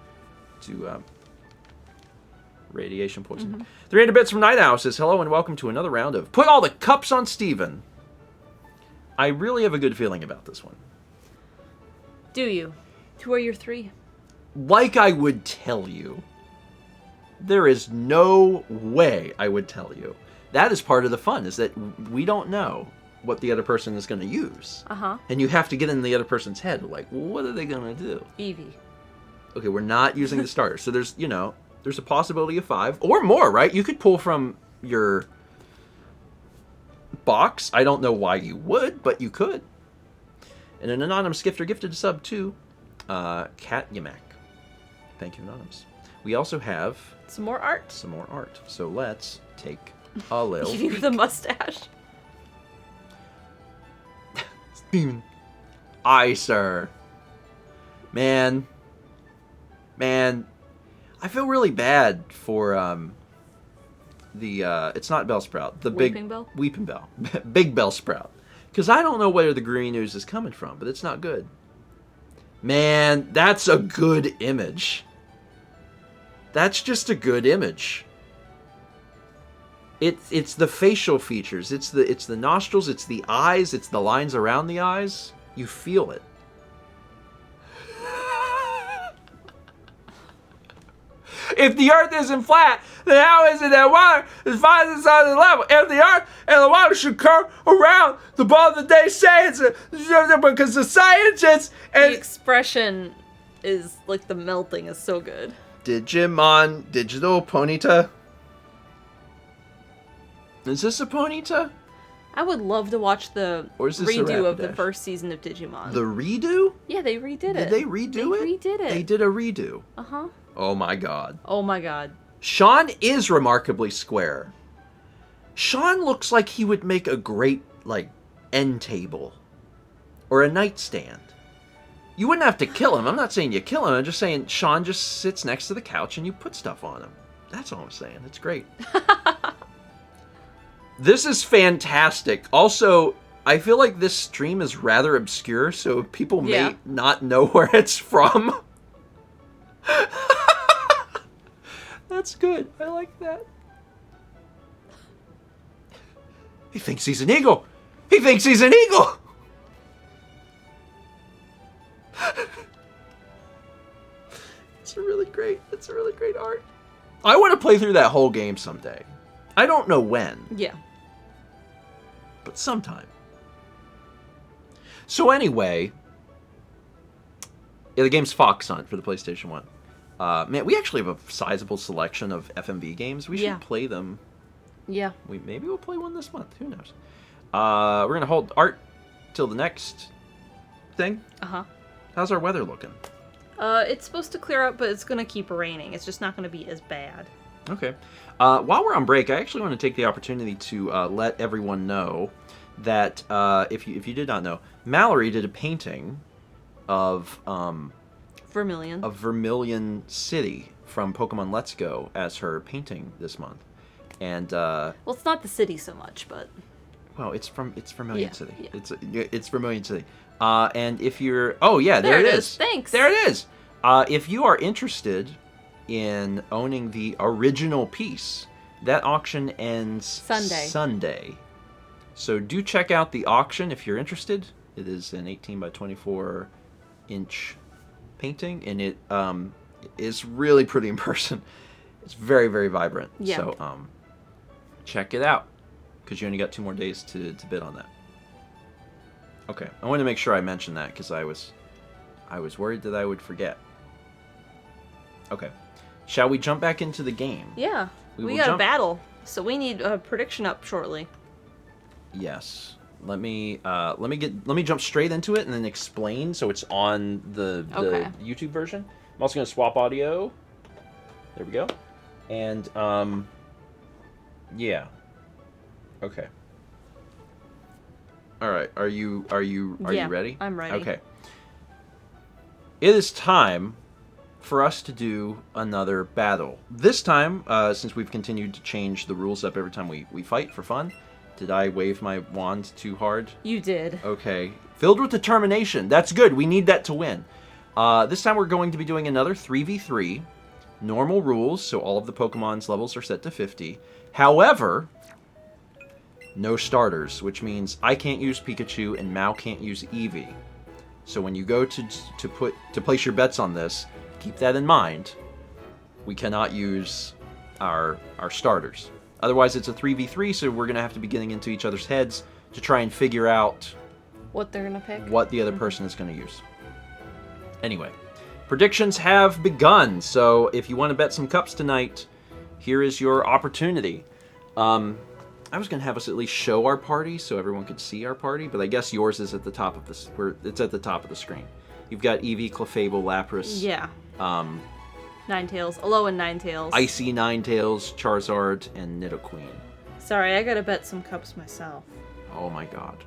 to radiation poisoning. Mm-hmm. 300 bits from Night Owl says, hello and welcome to another round of Put All the Cups on Steven. I really have a good feeling about this one. Do you? Who are your 3? Like I would tell you. There is no way I would tell you. That is part of the fun, is that we don't know what the other person is going to use. Uh-huh. And you have to get in the other person's head, like, what are they going to do? Eevee. Okay, we're not using the starter. So there's, there's a possibility of 5 or more, right? You could pull from your box. I don't know why you would, but you could. And an anonymous gifter gifted a sub to Cat Yamak. Thank you, Anonymous. We also have Some more art. some more art. So let's take a little You peek. the mustache. Demon. Aye, sir. Man. I feel really bad for it's not Bellsprout. The Weeping big Bell? Weeping Bell. Big Bellsprout. Because I don't know where the green ooze is coming from, but it's not good. Man, that's a good image. That's just a good image. It's the facial features. It's the nostrils. It's the eyes. It's the lines around the eyes. You feel it. If the Earth isn't flat, then how is it that water is rising inside the level? If the Earth and the water should curve around the ball that they say it's because the scientists The and expression is like the melting is so good. Digimon Digital Ponyta. Is this a Ponyta? I would love to watch the Or is this a redo of the Rapidash? first season of Digimon. The redo? Yeah, they redid it. Did they redo it? They redid it. They did a redo. Uh-huh. Oh my god. Oh my god. Sean is remarkably square. Sean looks like he would make a great, end table. Or a nightstand. You wouldn't have to kill him. I'm not saying you kill him. I'm just saying Sean just sits next to the couch and you put stuff on him. That's all I'm saying. It's great. This is fantastic. Also, I feel like this stream is rather obscure, so people may not know where it's from. That's good. I like that. He thinks he's an eagle. He thinks he's an eagle. It's a really great art. I want to play through that whole game someday. I don't know when, Yeah. but sometime. So anyway, yeah, the game's Fox Hunt for the PlayStation 1. Man, we actually have a sizable selection of FMV games. We should play them. Yeah. Maybe we'll play one this month. Who knows? We're going to hold art till the next thing. Uh-huh. How's our weather looking? It's supposed to clear up, but it's gonna keep raining. It's just not gonna be as bad. Okay. While we're on break, I actually want to take the opportunity to let everyone know that if you did not know, Mallory did a painting of Vermilion City from Pokemon Let's Go as her painting this month, and Well, it's not the city so much, but well, it's Vermilion City. Yeah. It's Vermilion City. And if you're there it is. Thanks. There it is. If you are interested in owning the original piece, that auction ends Sunday. So do check out the auction if you're interested. It is an 18 by 24 inch painting, and it is really pretty in person. It's very, very vibrant. Yeah. So check it out, because you only got 2 more days to bid on that. Okay, I wanted to make sure I mentioned that because I was worried that I would forget. Okay, shall we jump back into the game? yeah, we will got jump- a battle, so we need a prediction up shortly. Yes. Let me jump straight into it and then explain so it's on the Okay. YouTube version. I'm also going to swap audio. There we go. And yeah. Okay. All right. Are you ready? I'm ready. Okay. It is time for us to do another battle. This time, since we've continued to change the rules up every time we fight for fun. Did I wave my wand too hard? You did. Okay. Filled with determination. That's good. We need that to win. This time we're going to be doing another 3v3. Normal rules, so all of the Pokemon's levels are set to 50. However, no starters, which means I can't use Pikachu and Mao can't use Eevee. So when you go to place your bets on this, keep that in mind. We cannot use our starters. Otherwise, it's a 3v3, so we're going to have to be getting into each other's heads to try and figure out What they're gonna pick? what the other person is going to use. Anyway, predictions have begun, so if you want to bet some cups tonight, here is your opportunity. I was going to have us at least show our party so everyone could see our party, but I guess yours is at the top of this. It's at the top of the screen. You've got Eevee, Clefable, Lapras. Yeah. Ninetales. Alolan Ninetales. Icy Ninetales, Charizard, and Nidoqueen. Sorry, I gotta bet some cups myself. Oh my god.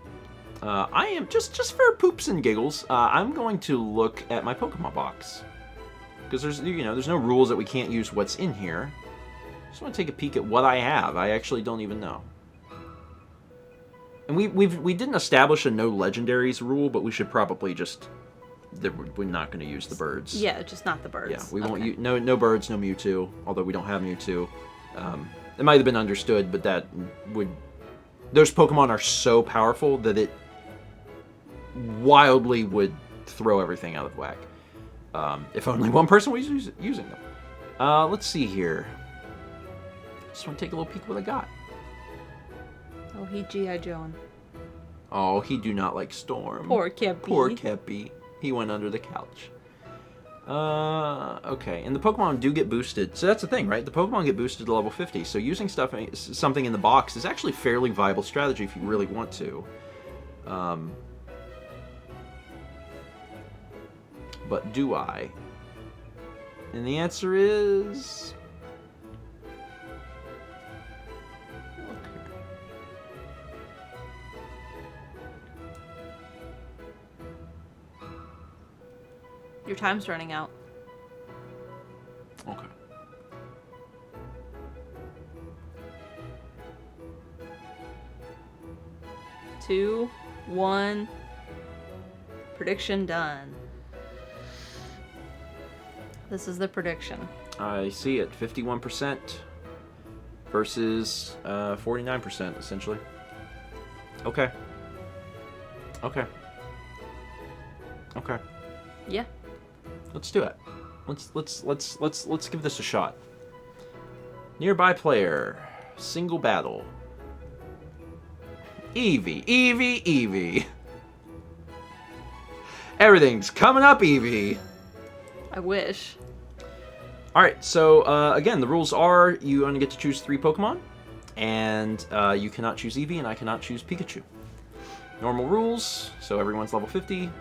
I am, just for poops and giggles, I'm going to look at my Pokemon box. Because there's no rules that we can't use what's in here. Just want to take a peek at what I have. I actually don't even know. And we didn't establish a no legendaries rule, but we should probably just... We're not going to use the birds. Yeah, just not the birds. Yeah, we won't use... No birds, no Mewtwo. Although we don't have Mewtwo. It might have been understood, but that would... Those Pokemon are so powerful that it wildly would throw everything out of whack. If only one person was using them. Let's see here. Just want to take a little peek what I got. Oh, he G.I. Joan. Oh, he do not like Storm. Poor Kepi. Poor Kepi. He went under the couch. Okay, and the Pokemon do get boosted. So that's the thing, right? The Pokemon get boosted to level 50, so using something in the box is actually a fairly viable strategy if you really want to. But do I? And the answer is... Your time's running out. Okay. Two, one. Prediction done. This is the prediction. I see it. 51% versus 49%, essentially. Okay. Okay. Okay. Yeah. Let's do it. Let's give this a shot. Nearby player. Single battle. Eevee. Eevee. Eevee. Everything's coming up, Eevee. I wish. Alright, so again, the rules are you only get to choose 3 Pokemon, and you cannot choose Eevee, and I cannot choose Pikachu. Normal rules, so everyone's level 50.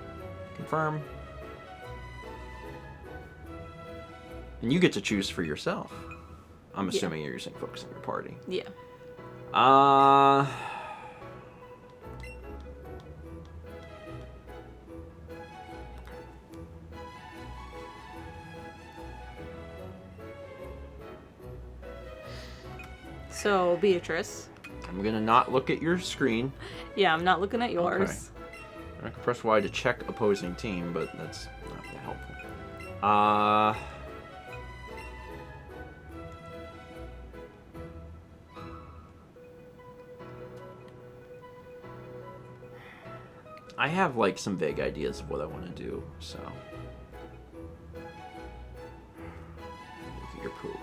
Confirm. And you get to choose for yourself. I'm assuming you're using Focus on your party. Yeah. So, Beatrice. I'm gonna not look at your screen. Yeah, I'm not looking at yours. Okay. I can press Y to check opposing team, but that's not that helpful. I have like some vague ideas of what I want to do, so. Look at your poop.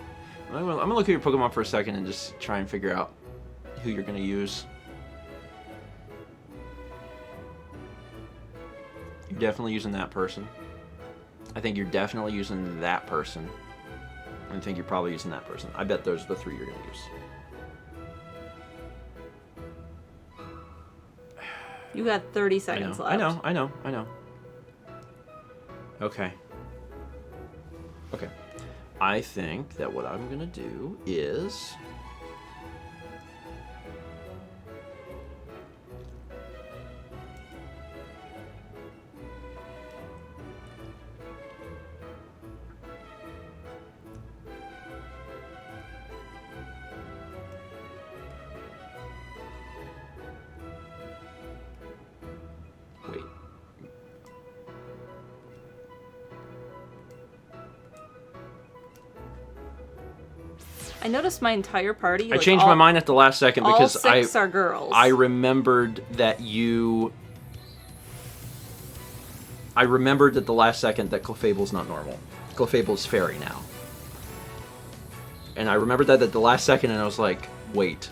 I'm gonna look at your Pokemon for a second and just try and figure out who you're gonna use. You're definitely using that person. I think you're definitely using that person. I think you're probably using that person. I bet those are the 3 you're gonna use. You got 30 seconds left. I know. Okay. Okay. I think that what I'm gonna do is... Wait. I noticed my entire party. I changed my mind at the last second because all 6 are girls. I remembered that you... I remembered at the last second that Clefable's not normal. Clefable's fairy now. And I remembered that at the last second and I was like, wait.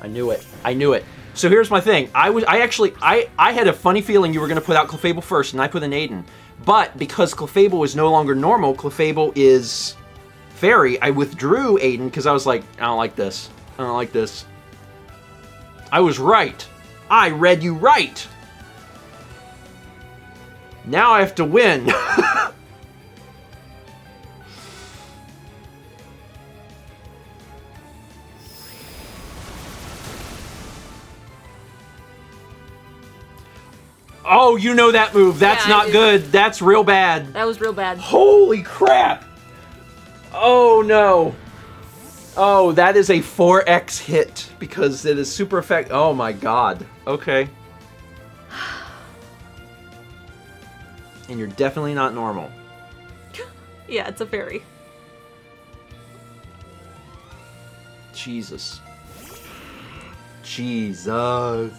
I knew it. I knew it. So here's my thing. I had a funny feeling you were going to put out Clefable first and I put an Aiden. But because Clefable is no longer normal, Clefable is... fairy, I withdrew Aiden because I was like, I don't like this. I don't like this. I was right. I read you right. Now I have to win. Oh, you know that move. That's Yeah, I not do. good. That's real bad. That was real bad. Holy crap. Oh, no. Oh, that is a 4x hit because it is super effective. Oh, my God. Okay. And you're definitely not normal. Yeah, it's a fairy. Jesus. Jesus.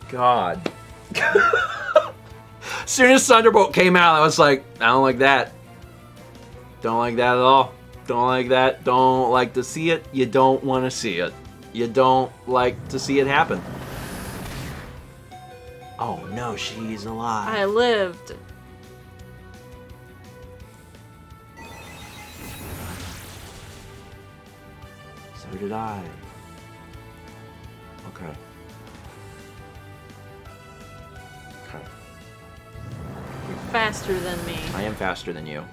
God. As soon as Thunderbolt came out, I was like, I don't like that. Don't like that at all. Don't like that. Don't like to see it. You don't want to see it. You don't like to see it happen. Oh no, she's alive. I lived. So did I. Okay. Okay. You're faster than me. I am faster than you.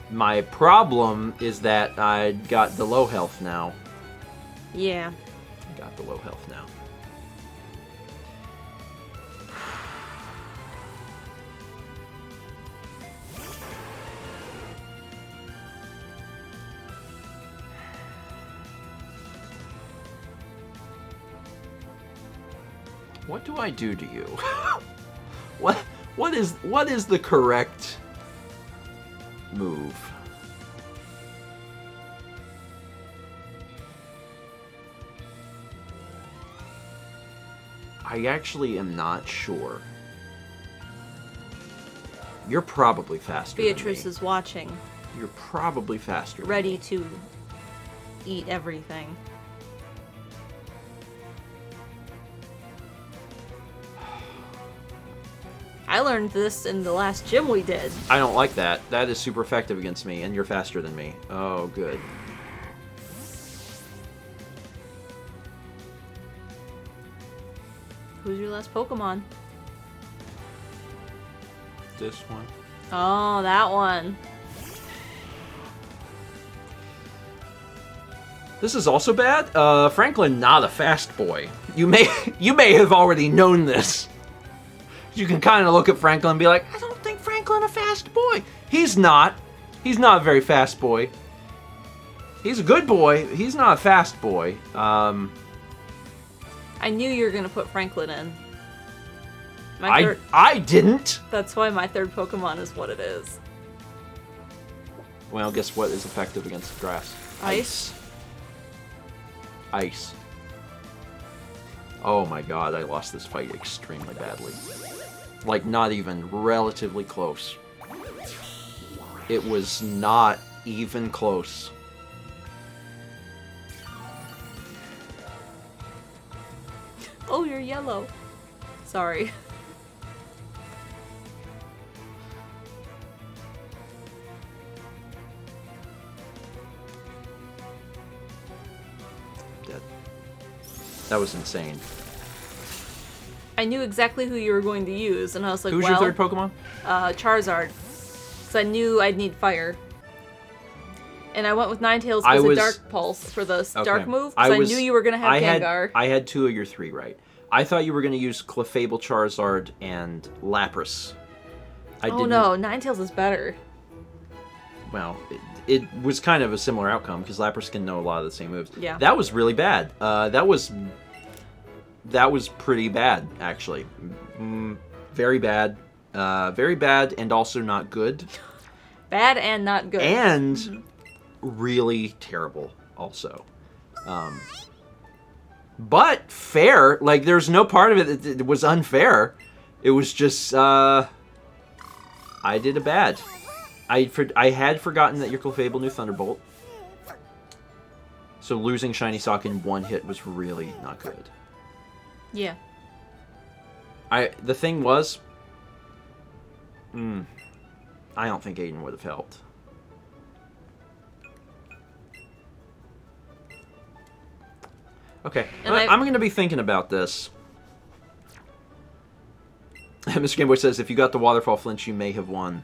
My problem is that I got the low health now. Yeah. I got the low health now. What do I do to you? What is the correct move? I actually am not sure. You're probably faster Beatrice than me. is watching, You're probably faster. ready to eat everything. I learned this in the last gym we did. I don't like that. That is super effective against me, and you're faster than me. Oh, good. Who's your last Pokemon? This one. Oh, that one. This is also bad. Franklin, not a fast boy. You may have already known this. You can kind of look at Franklin and be like, I don't think Franklin a fast boy. He's not. He's not a very fast boy. He's a good boy. He's not a fast boy. I knew you were gonna put Franklin in. My third, I didn't. that's why my third Pokemon is what it is. Well, guess what is effective against grass? Ice. Ice. Oh my god, I lost this fight extremely badly. Like, not even relatively close. It was not even close. Oh, you're yellow. Sorry. Dead. That was insane. I knew exactly who you were going to use, and I was like, Who's well, your third Pokemon? Charizard. Because I knew I'd need fire. And I went with Ninetales I because was- of Dark Pulse for the Okay. Dark move, because I knew you were going to have Gengar. I had 2 of your 3 right. I thought you were going to use Clefable, Charizard, and Lapras. I Oh didn't. no, Ninetales is better. Well, it was kind of a similar outcome because Lapras can know a lot of the same moves. Yeah. That was really bad. That was pretty bad, actually. Very bad. Very bad and also not good. Bad and not good. And really terrible also. But fair. Like, there's no part of it that was unfair. It was just, I did a bad. I had forgotten that your Clefable knew Thunderbolt. So losing Shiny Sock in one hit was really not good. Yeah. The thing was, I don't think Aiden would have helped. Okay. And I'm going to be thinking about this. Mr. Gameboy says, if you got the waterfall flinch, you may have won.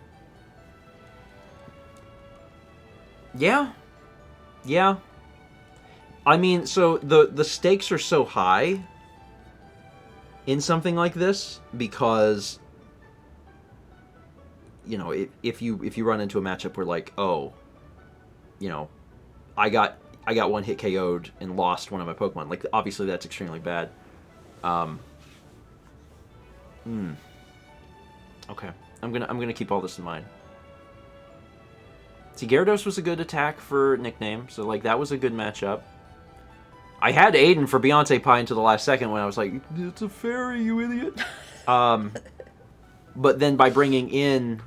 Yeah. Yeah. I mean, so the stakes are so high in something like this because, you know, if you run into a matchup where like, oh, you know, I got one hit KO'd and lost one of my Pokemon, like obviously that's extremely bad. Okay, I'm gonna keep all this in mind. See, Gyarados was a good attack for nickname, so like that was a good matchup. I had Aiden for Beyonce Pie until the last second when I was like, "It's a fairy, you idiot." But then by bringing in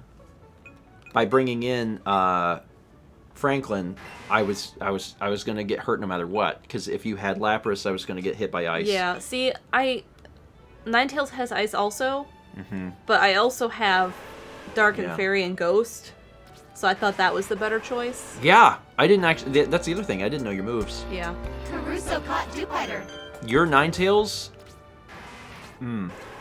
Franklin, I was gonna get hurt no matter what, because if you had Lapras, I was gonna get hit by ice. Yeah, see, Ninetales has ice also, but I also have Dark and Fairy and Ghost, so I thought that was the better choice. Yeah, I didn't actually. That's the other thing. I didn't know your moves. Yeah. Caruso caught Dewpider. Your Ninetales.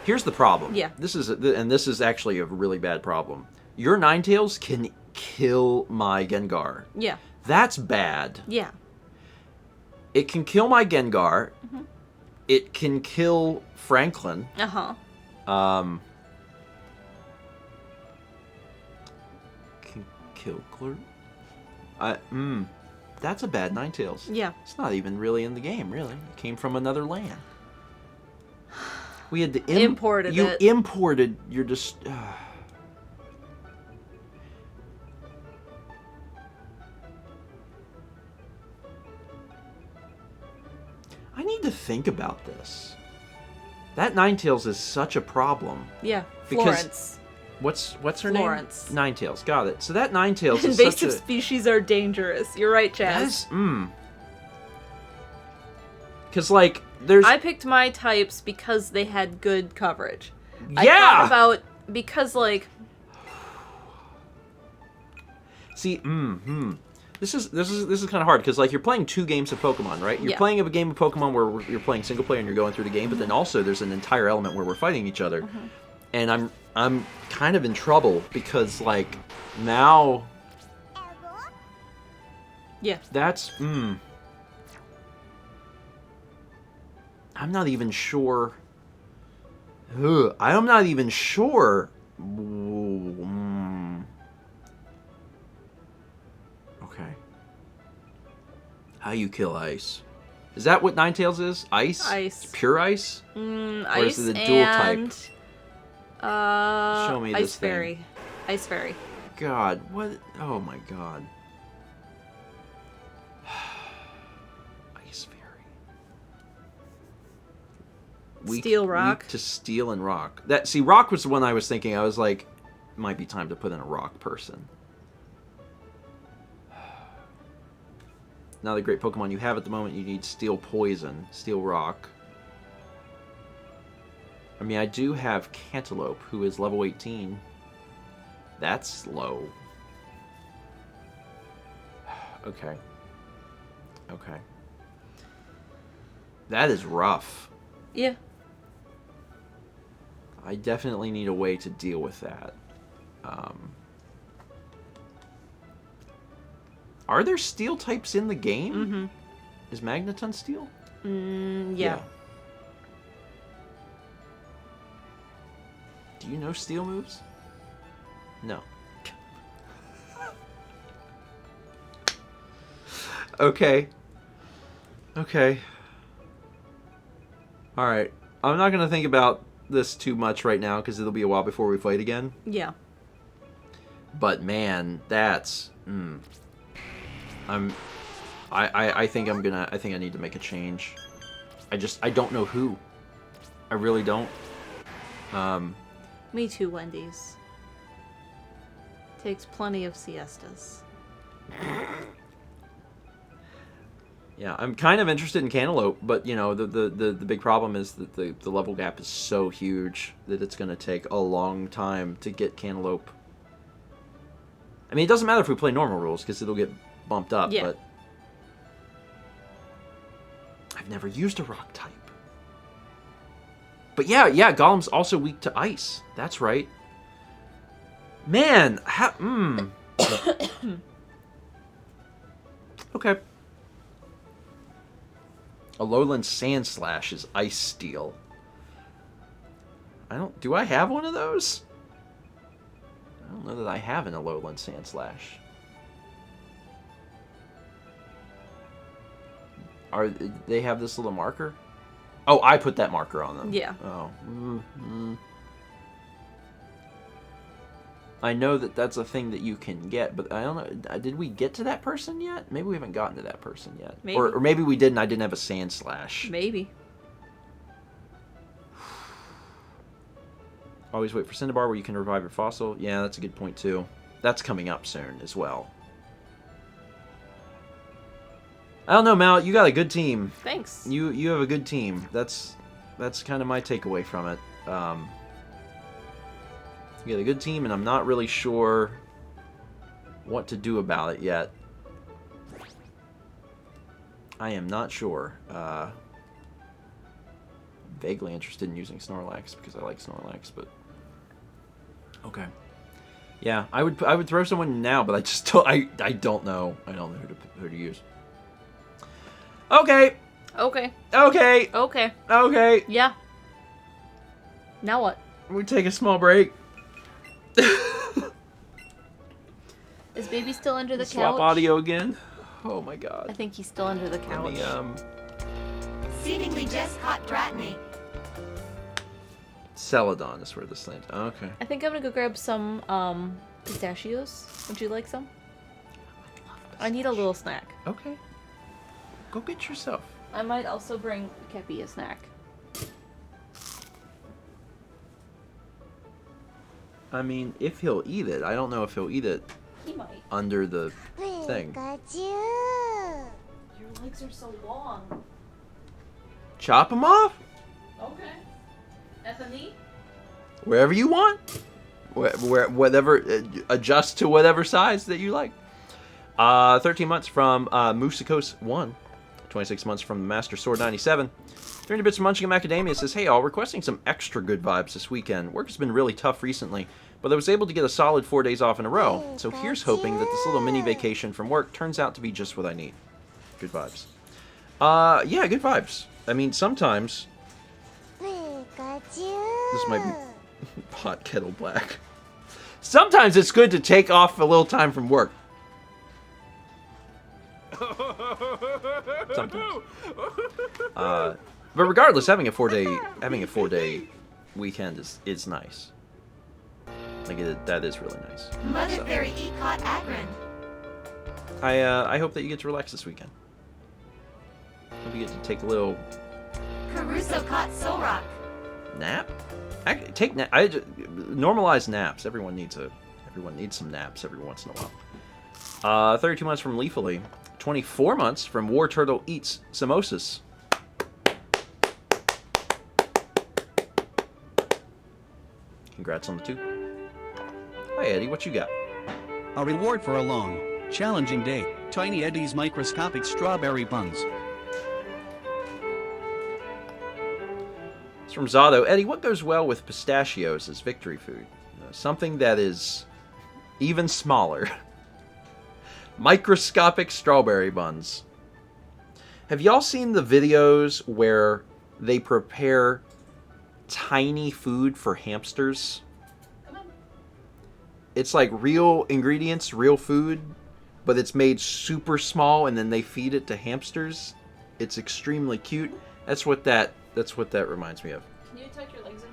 Here's the problem. Yeah. This is actually a really bad problem. Your Ninetales can kill my Gengar. Yeah. That's bad. Yeah. It can kill my Gengar. It can kill Franklin. Uh-huh. Can kill Clur. That's a bad Ninetales. Yeah. It's not even really in the game, really. It came from another land. We had to Imported you it. imported your I need to think about this. That Ninetales is such a problem. Yeah. Because- Florence. What's her Florence. name? Ninetales. Got it. So that Ninetales is Invasive such a... species are dangerous. You're right, Chaz. That is, Because, like, there's... I picked my types because they had good coverage. Yeah! I thought about... Because, like... See, This is kind of hard, because, like, you're playing 2 games of Pokemon, right? You're playing a game of Pokemon where you're playing single player and you're going through the game, but then also there's an entire element where we're fighting each other. And I'm kind of in trouble, because, like, now... Yeah. That's, I'm not even sure... I'm not even sure... Okay. How you kill ice. Is that what Ninetales is? Ice? Ice. It's pure ice? Ice Or is it a dual and... type? Show me Ice this thing. Fairy. Ice Fairy. God, what? Oh my god. Ice Fairy. Steel Rock. Weak to Steel and Rock. See, Rock was the one I was thinking. I was like, might be time to put in a Rock person. Now the great Pokemon you have at the moment, you need Steel Poison, Steel Rock. I mean, I do have Cantaloupe, who is level 18. That's low. Okay. Okay. That is rough. Yeah. I definitely need a way to deal with that. Are there steel types in the game? Is Magneton steel? Yeah. Do you know steel moves? No. Okay. Okay. Alright. I'm not going to think about this too much right now, because it'll be a while before we fight again. Yeah. But man, that's... I think I need to make a change. I don't know who. I really don't. Me too, Wendy's. Takes plenty of siestas. Yeah, I'm kind of interested in Cantaloupe, but you know, the big problem is that the level gap is so huge that it's going to take a long time to get Cantaloupe. I mean, it doesn't matter if we play normal rules, because it'll get bumped up, Yeah. but I've never used a rock type. But yeah, Golem's also weak to ice. That's right. Man, Okay. Alolan Sandslash is Ice Steel. Do I have one of those? I don't know that I have an Alolan Sandslash. They have this little marker? Oh, I put that marker on them. Yeah. Oh. I know that that's a thing that you can get, but I don't know. Did we get to that person yet? Maybe we haven't gotten to that person yet. Maybe. Or maybe we did and I didn't have a Sandslash. Maybe. Always wait for Cinnabar where you can revive your fossil. Yeah, that's a good point too. That's coming up soon as well. I don't know, Mal. You got a good team. Thanks. You have a good team. That's kind of my takeaway from it. You got a good team, and I'm not really sure what to do about it yet. I am not sure. Vaguely interested in using Snorlax because I like Snorlax, but okay. Yeah, I would throw someone now, but I just don't. I don't know. I don't know who to use. Okay. Okay. Okay. Okay. Okay. Yeah. Now what? We take a small break. Is baby still under the Swap couch? audio again. Oh my god. I think he's still under the couch. Let me Seemingly just caught Dratini. Celadon is where this lands. Okay. I think I'm gonna go grab some pistachios. Would you like some? I need a little snack. Okay. Go get yourself. I might also bring Kepi a snack. I mean, if he'll eat it. I don't know if he'll eat it He might. under the thing. Your legs are so long. Chop him off? Okay. At the knee? Wherever you want. Whatever, adjust to whatever size that you like. 13 months from Musicos 1. 26 months from the Master Sword 97. 300 bits from Munching Macadamia says, hey all, requesting some extra good vibes this weekend. Work has been really tough recently, but I was able to get a solid 4 days off in a row. So here's hoping that this little mini vacation from work turns out to be just what I need. Good vibes. Yeah, good vibes. I mean, sometimes... This might be pot kettle black. Sometimes it's good to take off a little time from work. Sometimes. But regardless, having a 4-day weekend is nice. Like that is really nice. Mother So, Fairy caught Agron. I hope that you get to relax this weekend. Hope you get to take a little Caruso caught Solrock. nap. Take nap. Normalize naps. Everyone needs some naps every once in a while. 32 months from Leafly. 24 months from War Turtle Eats Samosas. Congrats on the 2. Hi Eddie, what you got? A reward for a long, challenging day. Tiny Eddie's microscopic strawberry buns. It's from Zato. Eddie, what goes well with pistachios as victory food? Something that is even smaller. Microscopic strawberry buns. Have y'all seen the videos where they prepare tiny food for hamsters? It's like real ingredients, real food, but it's made super small and then they feed it to hamsters. It's extremely cute. That's what that reminds me of. Can you tuck your legs in?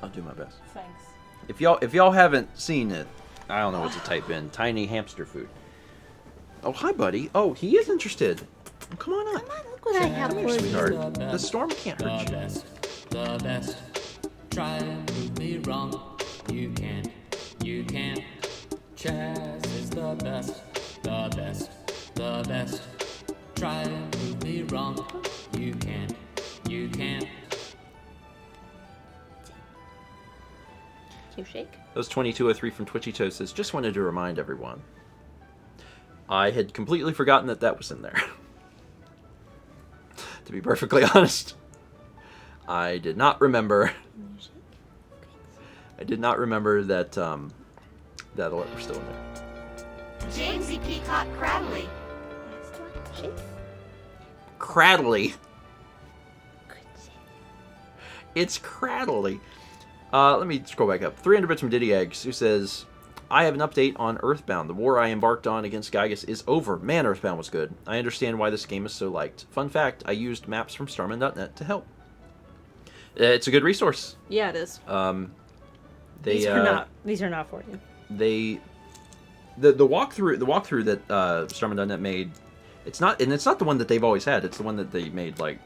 I'll do my best. Thanks. If y'all haven't seen it, I don't know what to type in. Tiny hamster food. Oh, hi, buddy. Oh, he is interested. Oh, come on up. Look what I have for you. Sweetheart. The storm can't hurt you. The best. Try and prove me wrong. You can't. Chaz is the best. The best. The best. Try and prove me wrong. You can't. Can you shake? Those 2203 from Twitchy Toast says, just wanted to remind everyone. I had completely forgotten that was in there. To be perfectly honest. I did not remember. I did not remember that that alert was still in there. Jamesy Peacock Cradley. Cradley. It's Cradley. Let me scroll back up. 300 bits from Diddy Eggs, who says, I have an update on Earthbound. The war I embarked on against Gygas is over. Man, Earthbound was good. I understand why this game is so liked. Fun fact, I used maps from starman.net to help. It's a good resource. Yeah, it is. These are not for you. The walkthrough that starman.net made, it's not the one that they've always had. It's the one that they made like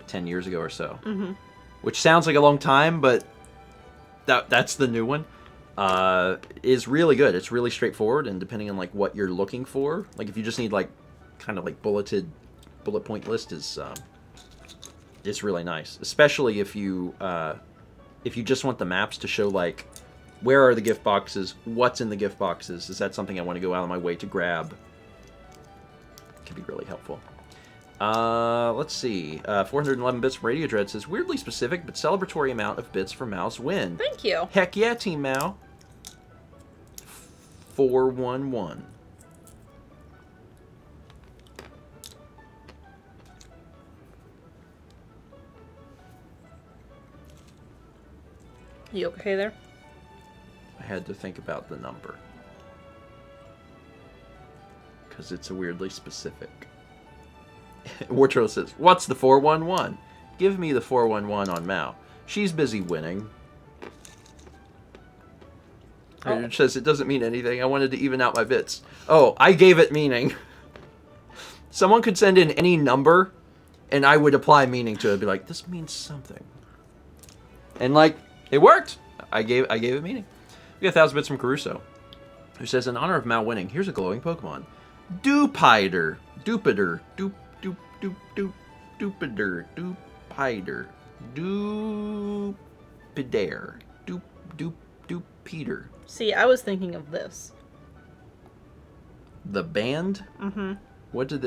10 years ago or so. Mm-hmm. Which sounds like a long time, but that's the new one. Is really good. It's really straightforward, and depending on like what you're looking for, like if you just need like kind of like bullet point list is it's really nice, especially if you just want the maps to show like where are the gift boxes, what's in the gift boxes, is that something I want to go out of my way to grab. It can be really helpful. Let's see. 411 bits from Radio Dread says, weirdly specific but celebratory amount of bits for Mao's win. Thank you. Heck yeah, Team Mao. 411. You okay there? I had to think about the number. Because it's a weirdly specific. Wartro says, what's the 411? Give me the 411 on Mao. She's busy winning. It says it doesn't mean anything. I wanted to even out my bits. Oh, I gave it meaning. Someone could send in any number, and I would apply meaning to it. I'd be like, this means something. And like, it worked. I gave it meaning. We got 1,000 bits from Caruso, who says, in honor of Mao winning, here's a glowing Pokemon. Dupider. Dupider. Dupider. Dupider. Dupider. Dupeter. See, I was thinking of this. The band? Mm-hmm. What is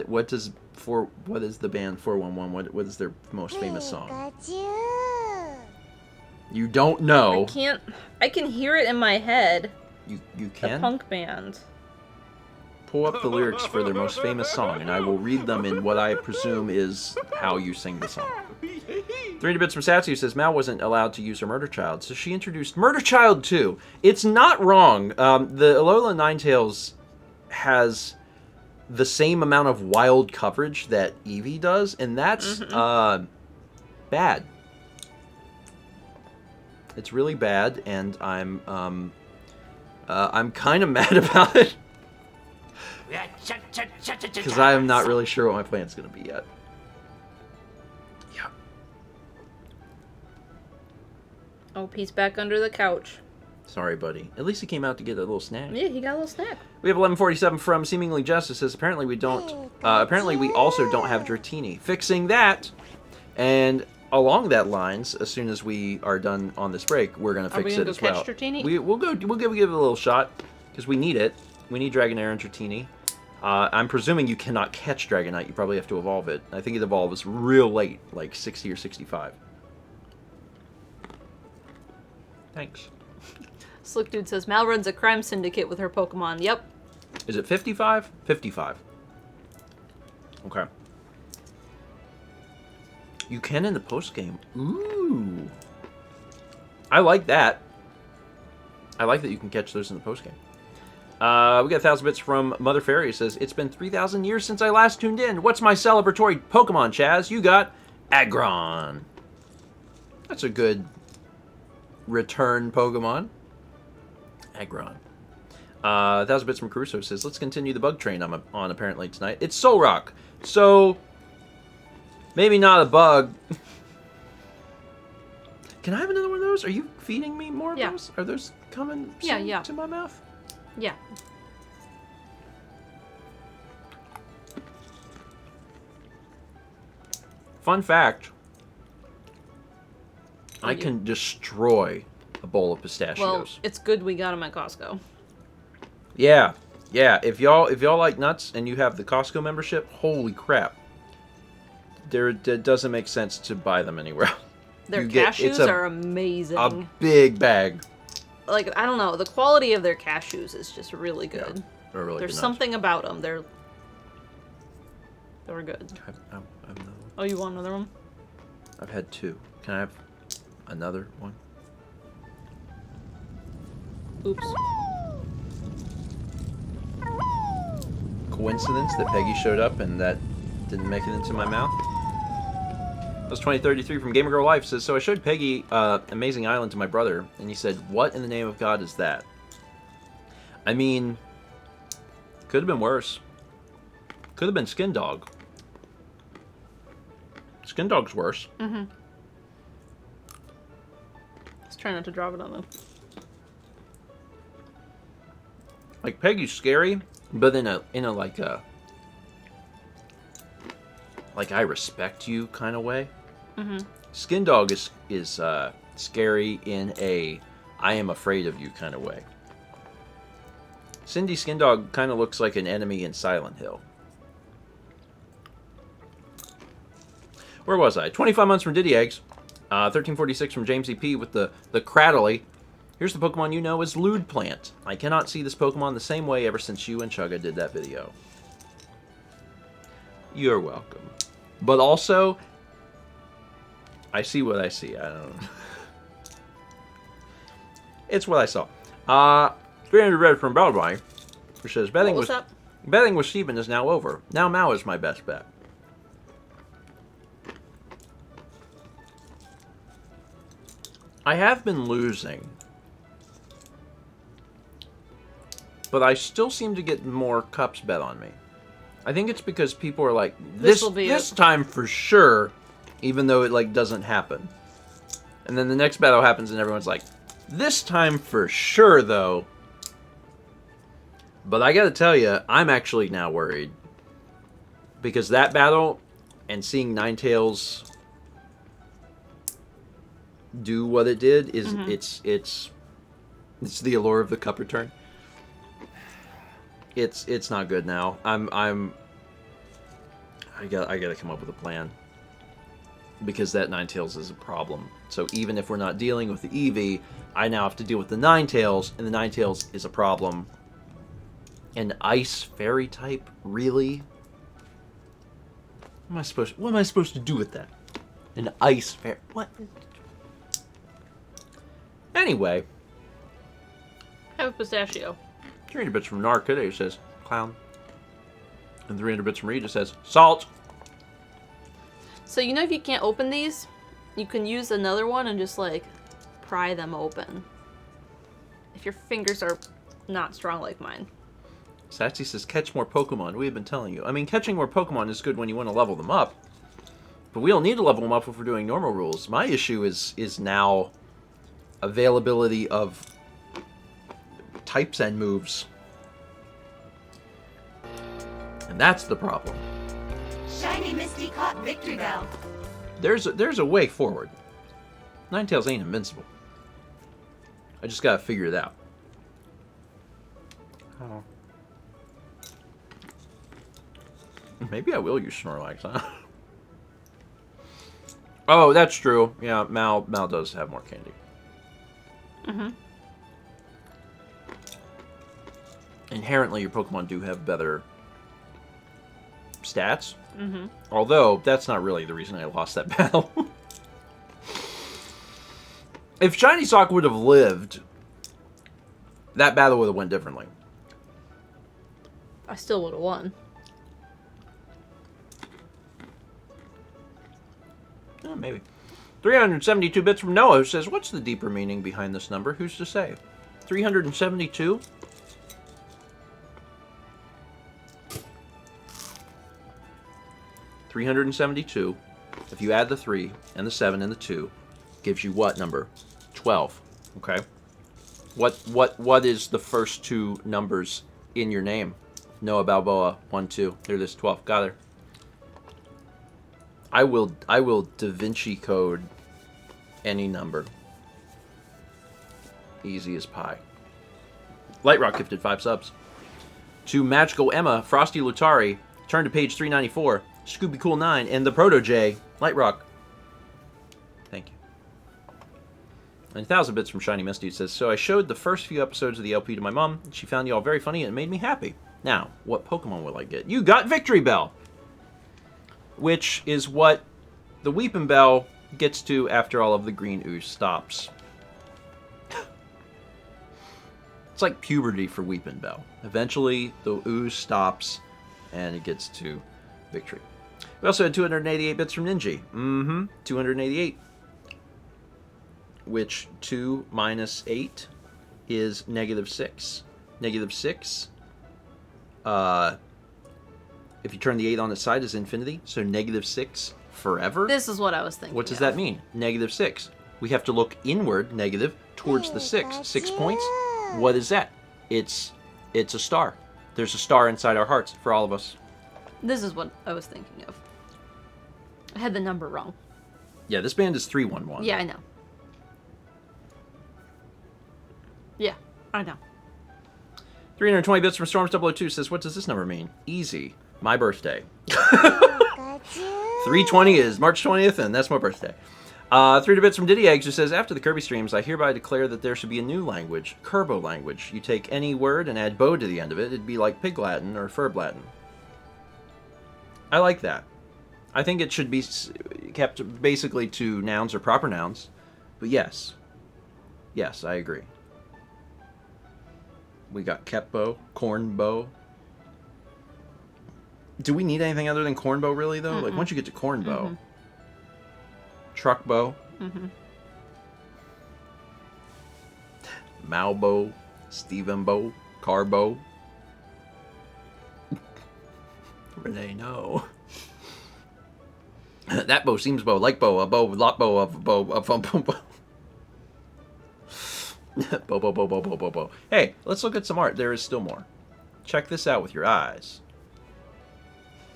the band 411? What is their most famous song? You don't know. I can hear it in my head. You The can? punk band. Pull up the lyrics for their most famous song, and I will read them in what I presume is how you sing the song. 300 bits from Satsu says, Mal wasn't allowed to use her Murder Child, so she introduced Murder Child 2. It's not wrong. The Alola Ninetales has the same amount of wild coverage that Eevee does, and that's bad. It's really bad, and I'm kind of mad about it. Because I am not really sure what my plan's going to be yet. Yeah. Oh, he's back under the couch. Sorry, buddy. At least he came out to get a little snack. Yeah, he got a little snack. We have 1147 from Seemingly Justice says, apparently we also don't have Dratini. Fixing that, and along that lines, as soon as we are done on this break, we're going to fix it as well. Are we going to go catch Dratini? We'll give it a little shot, because we need it. We need Dragonair and Dratini. I'm presuming you cannot catch Dragonite. You probably have to evolve it. I think it evolves real late, like 60 or 65. Thanks. Slick Dude says, Mal runs a crime syndicate with her Pokemon. Yep. Is it 55? 55. Okay. You can in the post-game. Ooh. I like that. I like that you can catch those in the post-game. We got 1,000 bits from Mother Fairy. Says, it's been 3,000 years since I last tuned in. What's my celebratory Pokemon, Chaz? You got Aggron. That's a good return Pokemon. Aggron. 1,000 bits from Caruso says, let's continue the bug train I'm on apparently tonight. It's Solrock. So, maybe not a bug. Can I have another one of those? Are you feeding me more of those? Are those coming soon to my mouth? Yeah. Fun fact. I can destroy a bowl of pistachios. Well, it's good we got them at Costco. Yeah. Yeah, if y'all like nuts and you have the Costco membership, holy crap. it doesn't make sense to buy them anywhere. Their You cashews are amazing. A big bag. Like, I don't know, the quality of their cashews is just really good. They're really There's good nuts. something about them. They were good. I've Oh, you want another one? I've had 2. Can I have another one? Oops. Coincidence that Peggy showed up and that didn't make it into my mouth? That's 2033 from Gamer Girl Life says, so I showed Peggy Amazing Island to my brother, and he said, what in the name of God is that? I mean, could have been worse. Could have been Skin Dog. Skin Dog's worse. Mm-hmm. Let's try not to drop it on them. Like, Peggy's scary, but in a like I respect you kind of way. Mm-hmm. Skin Dog is scary in a I am afraid of you kind of way. Cindy Skin Dog kind of looks like an enemy in Silent Hill. Where was I? 25 months from Diddy Eggs. 1346 from James EP with the Cradley. Here's the Pokemon you know as Lewd Plant. I cannot see this Pokemon the same way ever since you and Chugga did that video. You're welcome. But also, I see what I see. I don't know. It's what I saw. 300 red from Baldwin, which says betting What was that? betting with Steven is now over. Now Mao is my best bet. I have been losing, but I still seem to get more cups bet on me. I think it's because people are like, this time for sure, even though it like doesn't happen. And then the next battle happens and everyone's like, this time for sure though. But I gotta tell you, I'm actually now worried. Because that battle and seeing Ninetales do what it did is it's the allure of the cup return. It's not good now. I gotta come up with a plan. Because that Ninetales is a problem. So even if we're not dealing with the Eevee, I now have to deal with the Ninetales, and the Ninetales is a problem. An Ice Fairy type? Really? What am I supposed to do with that? An Ice Fairy? What? Anyway. Have a pistachio. 300 bits from Narcodia says, clown. And 300 bits from Rita says, salt. So you know if you can't open these, you can use another one and just like pry them open. If your fingers are not strong like mine. Satsy says, catch more Pokemon. We have been telling you. I mean, catching more Pokemon is good when you want to level them up. But we don't need to level them up if we're doing normal rules. My issue is now availability of types and moves. And that's the problem. Shiny Misty caught Victory Bell. There's a way forward. Ninetales ain't invincible. I just gotta figure it out. Oh. Maybe I will use Snorlax, huh? Oh, that's true. Yeah, Mal does have more candy. Mm-hmm. Inherently, your Pokemon do have better stats. Mm-hmm. Although, that's not really the reason I lost that battle. If Shiny Sock would have lived, that battle would have went differently. I still would have won. Maybe. 372 bits from Noah, who says, what's the deeper meaning behind this number? Who's to say? 372? $372. If you add the 3 and the 7 and the 2, gives you what number? 12. Okay. What is the first two numbers in your name? Noah Balboa, 1, 2. There it is, 12. Got her. I will Da Vinci code any number. Easy as pie. Light Rock gifted 5 subs. To Magical Emma, Frosty Lutari, turn to page 394. Scooby Cool 9, and the Proto J, Light Rock. Thank you. And 1,000 bits from Shiny Misty says, so I showed the first few episodes of the LP to my mom, and she found you all very funny and it made me happy. Now, what Pokemon will I get? You got Victory Bell! Which is what the Weepin' Bell gets to after all of the green ooze stops. It's like puberty for Weepin' Bell. Eventually, the ooze stops, and it gets to victory. We also had 288 bits from Ninja. 288. Which 2 minus 8 is -6. -6. If you turn the 8 on its side, is infinity. So -6 forever. This is what I was thinking. What does that mean? -6. We have to look inward, negative, towards the 6. 6 points. What is that? It's a star. There's a star inside our hearts for all of us. This is what I was thinking of. I had the number wrong. Yeah, this band is 311. Yeah, I know. Yeah, I know. 320 bits from Storms002 says, what does this number mean? Easy. My birthday. 320 is March 20th, and that's my birthday. 300 bits from Diddy Eggs, who says, after the Kirby streams, I hereby declare that there should be a new language, Kerbo language. You take any word and add bow to the end of it, it'd be like Pig Latin or Ferb Latin. I like that. I think it should be kept basically to nouns or proper nouns. But yes. Yes, I agree. We got Kepbo, Cornbow. Do we need anything other than Cornbow, really, though? Like, once you get to Cornbow... Truckbow. Malbow. Stephenbow. Carbow. Renee, no. That bow seems bow, like bow, a bow, lot bow, a bow, a bow, bow, bow. Bow, bow, bow, bow, bow, bow, bow. Hey, let's look at some art. There is still more. Check this out with your eyes.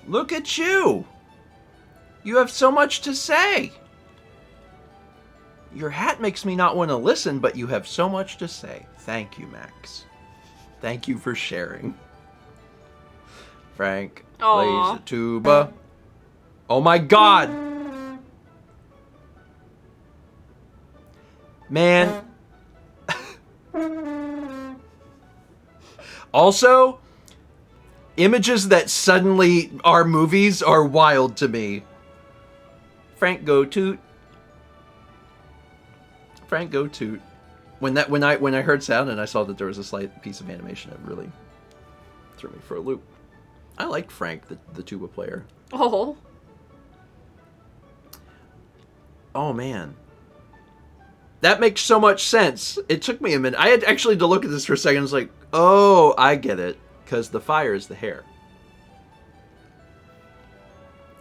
Look at you! You have so much to say! Your hat makes me not want to listen, but you have so much to say. Thank you, Max. Thank you for sharing. Frank plays the tuba. Oh my god! Man. Also, images that suddenly are movies are wild to me. Frank go toot. Frank go toot. When I heard sound and I saw that there was a slight piece of animation, it really threw me for a loop. I like Frank, the tuba player. Oh. Oh man. That makes so much sense. It took me a minute. I had actually to look at this for a second. I was like, oh, I get it. Because the fire is the hair.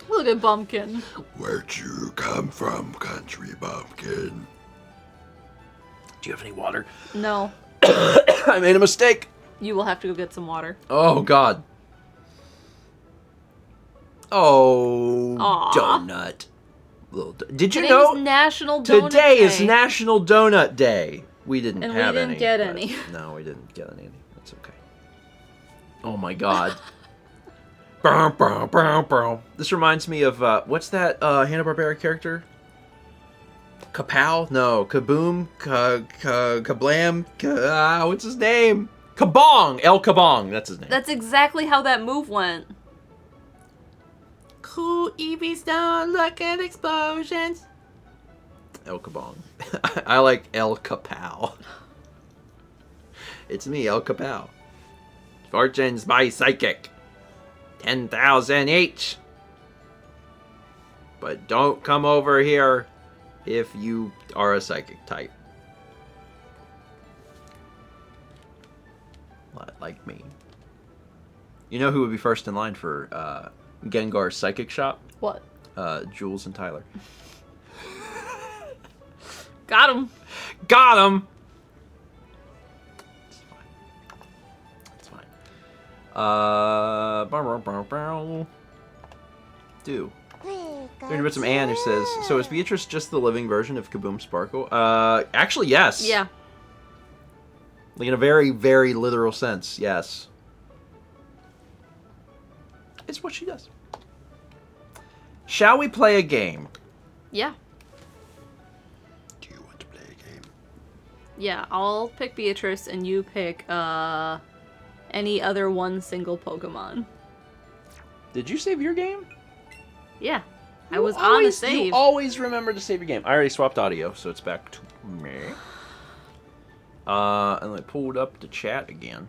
Look at Bumpkin. Where'd you come from, country bumpkin? Do you have any water? No. I made a mistake. You will have to go get some water. Oh, God. Oh, Aw. donut. Did you Today's know? National Donut Today Day. is National Donut Day. We didn't And have we didn't any. get but- any. No, we didn't get any. That's okay. Oh my God. Bow, bow, bow, bow. This reminds me of what's that Hanna-Barbera character? Kapow? No, Kaboom? Kablam? What's his name? Kabong! El Kabong. That's his name. That's exactly how that move went. Cool Eevee's down, look at explosions. El Kabong. I like El Kapow. It's me, El Kapow. Fortune's my psychic. 10,000 each. But don't come over here if you are a psychic type. Like me. You know who would be first in line for Gengar's psychic shop? What? Jules and Tyler. Got him. Got him! It's fine. It's fine. Do. Learned about some Anne who says, so is Beatrice just the living version of Kaboom Sparkle? Actually, yes. Yeah. Like in a very, very literal sense, yes. It's what she does. Shall we play a game? Yeah. Do you want to play a game? Yeah, I'll pick Beatrice and you pick any other one single Pokemon. Did you save your game? Yeah. I You was on a always- save. You always remember to save your game. I already swapped audio, so it's back to me. And I pulled up the chat again.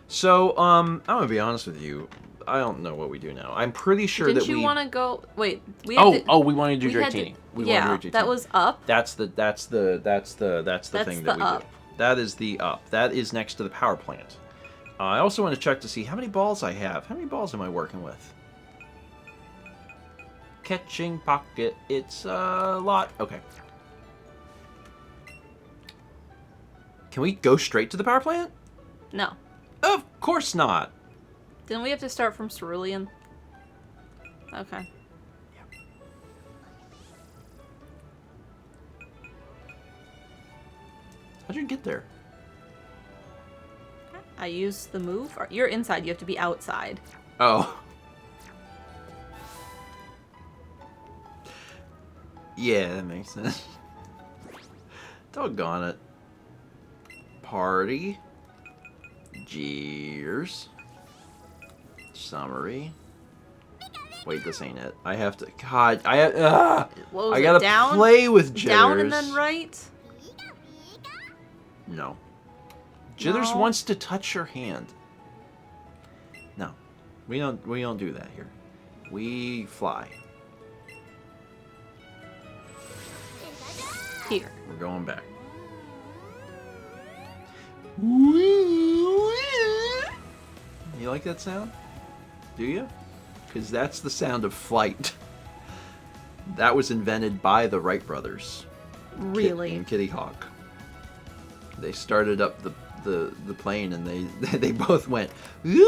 So, I'm gonna be honest with you. I don't know what we do now. I'm pretty sure Didn't that we. you want to go? Wait, we had We wanted to do we had to- Dratini. We yeah, wanted to do Dratini. that was up. That's the thing the that we up. do. That is the up. That is next to the power plant. I also want to check to see how many balls I have. How many balls am I working with? Catching pocket. It's a lot. Okay. Can we go straight to the power plant? No. Of course not. Didn't we have to start from Cerulean? Okay. How'd you get there? I used the move. You're inside. You have to be outside. Oh. Yeah, that makes sense. Doggone it. Party. Jeers. Summary. Wait, this ain't it. I have to. God, What was I it? gotta Down? play with Jitters. Down and then right? No. Jitters No. wants to touch your hand. No, we don't do that here. We fly. Here. We're going back. You like that sound? Do you? Because that's the sound of flight. That was invented by the Wright brothers. Really? And Kitty Hawk. They started up the plane and they both went. Yep.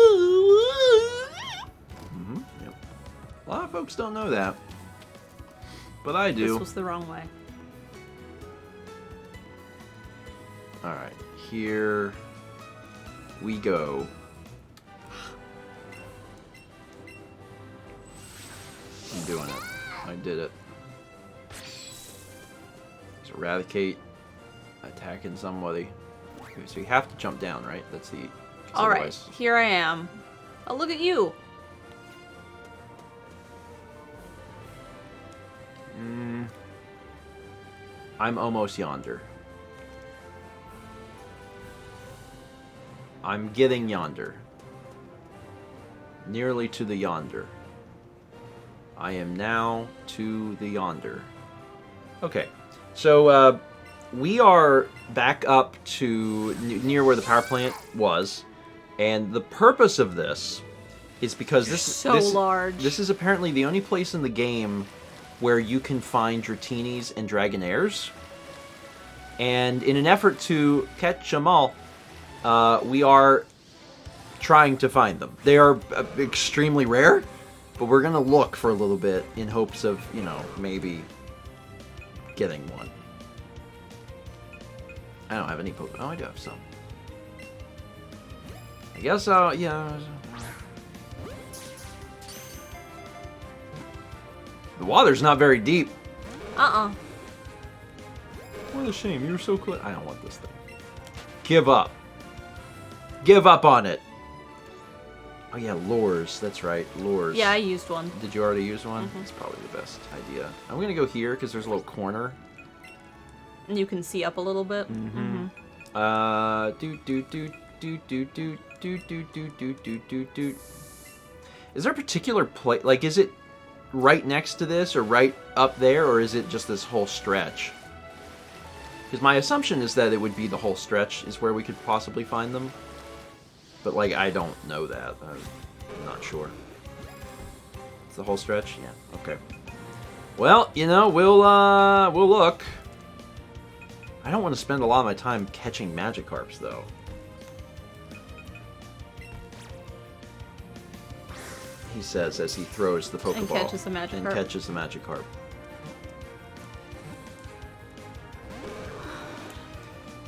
A lot of folks don't know that, but I do. This was the wrong way. All right, here we go. I'm doing it. I did it. Let's eradicate. Attacking somebody. Okay, so you have to jump down, right? That's the. All right, otherwise- here I am. Oh, look at you. I'm almost yonder. I'm getting yonder. Nearly to the yonder. I am now to the yonder. Okay, so we are back up to near where the power plant was, and the purpose of this is because this large. This is apparently the only place in the game where you can find Dratinis and Dragonairs. And in an effort to catch them all, we are trying to find them. They are extremely rare, but we're going to look for a little bit in hopes of, you know, maybe getting one. I don't have any Pokemon. Oh, I do have some. I guess I'll, yeah. The water's not very deep. Uh-uh. What a shame. You were so close. I don't want this thing. Give up. Give up on it. Oh, yeah, lures. That's right. Lures. Yeah, I used one. Did you already use one? That's probably the best idea. I'm going to go here because there's a little corner. And you can see up a little bit. Is there a particular place? Like, is it right next to this or right up there, or is it just this whole stretch? Because my assumption is that it would be the whole stretch is where we could possibly find them. But, like, I don't know that. I'm not sure. It's the whole stretch? Yeah, okay. Well, you know, we'll look. I don't want to spend a lot of my time catching Magikarps, though. He says as he throws the Pokeball. And catches the Magikarp. And catches the Magikarp.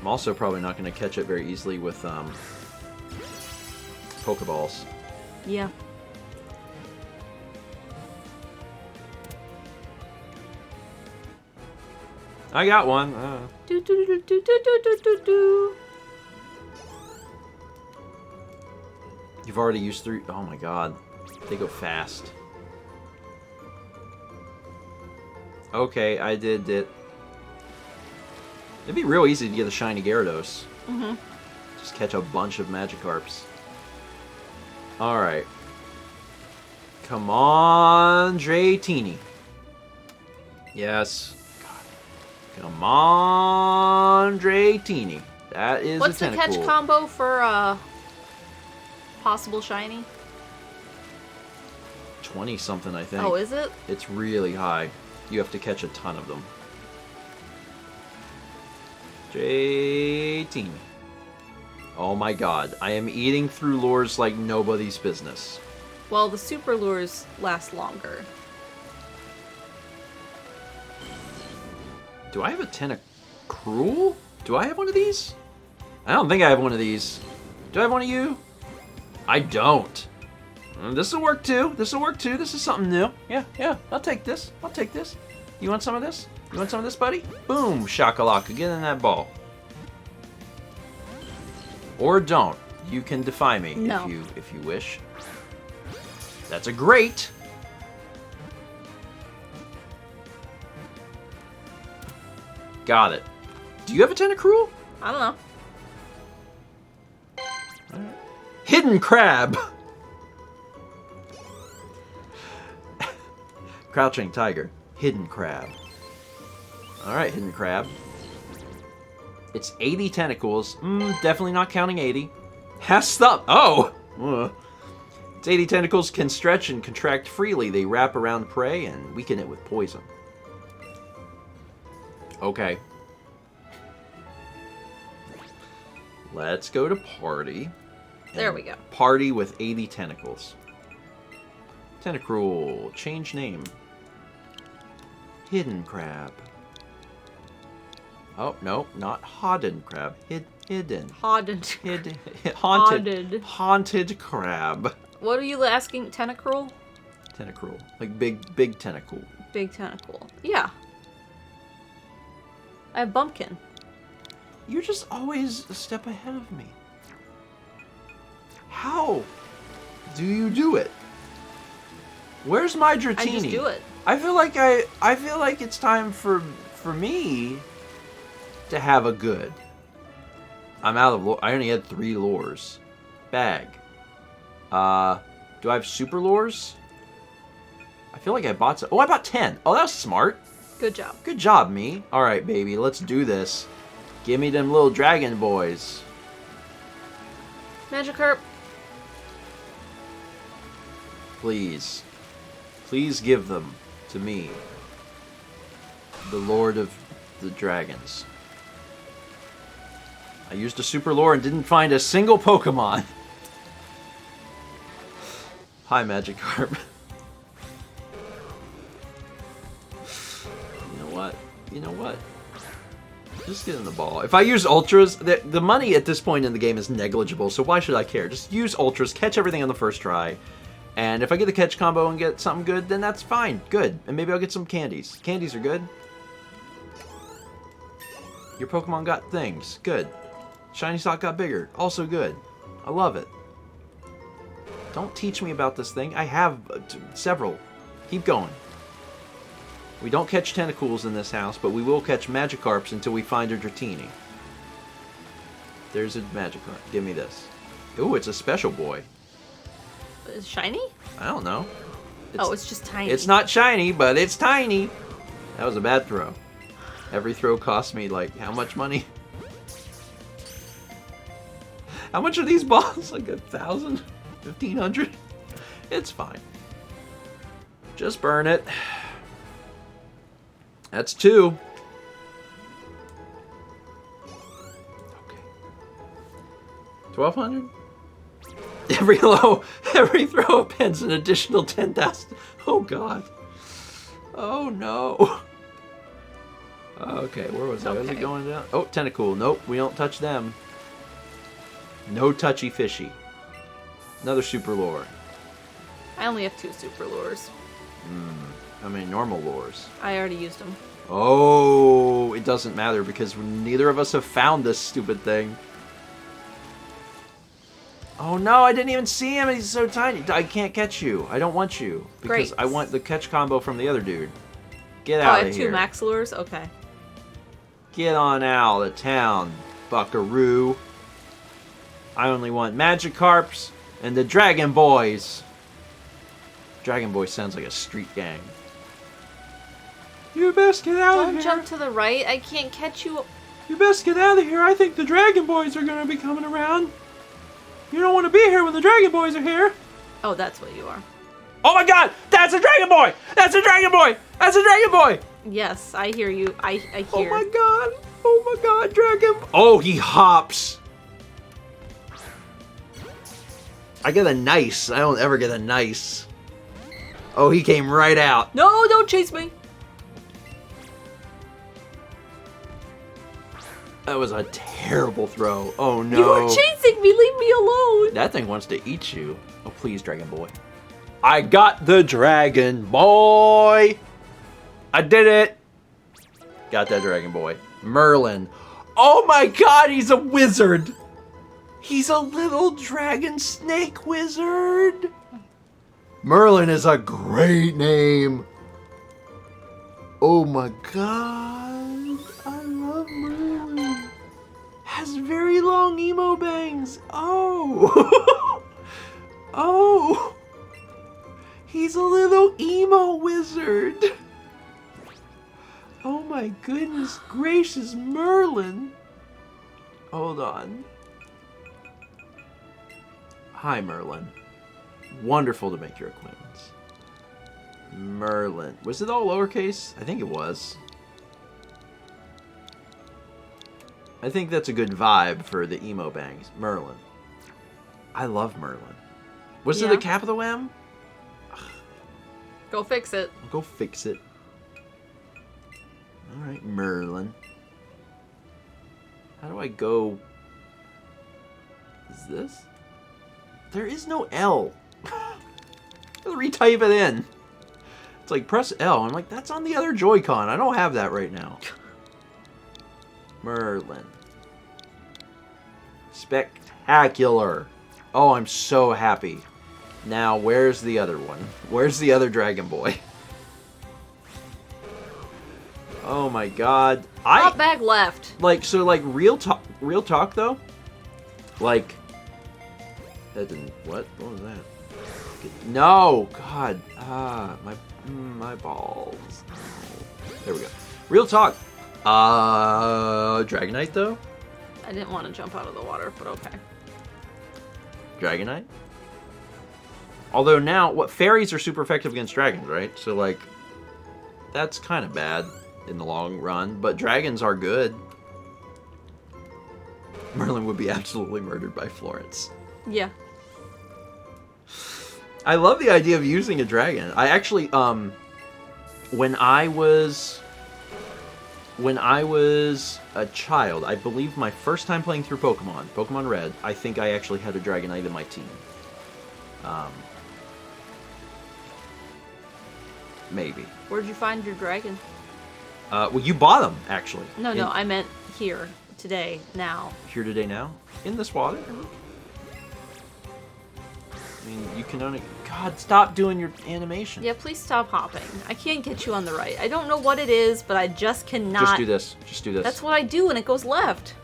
I'm also probably not going to catch it very easily with Pokeballs. Yeah. I got one. Do, do, do, do, do, do, do, do, do. You've already used 3. Oh my god. They go fast. Okay, I did it. It'd be real easy to get a shiny Gyarados. Mm-hmm. Just catch a bunch of Magikarps. Alright. Come on, Dratini. Yes. Come on, Dratini. That is What's a the Tentacool. catch combo for possible shiny? 20 something, I think. Oh, is it? It's really high. You have to catch a ton of them. Dratini. Oh my god. I am eating through lures like nobody's business. Well, the super lures last longer. Do I have a Tentacruel? Do I have one of these? I don't think I have one of these. Do I have one of you? I don't. This will work too. This will work too. This is something new. Yeah. I'll take this. I'll take this. You want some of this? You want some of this, buddy? Boom, shakalaka. Get in that ball. Or don't. You can defy me No. if you wish. That's a great. Got it. Do you have a Tentacruel? I don't know. Hidden Crab. Crouching Tiger. Hidden Crab. Alright, Hidden Crab. It's 80 tentacles. Definitely not counting 80. Has stump. Oh! Its 80 tentacles can stretch and contract freely. They wrap around prey and weaken it with poison. Okay. Let's go to party. There we go. Party with 80 tentacles. Tentacruel. Change name. Hidden Crab. Oh, no, not Hodden Crab. Hidden. Haunted. Haunted Crab. What are you asking? Tentacruel? Tentacruel. Like big tentacle. Big tentacle. Yeah. I have Bumpkin. You're just always a step ahead of me. How do you do it? Where's my Dratini? I just do it. I feel like it's time for me to have a good. I'm out of I only had 3 lures. Bag. Do I have super lures? I feel like I bought some. Oh, I bought 10. Oh, that was smart. Good job. Good job, me. All right, baby, let's do this. Give me them little dragon boys. Magikarp. Please. Please give them to me. The Lord of the Dragons. I used a super lure and didn't find a single Pokemon. Hi, Magikarp. You know what? Just get in the ball. If I use Ultras, the money at this point in the game is negligible, so why should I care? Just use Ultras, catch everything on the first try. And if I get the catch combo and get something good, then that's fine. Good. And maybe I'll get some candies. Candies are good. Your Pokemon got things. Good. Shiny Stock got bigger. Also good. I love it. Don't teach me about this thing. I have several. Keep going. We don't catch Tentacools in this house, but we will catch Magikarps until we find a Dratini. There's a Magikarp. Give me this. Ooh, it's a special boy. Is it shiny? I don't know. It's just tiny. It's not shiny, but it's tiny. That was a bad throw. Every throw cost me, like, how much money? How much are these balls? Like 1,000? 1,500? It's fine. Just burn it. That's 2. Okay. 1,200? Every throw appends an additional 10,000. Oh god. Oh no. Okay, where was I? Was it going down? Oh, Tentacool. Nope, we don't touch them. No touchy fishy. Another super lure. I only have 2 super lures. How many normal lures? I already used them. Oh, it doesn't matter because neither of us have found this stupid thing. Oh no, I didn't even see him. He's so tiny. I can't catch you. I don't want you because Great. I want the catch combo from the other dude. Get Oh, out I of have here. 2 max lures? Okay. Get on out of town, buckaroo. I only want Magikarps and the Dragon Boys. Dragon Boy sounds like a street gang. You best get out of Don't here. jump to the right. I can't catch you. You best get out of here. I think the Dragon Boys are going to be coming around. You don't want to be here when the Dragon Boys are here. Oh, that's what you are. Oh my god! That's a Dragon Boy! That's a Dragon Boy! That's a Dragon Boy! Yes, I hear you. I hear. Oh my god! Oh my god, Dragon... Oh, he hops! I get a nice. I don't ever get a nice. Oh, he came right out. No, don't chase me. That was a terrible throw. Oh no. You were chasing me. Leave me alone. That thing wants to eat you. Oh, please, Dragon Boy. I got the Dragon Boy! I did it! Got that Dragon Boy. Merlin. Oh my god, he's a wizard! He's a little dragon snake wizard! Merlin is a great name! Oh my god, I love Merlin. Has very long emo bangs. Oh! Oh! He's a little emo wizard. Oh my goodness gracious, Merlin. Hold on. Hi, Merlin. Wonderful to make your acquaintance. Merlin. Was it all lowercase? I think it was. I think that's a good vibe for the emo bangs. Merlin. I love Merlin. Was it a capital M? Go fix it. Go fix it. Alright, Merlin. How do I go? Is this? There is no L. I'll retype it in. It's like, press L. I'm like, that's on the other Joy-Con. I don't have that right now. Merlin. Spectacular. Oh, I'm so happy. Now, where's the other one? Where's the other Dragon Boy? Oh my god. Hop back left. Like, so like real talk though? Like that didn't what was that? No, god. My balls. There we go. Real talk. Dragonite though? I didn't want to jump out of the water, but okay. Dragonite? Although now, what fairies are super effective against dragons, right? So like, that's kind of bad in the long run, but dragons are good. Merlin would be absolutely murdered by Florence. Yeah. I love the idea of using a dragon. I actually, when I was a child, I believe my first time playing through Pokemon Red, I think I actually had a Dragonite in my team. Maybe. Where'd you find your dragon? Well, you bought them, actually. No, I meant here, today, now. Here today now? In this water? I mean, you can only... God, stop doing your animation. Yeah, please stop hopping. I can't get you on the right. I don't know what it is, but I just cannot... Just do this. Just do this. That's what I do, and it goes left.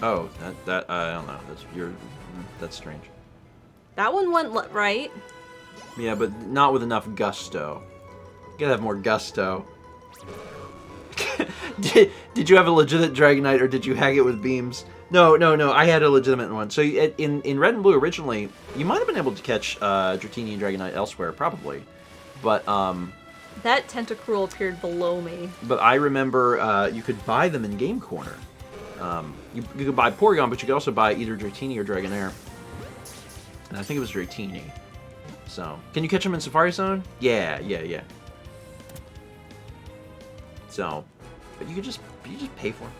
Oh, that I don't know. That's strange. That one went right. Yeah, but not with enough gusto. You gotta have more gusto. Did you have a legitimate Dragonite, or did you hag it with beams? No. I had a legitimate one. So in Red and Blue originally, you might have been able to catch Dratini and Dragonite elsewhere, probably. But that Tentacruel appeared below me. But I remember you could buy them in Game Corner. You could buy Porygon, but you could also buy either Dratini or Dragonair. And I think it was Dratini. So, can you catch them in Safari Zone? Yeah. So, but you just pay for them.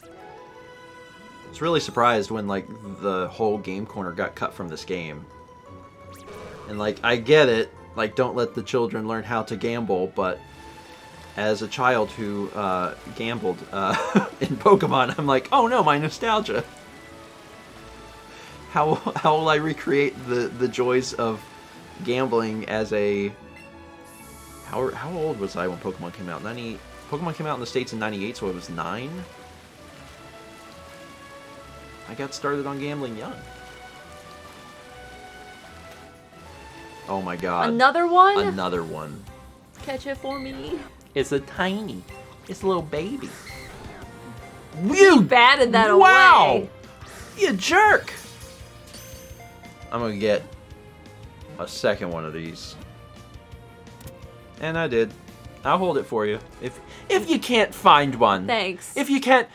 I was really surprised when like the whole Game Corner got cut from this game. And like I get it, like, don't let the children learn how to gamble, but as a child who gambled in Pokemon, I'm like, oh no, my nostalgia. How will I recreate the joys of gambling as a... How old was I when Pokemon came out? Pokemon came out in the States in 98, so I was 9. I got started on gambling young. Oh my god. Another one? Another one. Catch it for me. It's a little baby. You batted that away. Wow! You jerk! I'm gonna get a second one of these. And I did. I'll hold it for you. If you can't find one. Thanks. If you can't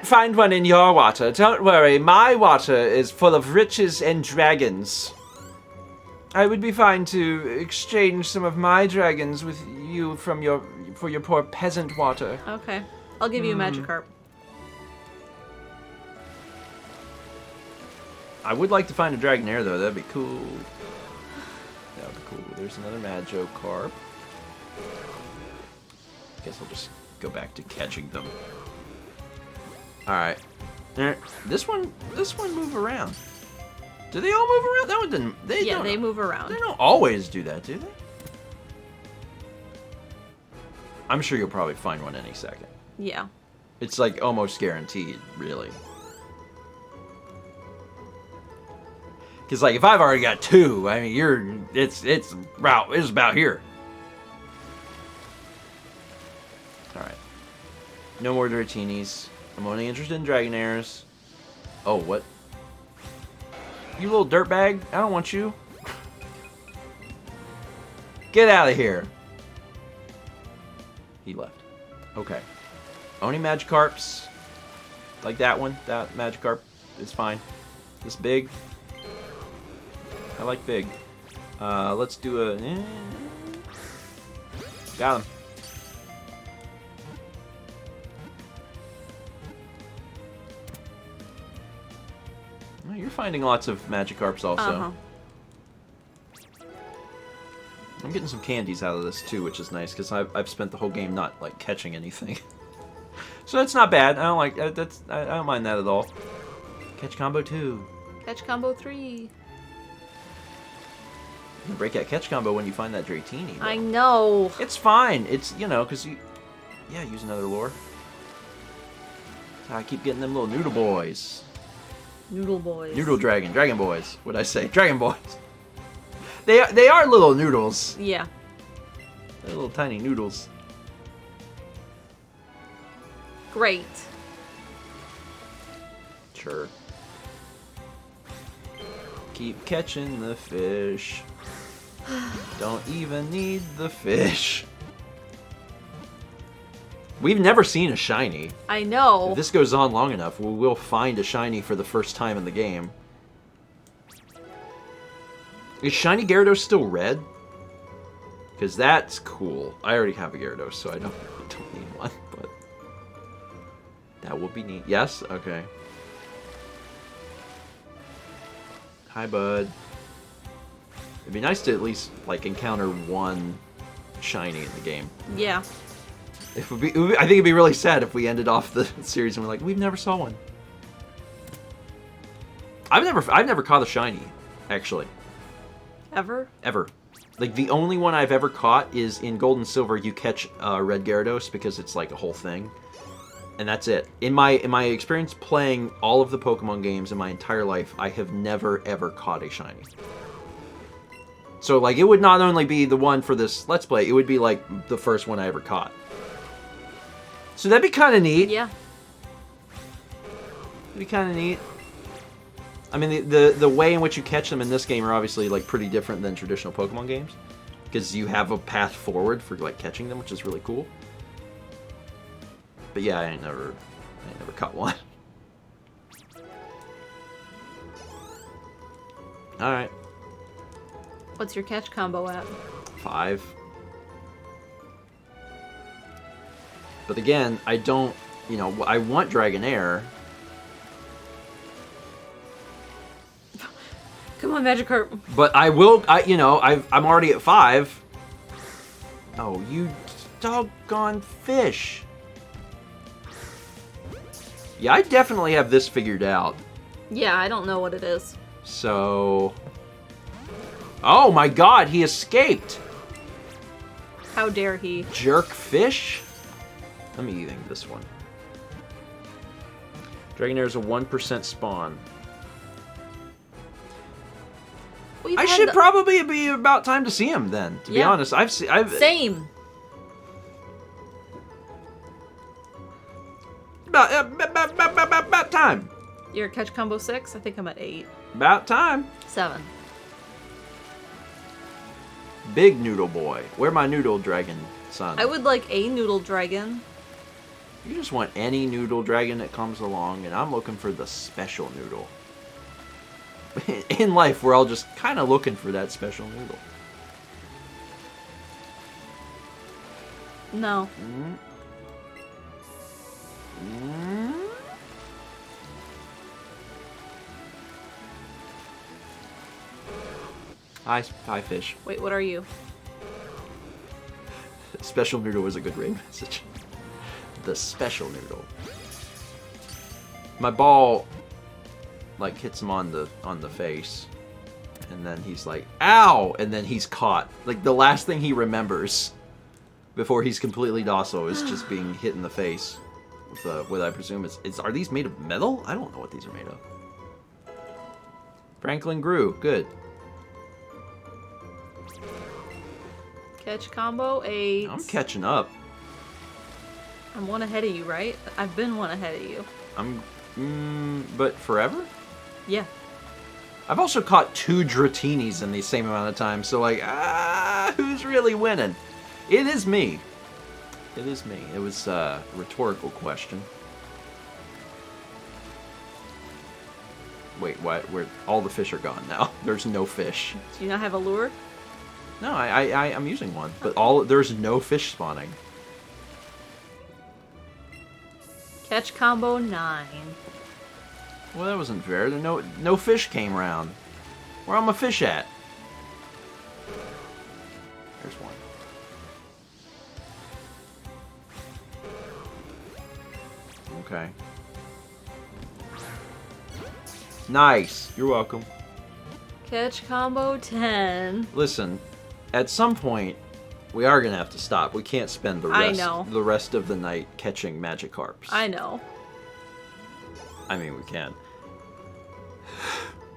find one in your water, don't worry. My water is full of riches and dragons. I would be fine to exchange some of my dragons with you for your poor peasant water. Okay. I'll give you a Magikarp. I would like to find a Dragonair though. That'd be cool. That'd be cool. There's another Magikarp. Guess I'll just go back to catching them. Alright. This one move around. Do they all move around? That one didn't. Yeah, they move around. They don't always do that, do they? I'm sure you'll probably find one any second. Yeah. It's like almost guaranteed, really. Because like if I've already got 2, I mean it's about here. Alright. No more Dirtinis. I'm only interested in Dragonairs. Oh, what? You little dirtbag. I don't want you. Get out of here. He left. Okay. Only Magikarps. Like that one. That Magikarp is fine. This big. I like big. Let's do a... Got him. Oh, you're finding lots of Magikarps also. Uh-huh. I'm getting some candies out of this too, which is nice because I've spent the whole game not like catching anything. So that's not bad. I don't like that's I don't mind that at all. Catch combo 2. Catch combo 3. You break that catch combo when you find that Dratini. I know. It's fine. It's, you know, because you... Yeah, use another lure. I keep getting them little noodle boys. Noodle boys. Noodle dragon. Dragon boys. What'd I say? Dragon boys. They are little noodles. Yeah. They're little tiny noodles. Great. Sure. Keep catching the fish. Don't even need the fish. We've never seen a shiny. I know. If this goes on long enough, we'll find a shiny for the first time in the game. Is shiny Gyarados still red? Because that's cool. I already have a Gyarados, so I don't need one, but... That will be neat. Yes? Okay. Hi, bud. It'd be nice to at least, like, encounter one shiny in the game. Yeah. I think it'd be really sad if we ended off the series and we're like, we've never saw one. I've never caught a shiny, actually. Ever? Ever. Like, the only one I've ever caught is in Gold and Silver, you catch Red Gyarados because it's like a whole thing. And that's it. In my experience playing all of the Pokemon games in my entire life, I have never, ever caught a shiny. So, like, it would not only be the one for this Let's Play, it would be, like, the first one I ever caught. So that'd be kind of neat. Yeah. It'd be kind of neat. I mean, the way in which you catch them in this game are obviously, like, pretty different than traditional Pokemon games. Because you have a path forward for, like, catching them, which is really cool. But yeah, I ain't never caught one. Alright. What's your catch combo at? 5. But again, I don't, you know, I want Dragonair. Come on, on, Magikarp. But I will. I'm already at 5. Oh, you doggone fish! Yeah, I definitely have this figured out. Yeah, I don't know what it is. So. Oh my God! He escaped. How dare he? Jerk fish. I'm eating this one. Dragonair is a 1% spawn. We've I had should the- probably be about time to see him then. To be Yeah. honest, I've Same. about time. You're at catch combo 6? I think I'm at 8. About time. 7. Big noodle boy. Where my noodle dragon son? I would like a noodle dragon. You just want any noodle dragon that comes along, and I'm looking for the special noodle. In life, we're all just kind of looking for that special noodle. No. Hi, fish. Wait, what are you? Special noodle was a good raid message. The special noodle. My ball, like, hits him on the face, and then he's like, "Ow!" and then he's caught. Like, the last thing he remembers before he's completely docile is just being hit in the face with what I presume is. Are these made of metal? I don't know what these are made of. Franklin grew. Good. Catch combo 8. I'm catching up. I'm 1 ahead of you, right? I've been 1 ahead of you. But forever? Yeah. I've also caught 2 Dratinis in the same amount of time, so like, who's really winning? It is me. It is me. It was a rhetorical question. Wait, what? Where all the fish are gone now? There's no fish. Do you not have a lure? No, I'm using one, but there's no fish spawning. Catch combo 9. Well, that wasn't fair. No fish came around. Where are my fish at? There's one. Okay. Nice. You're welcome. Catch combo 10. Listen, at some point, we are gonna have to stop. We can't spend the rest of the night catching Magikarps. I know. I mean, we can,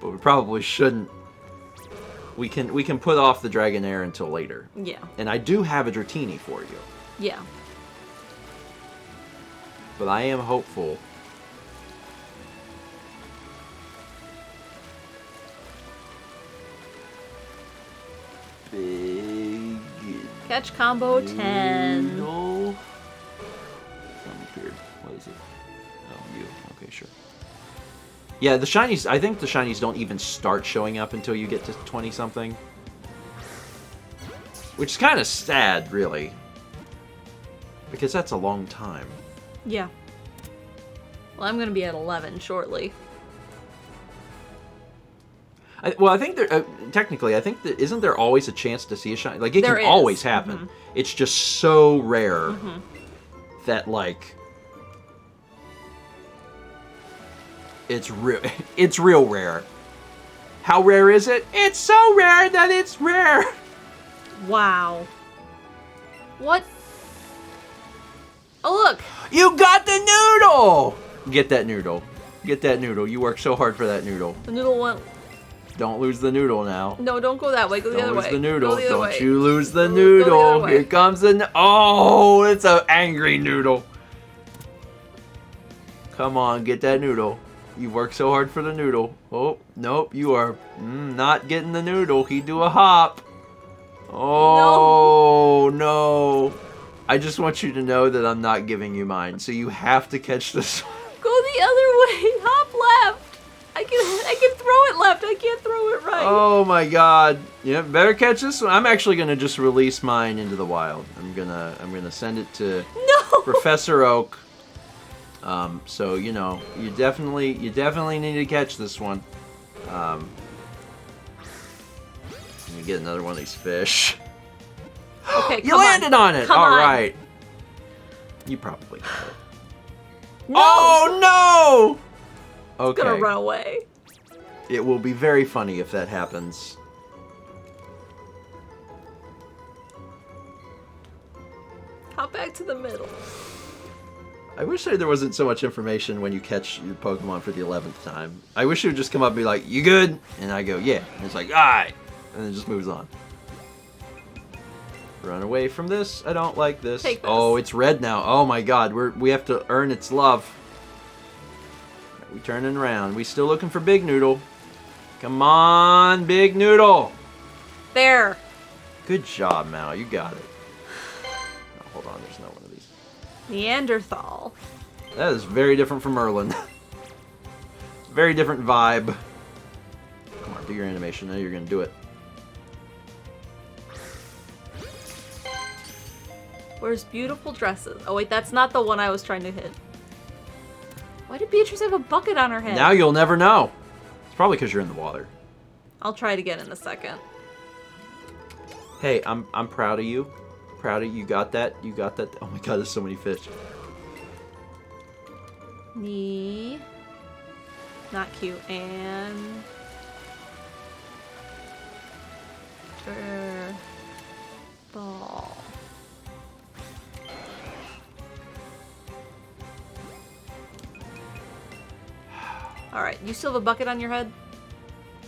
but we probably shouldn't. We can put off the Dragonair until later. Yeah. And I do have a Dratini for you. Yeah. But I am hopeful. Big. Catch combo 10. No. Weird. What is it? Oh, you. Okay, sure. Yeah, the shinies. I think the shinies don't even start showing up until you get to 20-something. Which is kind of sad, really. Because that's a long time. Yeah. Well, I'm gonna be at 11 shortly. I think there. Technically, I think that isn't there always a chance to see a shiny? Like, it There can is. always happen. Mhm. It's just so rare that, like, it's real. It's real rare. How rare is it? It's so rare that it's rare. Wow. What? Oh, look! You got the noodle. Get that noodle. Get that noodle. You worked so hard for that noodle. The noodle went... Don't lose the noodle now. No, don't go that way. Go the other Don't lose way. the noodle. Go the other Don't way. you lose the Go the other noodle. way. Here comes the... Oh, it's an angry noodle. Come on, get that noodle. You worked so hard for the noodle. Oh, nope, you are not getting the noodle. He do a hop. Oh, no. I just want you to know that I'm not giving you mine, so you have to catch this one. Go the other way. Hop left. I can throw it left. I can't throw it right. Oh my god. Yeah, better catch this one. I'm actually gonna just release mine into the wild. I'm gonna send it to No. Professor Oak. So you know, you definitely need to catch this one. Let me get another one of these fish. Okay, You landed on it! Come on. Alright. You probably got it. No! Oh no! It's gonna Okay. run away. It will be very funny if that happens. Hop back to the middle. I wish there wasn't so much information when you catch your Pokemon for the 11th time. I wish it would just come up and be like, you good? And I go, yeah. And it's like, alright. And it just moves on. Run away from this. I don't like this. Take this. Oh, it's red now. Oh my god. We have to earn its love. We turning around. We still looking for Big Noodle. Come on, Big Noodle. There. Good job, Mal. You got it. Oh, hold on. There's no one of these. Neanderthal. That is very different from Merlin. Very different vibe. Come on, do your animation. Now you're gonna do it. Wears beautiful dresses. Oh wait, that's not the one I was trying to hit. Why did Beatrice have a bucket on her head? Now you'll never know. It's probably because you're in the water. I'll try it again in a second. Hey, I'm proud of you. Proud of you. You got that. You got that. Oh my god, there's so many fish. Knee. Not cute. And... ball. Alright, you still have a bucket on your head?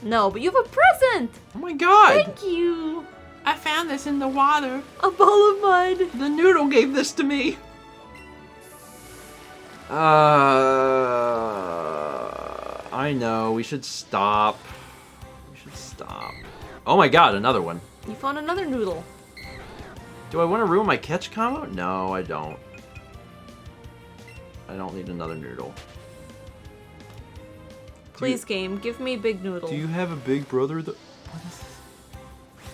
No, but you have a present! Oh my god! Thank you! I found this in the water. A ball of mud! The noodle gave this to me. I know. We should stop. We should stop. Oh my god, another one. You found another noodle. Do I want to ruin my catch combo? No, I don't. I don't need another noodle. Please, game, give me Big Noodle. Do you have a big brother that... What is this?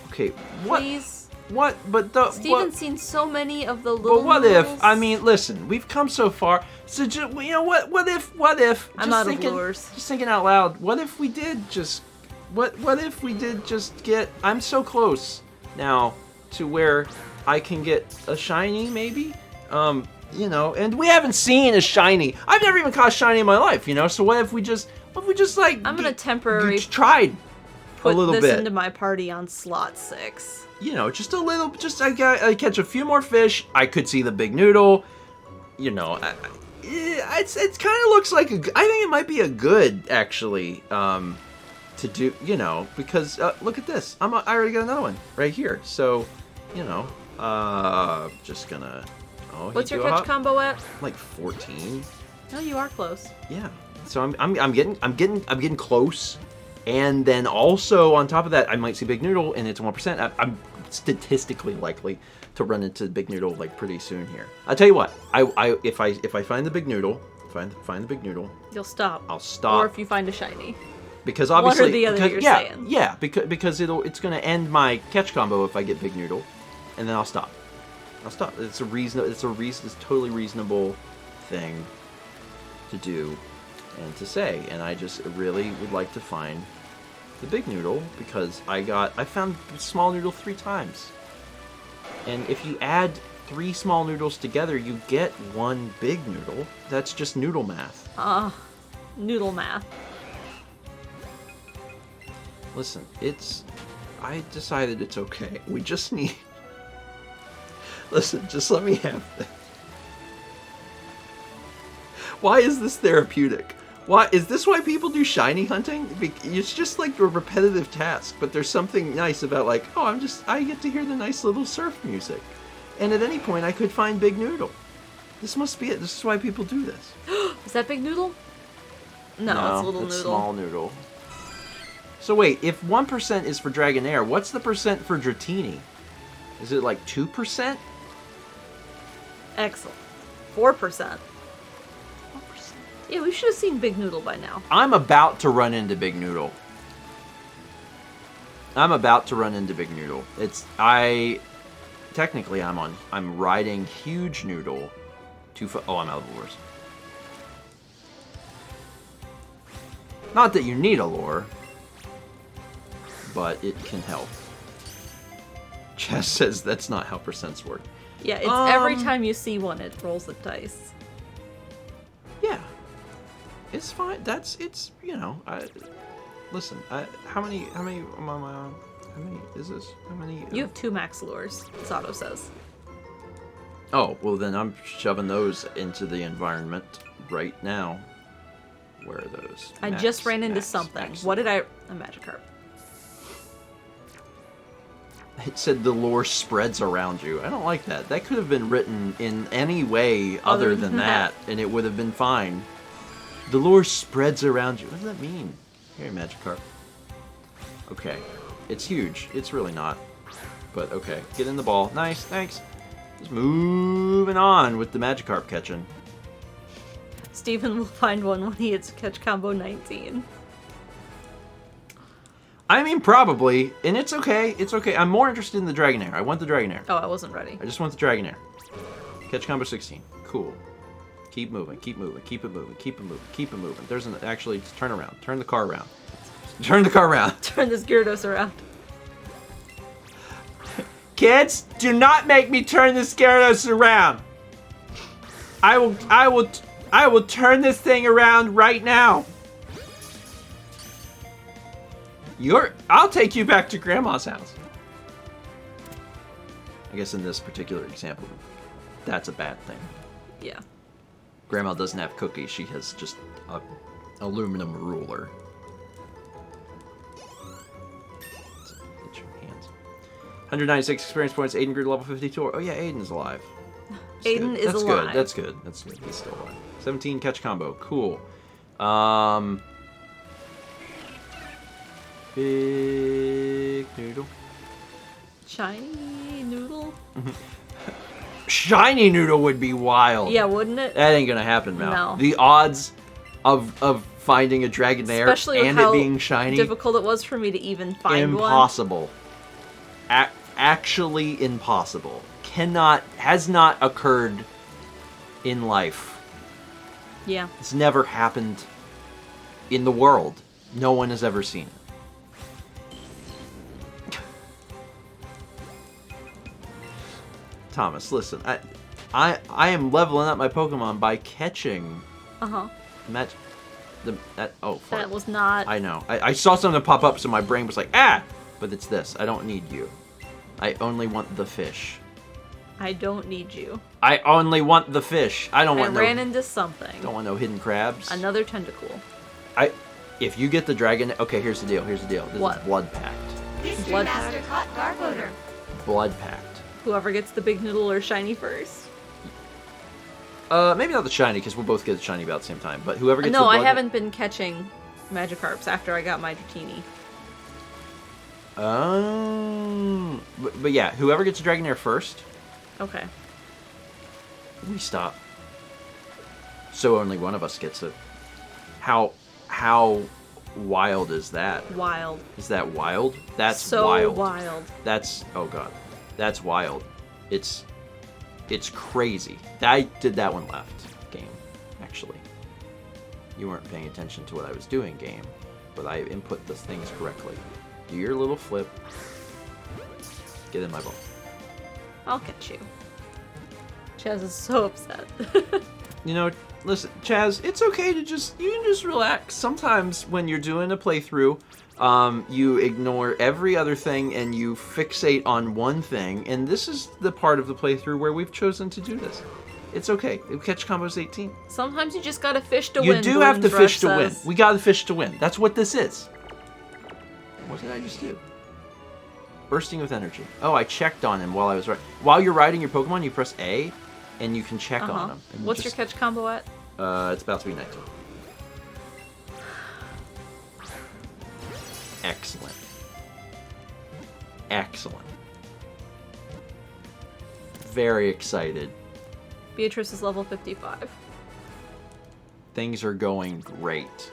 Okay, what? Please. What? But the... Steven's seen so many of the little But what noodles. if... I mean, listen. We've come so far. So, just, you know, what if... I'm just out thinking, of lures. Just thinking out loud. What if we did just... What if we did just get... I'm so close now to where I can get a shiny, maybe? You know, and we haven't seen a shiny. I've never even caught a shiny in my life, you know? So what if we just like... I'm gonna temporarily tried put a little this bit. into my party on slot 6. You know, just a little, I catch a few more fish. I could see the big noodle. You know, it kind of looks like I think it might be a good actually to do. You know, because look at this. I already got another one right here. So, you know, just gonna. Oh, What's your catch combo at? Like 14. No, you are close. Yeah. So I'm getting close. And then also on top of that, I might see Big Noodle, and it's 1%. I'm statistically likely to run into Big Noodle like pretty soon here. I'll tell you what. If I find the Big Noodle, find the Big Noodle, You'll stop. I'll stop. Or if you find a shiny. Because obviously, one or the other you're saying. Yeah, because it's gonna end my catch combo if I get Big Noodle, and then I'll stop. It's a totally reasonable thing to do and to say, and I just really would like to find the Big Noodle because I found the small noodle 3 times, and if you add 3 small noodles together, you get 1 big noodle. That's just noodle math. Noodle math. Listen, I decided it's okay. We just need. Listen, just let me have this. Why is this therapeutic? Why is this why people do shiny hunting? It's just like a repetitive task, but there's something nice about like, oh, I get to hear the nice little surf music. And at any point I could find Big Noodle. This must be it. This is why people do this. Is that Big Noodle? No, it's Little it's Noodle. Small Noodle. So wait, if 1% is for Dragonair, what's the percent for Dratini? Is it like 2%? Excellent. 4%. Yeah, we should have seen Big Noodle by now. I'm about to run into Big Noodle. Technically I'm riding Huge Noodle to oh, I'm out of lures. Not that you need a lure, but it can help. Chaz says that's not how percents work. Yeah, it's every time you see one, it rolls the dice. Yeah. It's fine. It's, you know, listen, how many am I on? How many is this? How many? You have 2 max lures, as Otto says. Oh, well then I'm shoving those into the environment right now. Where are those? I just ran into something. What did I... A Magikarp. It said the lore spreads around you. I don't like that. That could have been written in any way other than that, and it would have been fine. The lore spreads around you. What does that mean? Here, Magikarp. Okay. It's huge. It's really not. But okay. Get in the ball. Nice. Thanks. Just moving on with the Magikarp catching. Steven will find one when he hits catch combo 19. I mean, probably. And it's okay. It's okay. I'm more interested in the Dragonair. I want the Dragonair. Oh, I wasn't ready. I just want the Dragonair. Catch combo 16. Cool. Keep moving. Keep moving. Keep it moving. Keep it moving. Keep it moving. There's an... Actually, turn around. Turn the car around. Turn the car around. Turn this Gyarados around. Kids, do not make me turn this Gyarados around. I will turn this thing around right now. I'll take you back to Grandma's house. I guess in this particular example, that's a bad thing. Yeah. Grandma doesn't have cookies. She has just a aluminum ruler. Get your hands. 196 experience points. Aiden grew to level 52. Oh yeah, Aiden's alive. Aiden is alive. That's good. That's good. He's still alive. 17 catch combo. Cool. Big noodle. Shiny noodle? Shiny noodle would be wild. Yeah, wouldn't it? That ain't gonna happen, Mal. No. The odds of finding a Dragonair Especially and with how it being shiny, difficult it was for me to even find one. impossible. Actually impossible. Has not occurred in life. Yeah. It's never happened in the world. No one has ever seen it. Thomas, listen. I am leveling up my Pokemon by catching. Uh-huh. Oh, fuck. That was not... I know. I saw something pop up, so my brain was like, ah! But it's this. I don't need you. I only want the fish. I don't need you. I only want the fish. I ran into something. Don't want no hidden crabs. Another tentacle. If you get the dragon... Okay, here's the deal. This What? is Blood Pact. History Blood Master caught Garbodor. Blood Pact. Whoever gets the big noodle or shiny first. Maybe not the shiny, because we'll both get the shiny about the same time. But whoever gets the No, blood... I haven't been catching Magikarps after I got my Dratini. But yeah, whoever gets a Dragonair first, Okay. we stop. So only one of us gets it. How wild is that? Wild. Is that wild? That's so wild. wild. That's... Oh god. That's wild. It's crazy. I did that one left, game, actually. You weren't paying attention to what I was doing, game. But I input the things correctly. Do your little flip. Get in my ball. I'll catch you. Chaz is so upset. You know, listen, Chaz, it's okay to you can just relax. Sometimes when you're doing a playthrough, you ignore every other thing and you fixate on one thing. And this is the part of the playthrough where we've chosen to do this. It's okay. Catch combos 18. Sometimes you just gotta fish to win. You do have to Bloom's fish to Rush win. says. We gotta fish to win. That's what this is. What did I just do? Bursting with energy. Oh, I checked on him while I was riding. While you're riding your Pokemon, you press A, and you can check on him. And What's your catch combo at? It's about to be 19. Excellent. Excellent. Very excited. Beatrice is level 55. Things are going great.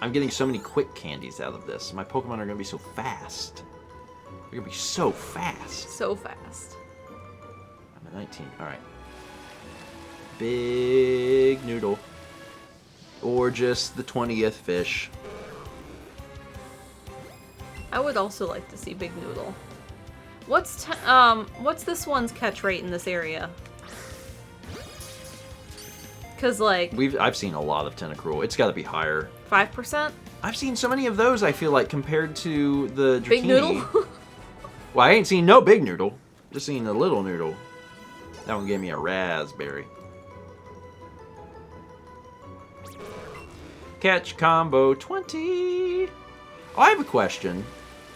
I'm getting so many quick candies out of this. My Pokemon are going to be so fast. They're going to be so fast. So fast. I'm at 19. Alright. Big noodle. Or just the 20th fish. I would also like to see Big Noodle. What's this one's catch rate in this area? Cause like I've seen a lot of Tentacruel. It's got to be higher. 5%. I've seen so many of those. I feel like compared to the Dratini. Big noodle. Well, I ain't seen no big noodle. Just seen a little noodle. That one gave me a raspberry. Catch combo 20. Oh, I have a question.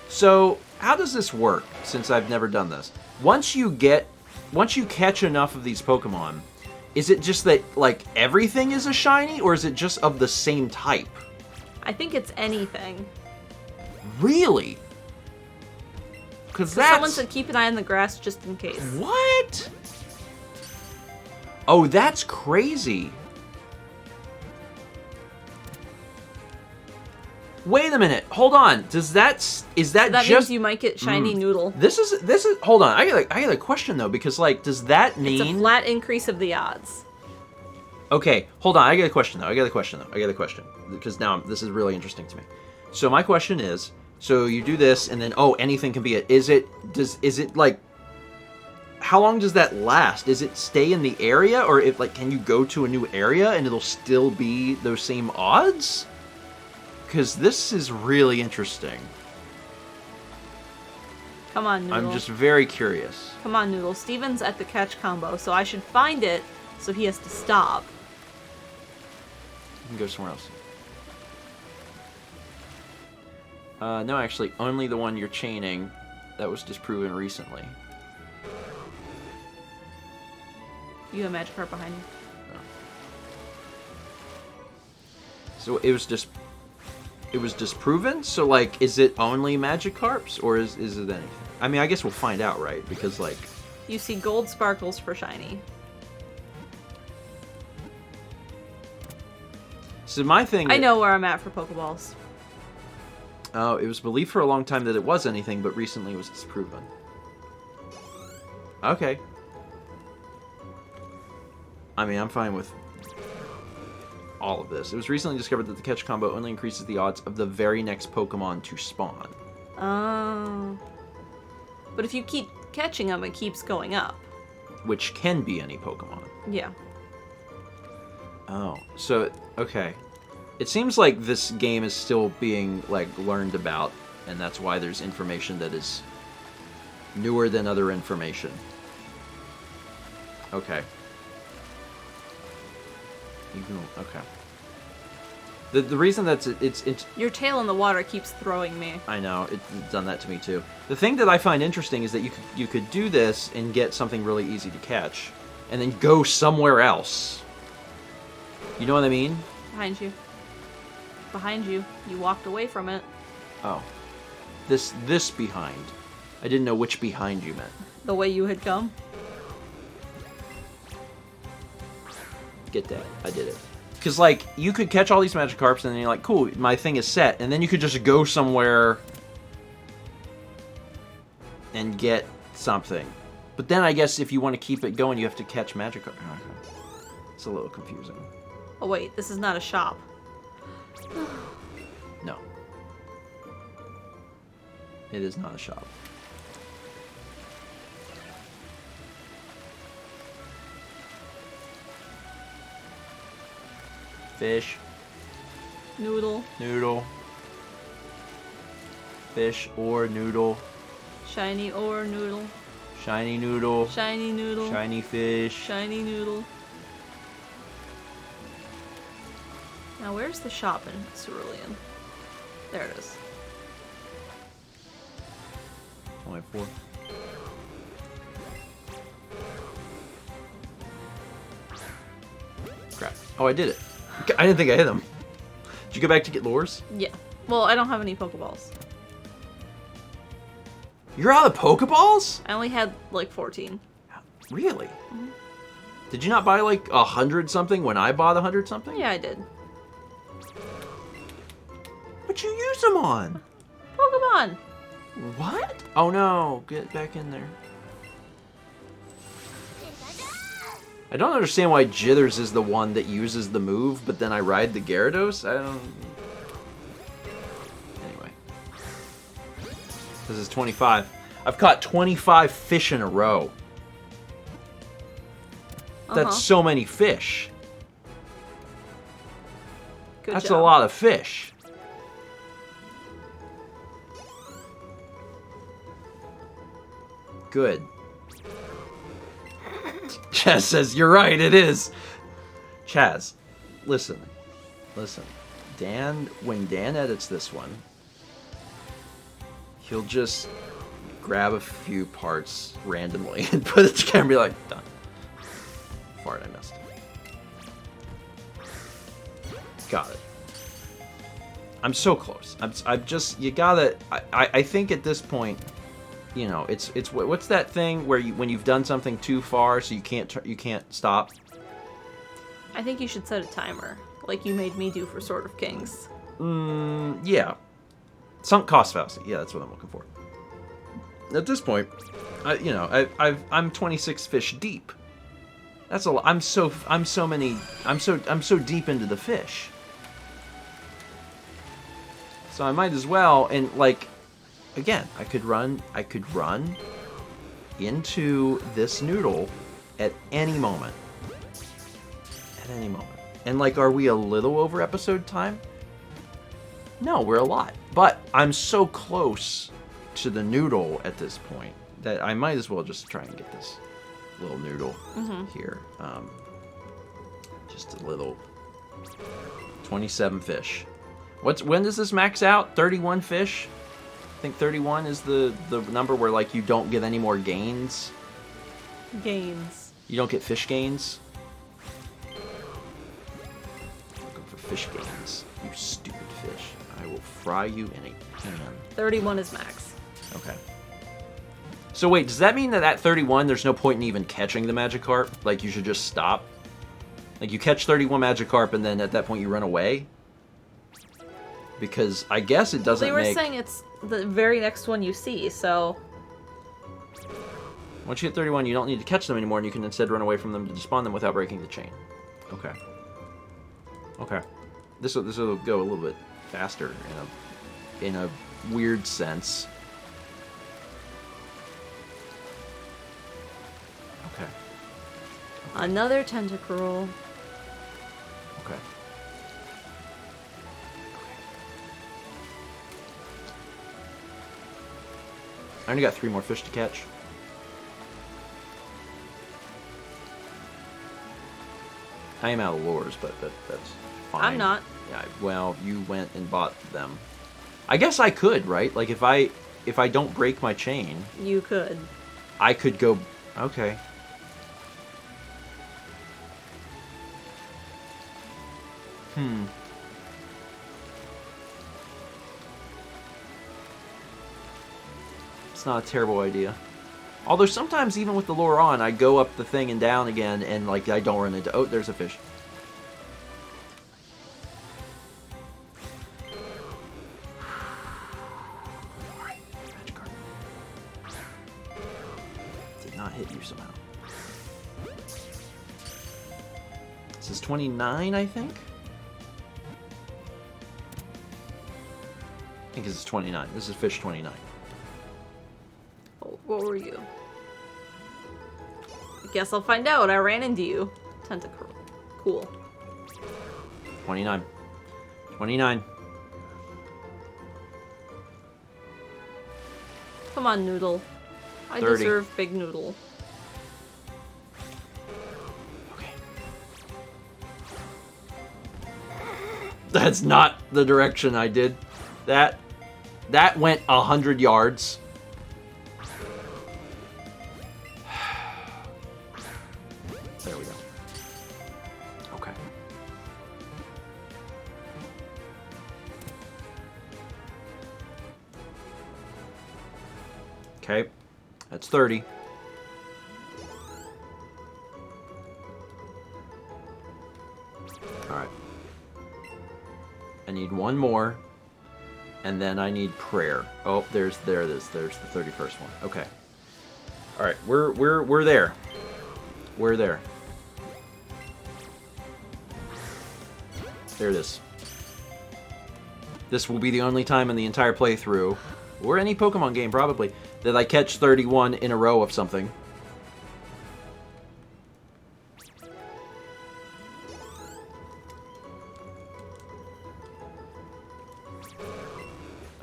So, how does this work? Since I've never done this, once you catch enough of these Pokemon, is it just that like everything is a shiny, or is it just of the same type? I think it's anything. Really? Because Someone said keep an eye on the grass just in case. What? Oh, that's crazy. Wait a minute. Hold on. Is that So just that means you might get shiny noodle. This is hold on. I got a question though, because like does that mean It's a flat increase of the odds. Okay, hold on. I got a question though. Because now this is really interesting to me. So my question is, so you do this and then anything can be it. Is it like how long does that last? Does it stay in the area, or if like can you go to a new area and it'll still be those same odds? Because this is really interesting. Come on, Noodle. I'm just very curious. Come on, Noodle. Steven's at the catch combo, so I should find it, so he has to stop. You can go somewhere else. No, actually, only the one you're chaining. That was disproven recently. You have a Magikarp behind you. So it was disproven? So, like, is it only Magikarps, or is it anything? I mean, I guess we'll find out, right? Because, like... You see gold sparkles for shiny. So my thing... I know where I'm at for Pokeballs. Oh, it was believed for a long time that it was anything, but recently it was disproven. Okay. I mean, I'm fine with all of this. It was recently discovered that the catch combo only increases the odds of the very next Pokemon to spawn. Oh. But if you keep catching them, it keeps going up. Which can be any Pokemon. Yeah. Oh, so, okay. It seems like this game is still being, like, learned about, and that's why there's information that is newer than other information. Okay. Okay. The reason that's it's Your tail in the water keeps throwing me. I know it's done that to me too. The thing that I find interesting is that you could do this and get something really easy to catch, and then go somewhere else. You know what I mean? Behind you. Behind you. You walked away from it. Oh, this behind. I didn't know which behind you meant. The way you had come. Get that. I did it. Because, like, you could catch all these Magikarps, and then you're like, cool, my thing is set. And then you could just go somewhere and get something. But then I guess if you want to keep it going, you have to catch Magikarp. Okay. It's a little confusing. Oh wait, this is not a shop. No. It is not a shop. Fish. Noodle. Noodle. Fish or noodle. Shiny or noodle. Shiny noodle. Shiny noodle. Shiny fish. Shiny noodle. Now where's the shop in Cerulean? There it is. Only 4. Crap. Oh, I did it. I didn't think I hit him. Did you go back to get lures? Yeah. Well, I don't have any Pokeballs. You're out of Pokeballs? I only had like 14. Really? Mm-hmm. Did you not buy like 100 something when I bought 100 something? Yeah, I did. What'd you use them on? Pokemon! What? Oh no, get back in there. I don't understand why Jithers is the one that uses the move, but then I ride the Gyarados? I don't... Anyway. This is 25. I've caught 25 fish in a row. That's so many fish. Good That's job. a lot of fish. Good. Chaz says, you're right, it is. Chaz, listen. When Dan edits this one, he'll just grab a few parts randomly and put it together and be like, done. Fart, I missed. Got it. I'm so close. I'm just, you gotta, I think at this point, you know, it's what's that thing where when you've done something too far so you can't stop? I think you should set a timer, like you made me do for Sword of Kings. Yeah. Sunk cost fallacy. Yeah, that's what I'm looking for. At this point, I'm 26 fish deep. That's a lot. I'm so deep into the fish. So I might as well, and like, again, I could run into this noodle at any moment. At any moment. And like, are we a little over episode time? No, we're a lot. But I'm so close to the noodle at this point that I might as well just try and get this little noodle here. Just a little 27 fish. When does this max out? 31 fish? I think 31 is the number where like you don't get any more gains. Gains. You don't get fish gains. Looking for fish gains. You stupid fish. I will fry you in a pan. 31 is max. Okay. So wait, does that mean that at 31 there's no point in even catching the Magikarp? Like you should just stop? Like you catch 31 Magikarp and then at that point you run away? Because I guess it doesn't They were make... saying it's the very next one you see, so... Once you hit 31, you don't need to catch them anymore, and you can instead run away from them to despawn them without breaking the chain. Okay. Okay. This will go a little bit faster in a weird sense. Okay. Another Tentacruel. Okay. I only got 3 more fish to catch. I am out of lures, but that's fine. I'm not. Yeah, well, you went and bought them. I guess I could, right? Like if I don't break my chain, You could. I could go. Okay. It's not a terrible idea. Although sometimes even with the lure on, I go up the thing and down again, and like I don't run into. Oh, there's a fish. Alright, Magikarp. Did not hit you somehow. This is 29, I think? I think this is 29. This is fish 29. What were you? I guess I'll find out. I ran into you. Tentacruel. Cool. 29. 29. Come on, Noodle. I 30. deserve Big Noodle. Okay. That's not the direction I did. That went 100 yards. There we go. Okay. Okay. That's 30. Alright. I need one more. And then I need prayer. Oh, there it is. There's the 31st one. Okay. Alright, we're there. We're there. There it is. This will be the only time in the entire playthrough or any Pokemon game probably, that I catch 31 in a row of something.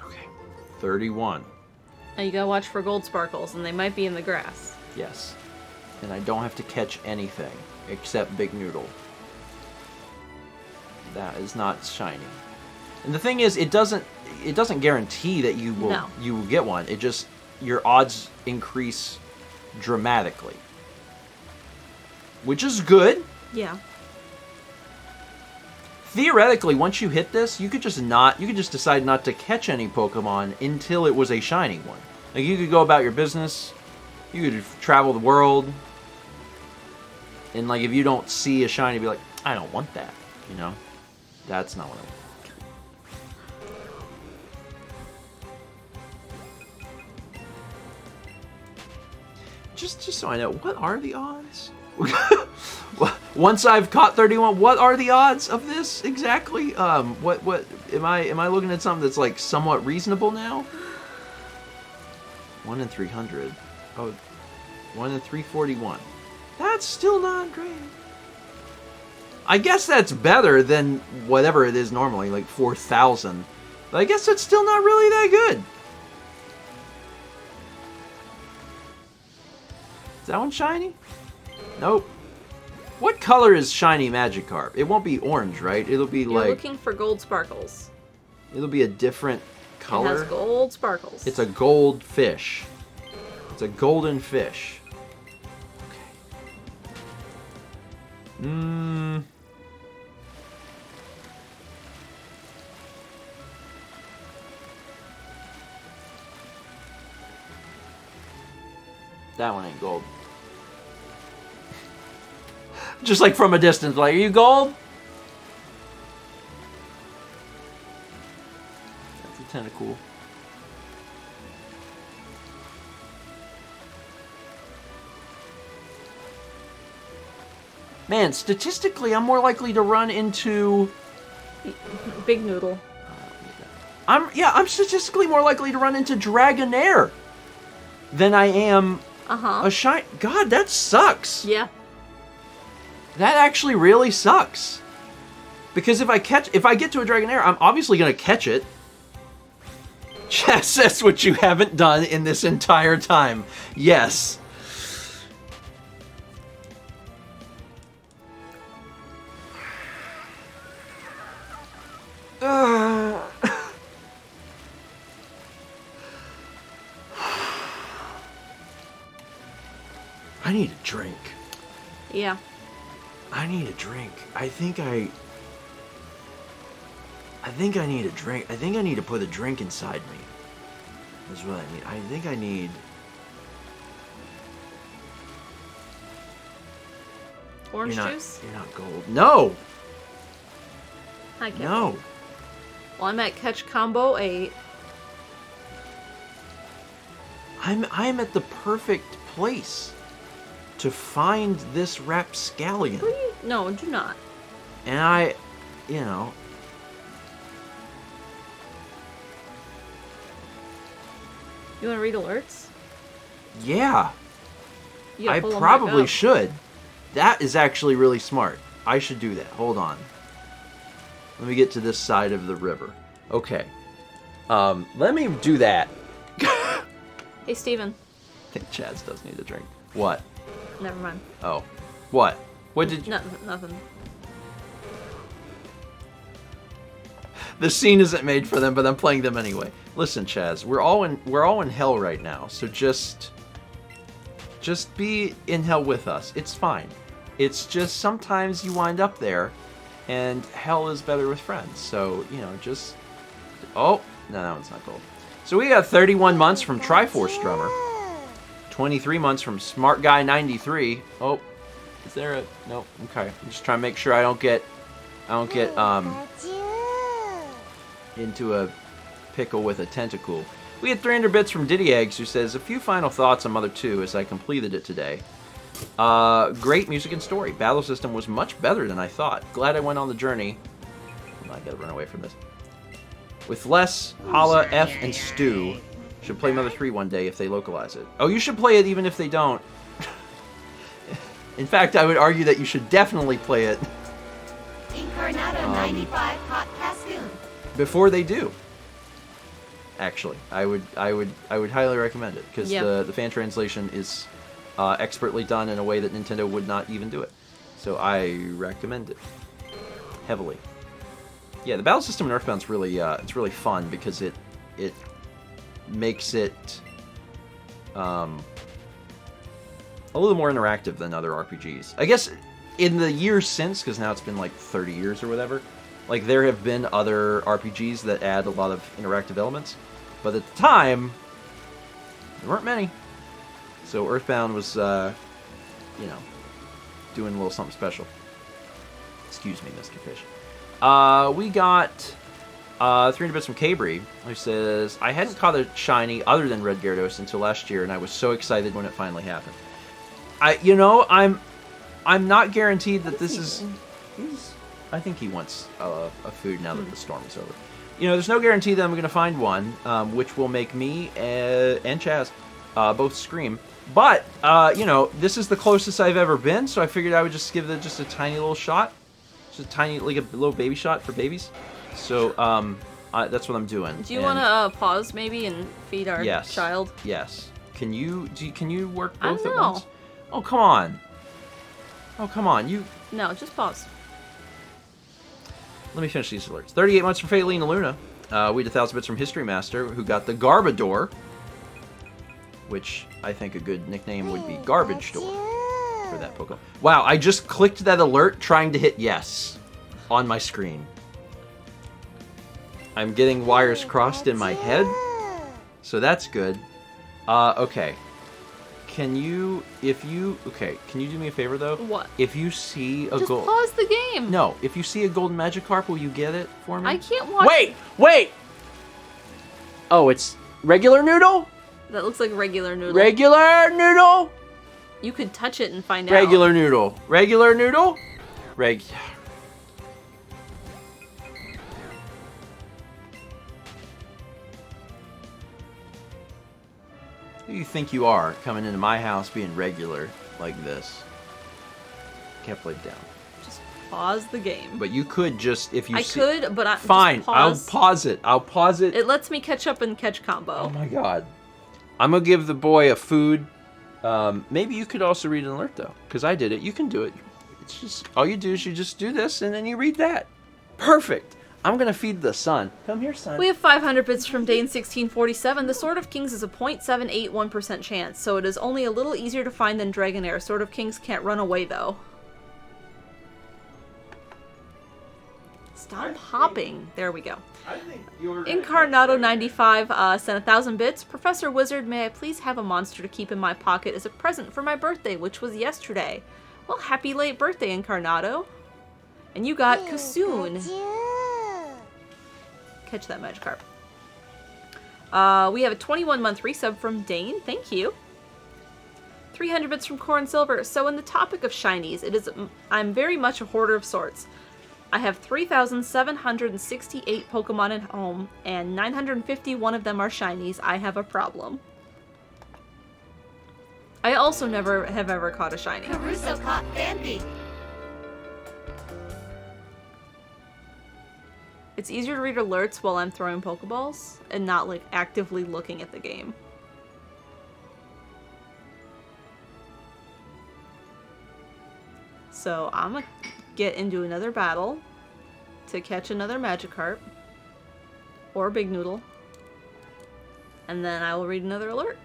Okay, 31. Now you gotta watch for gold sparkles, and they might be in the grass. Yes. And I don't have to catch anything except Big Noodle. That is not shiny. And the thing is, it doesn't guarantee that you will get one. It just, your odds increase dramatically, which is good. Yeah. Theoretically, once you hit this, you could just decide not to catch any Pokemon until it was a shiny one. Like, you could go about your business, you could travel the world, and like, if you don't see a shiny, be like, I don't want that, you know? That's not what I want. Just so I know, what are the odds? Once I've caught 31, what are the odds of this exactly? What am I looking at something that's like somewhat reasonable now? 1 in 300. Oh, 1 in 341. That's still not great. I guess that's better than whatever it is normally, like 4,000. But I guess that's still not really that good. Is that one shiny? Nope. What color is shiny Magikarp? It won't be orange, right? It'll be You're like... looking for gold sparkles. It'll be a different color. It has gold sparkles. It's a gold fish. It's a golden fish. Okay. That one ain't gold. Just like from a distance, like, are you gold? That's kind of cool. Man, statistically, I'm more likely to run into... Big Noodle. I'm statistically more likely to run into Dragonair than I am a shiny... God, that sucks. Yeah. That actually really sucks. Because if I get to a Dragonair, I'm obviously going to catch it. Chess, that's what you haven't done in this entire time. Yes. I need a drink. Yeah. I need a drink. I think I need a drink. I think I need to put a drink inside me. That's what I need. I think I need... Orange juice? You're not gold. No! Hi, Kevin. No. Well, I'm at catch combo 8. I'm at the perfect place to find this rapscallion. No, do not. And I, you know... You want to read alerts? Yeah. You gotta I pull 'em back probably up. should. That is actually really smart. I should do that. Hold on. Let me get to this side of the river. Okay. Let me do that. Hey, Steven. I think Chaz does need a drink. What? Never mind. Oh. What? What did you... Nothing. The scene isn't made for them, but I'm playing them anyway. Listen, Chaz, we're all in hell right now, so just be in hell with us. It's fine. It's just sometimes you wind up there, and hell is better with friends. So, you know, just... Oh, no, that one's not gold. So we got 31 months from Triforce Drummer. 23 months from Smart Guy 93. Oh, is there a... Nope, okay. I'm just trying to make sure I don't get into a pickle with a tentacle. We had 300 bits from Diddy Eggs, who says, a few final thoughts on Mother 2 as I completed it today. Great music and story. Battle system was much better than I thought. Glad I went on the journey. I gotta run away from this. With less Hala, F, and Stu. Should play Mother 3 one day if they localize it. Oh, you should play it even if they don't. In fact, I would argue that you should definitely play it Incarnado 95 Hot Cascoon. before they do. Actually, I would highly recommend it because Yeah. the fan translation is expertly done in a way that Nintendo would not even do it. So I recommend it heavily. Yeah, the battle system in Earthbound's really it's really fun because it makes it a little more interactive than other RPGs. I guess in the years since, because now it's been like 30 years or whatever, like there have been other RPGs that add a lot of interactive elements, but at the time there weren't many. So Earthbound was, you know, doing a little something special. Excuse me, Mr. Fish. We got 300 bits from Cabri, who says, I hadn't caught a shiny other than Red Gyarados until last year, and I was so excited when it finally happened. I'm not guaranteed that this is... I think he wants a food now that the storm is over. You know, there's no guarantee that I'm going to find one, which will make me and Chaz both scream. But, you know, this is the closest I've ever been, so I figured I would just give it just a tiny little shot. Just a tiny, like a little baby shot for babies. So, that's what I'm doing. Do you want to pause maybe and feed our Yes. child? Yes. Can you work I both don't at know. once? Oh, come on. Oh, come on. No, just pause. Let me finish these alerts. 38 months from Fatalina Luna. We had 1,000 bits from History Master, who got the Garbador, which I think a good nickname would be Garbage Door for that Pokemon. Wow, I just clicked that alert trying to hit yes on my screen. I'm getting wires crossed in my head, so that's good. Okay. Can you do me a favor though? What? If you see a Just gold... pause the game. No, if you see a golden Magikarp, will you get it for me? I can't watch. Wait! Oh, it's regular noodle? That looks like regular noodle. Regular noodle? You could touch it and find out. Regular noodle. Regular noodle? Who do you think you are, coming into my house being regular like this? Can't play it down. Just pause the game. But you could just, if you I see... could, but Fine, just pause. I'll pause it. It lets me catch up and catch combo. Oh my god. I'm gonna give the boy a food. Maybe you could also read an alert though, because I did it. You can do it. It's just, all you do is you just do this and then you read that. Perfect. I'm gonna feed the son. Come here, son. We have 500 bits from Dane1647. The Sword of Kings is a 0.781% chance, so it is only a little easier to find than Dragonair. Sword of Kings can't run away though. Stop hopping. There we go. Incarnado95 sent 1,000 bits. Professor Wizard, may I please have a monster to keep in my pocket as a present for my birthday, which was yesterday? Well, happy late birthday, Incarnado. And you got Kassoon. Catch that Magikarp. We have a 21-month resub from Dane. Thank you. 300 bits from Corn Silver. So in the topic of shinies, I'm very much a hoarder of sorts. I have 3,768 Pokemon at home, and 951 of them are shinies. I have a problem. I also never have ever caught a shiny. Caruso caught Bambi. It's easier to read alerts while I'm throwing Pokeballs and not like actively looking at the game. So I'm gonna get into another battle to catch another Magikarp or Big Noodle, and then I will read another alert.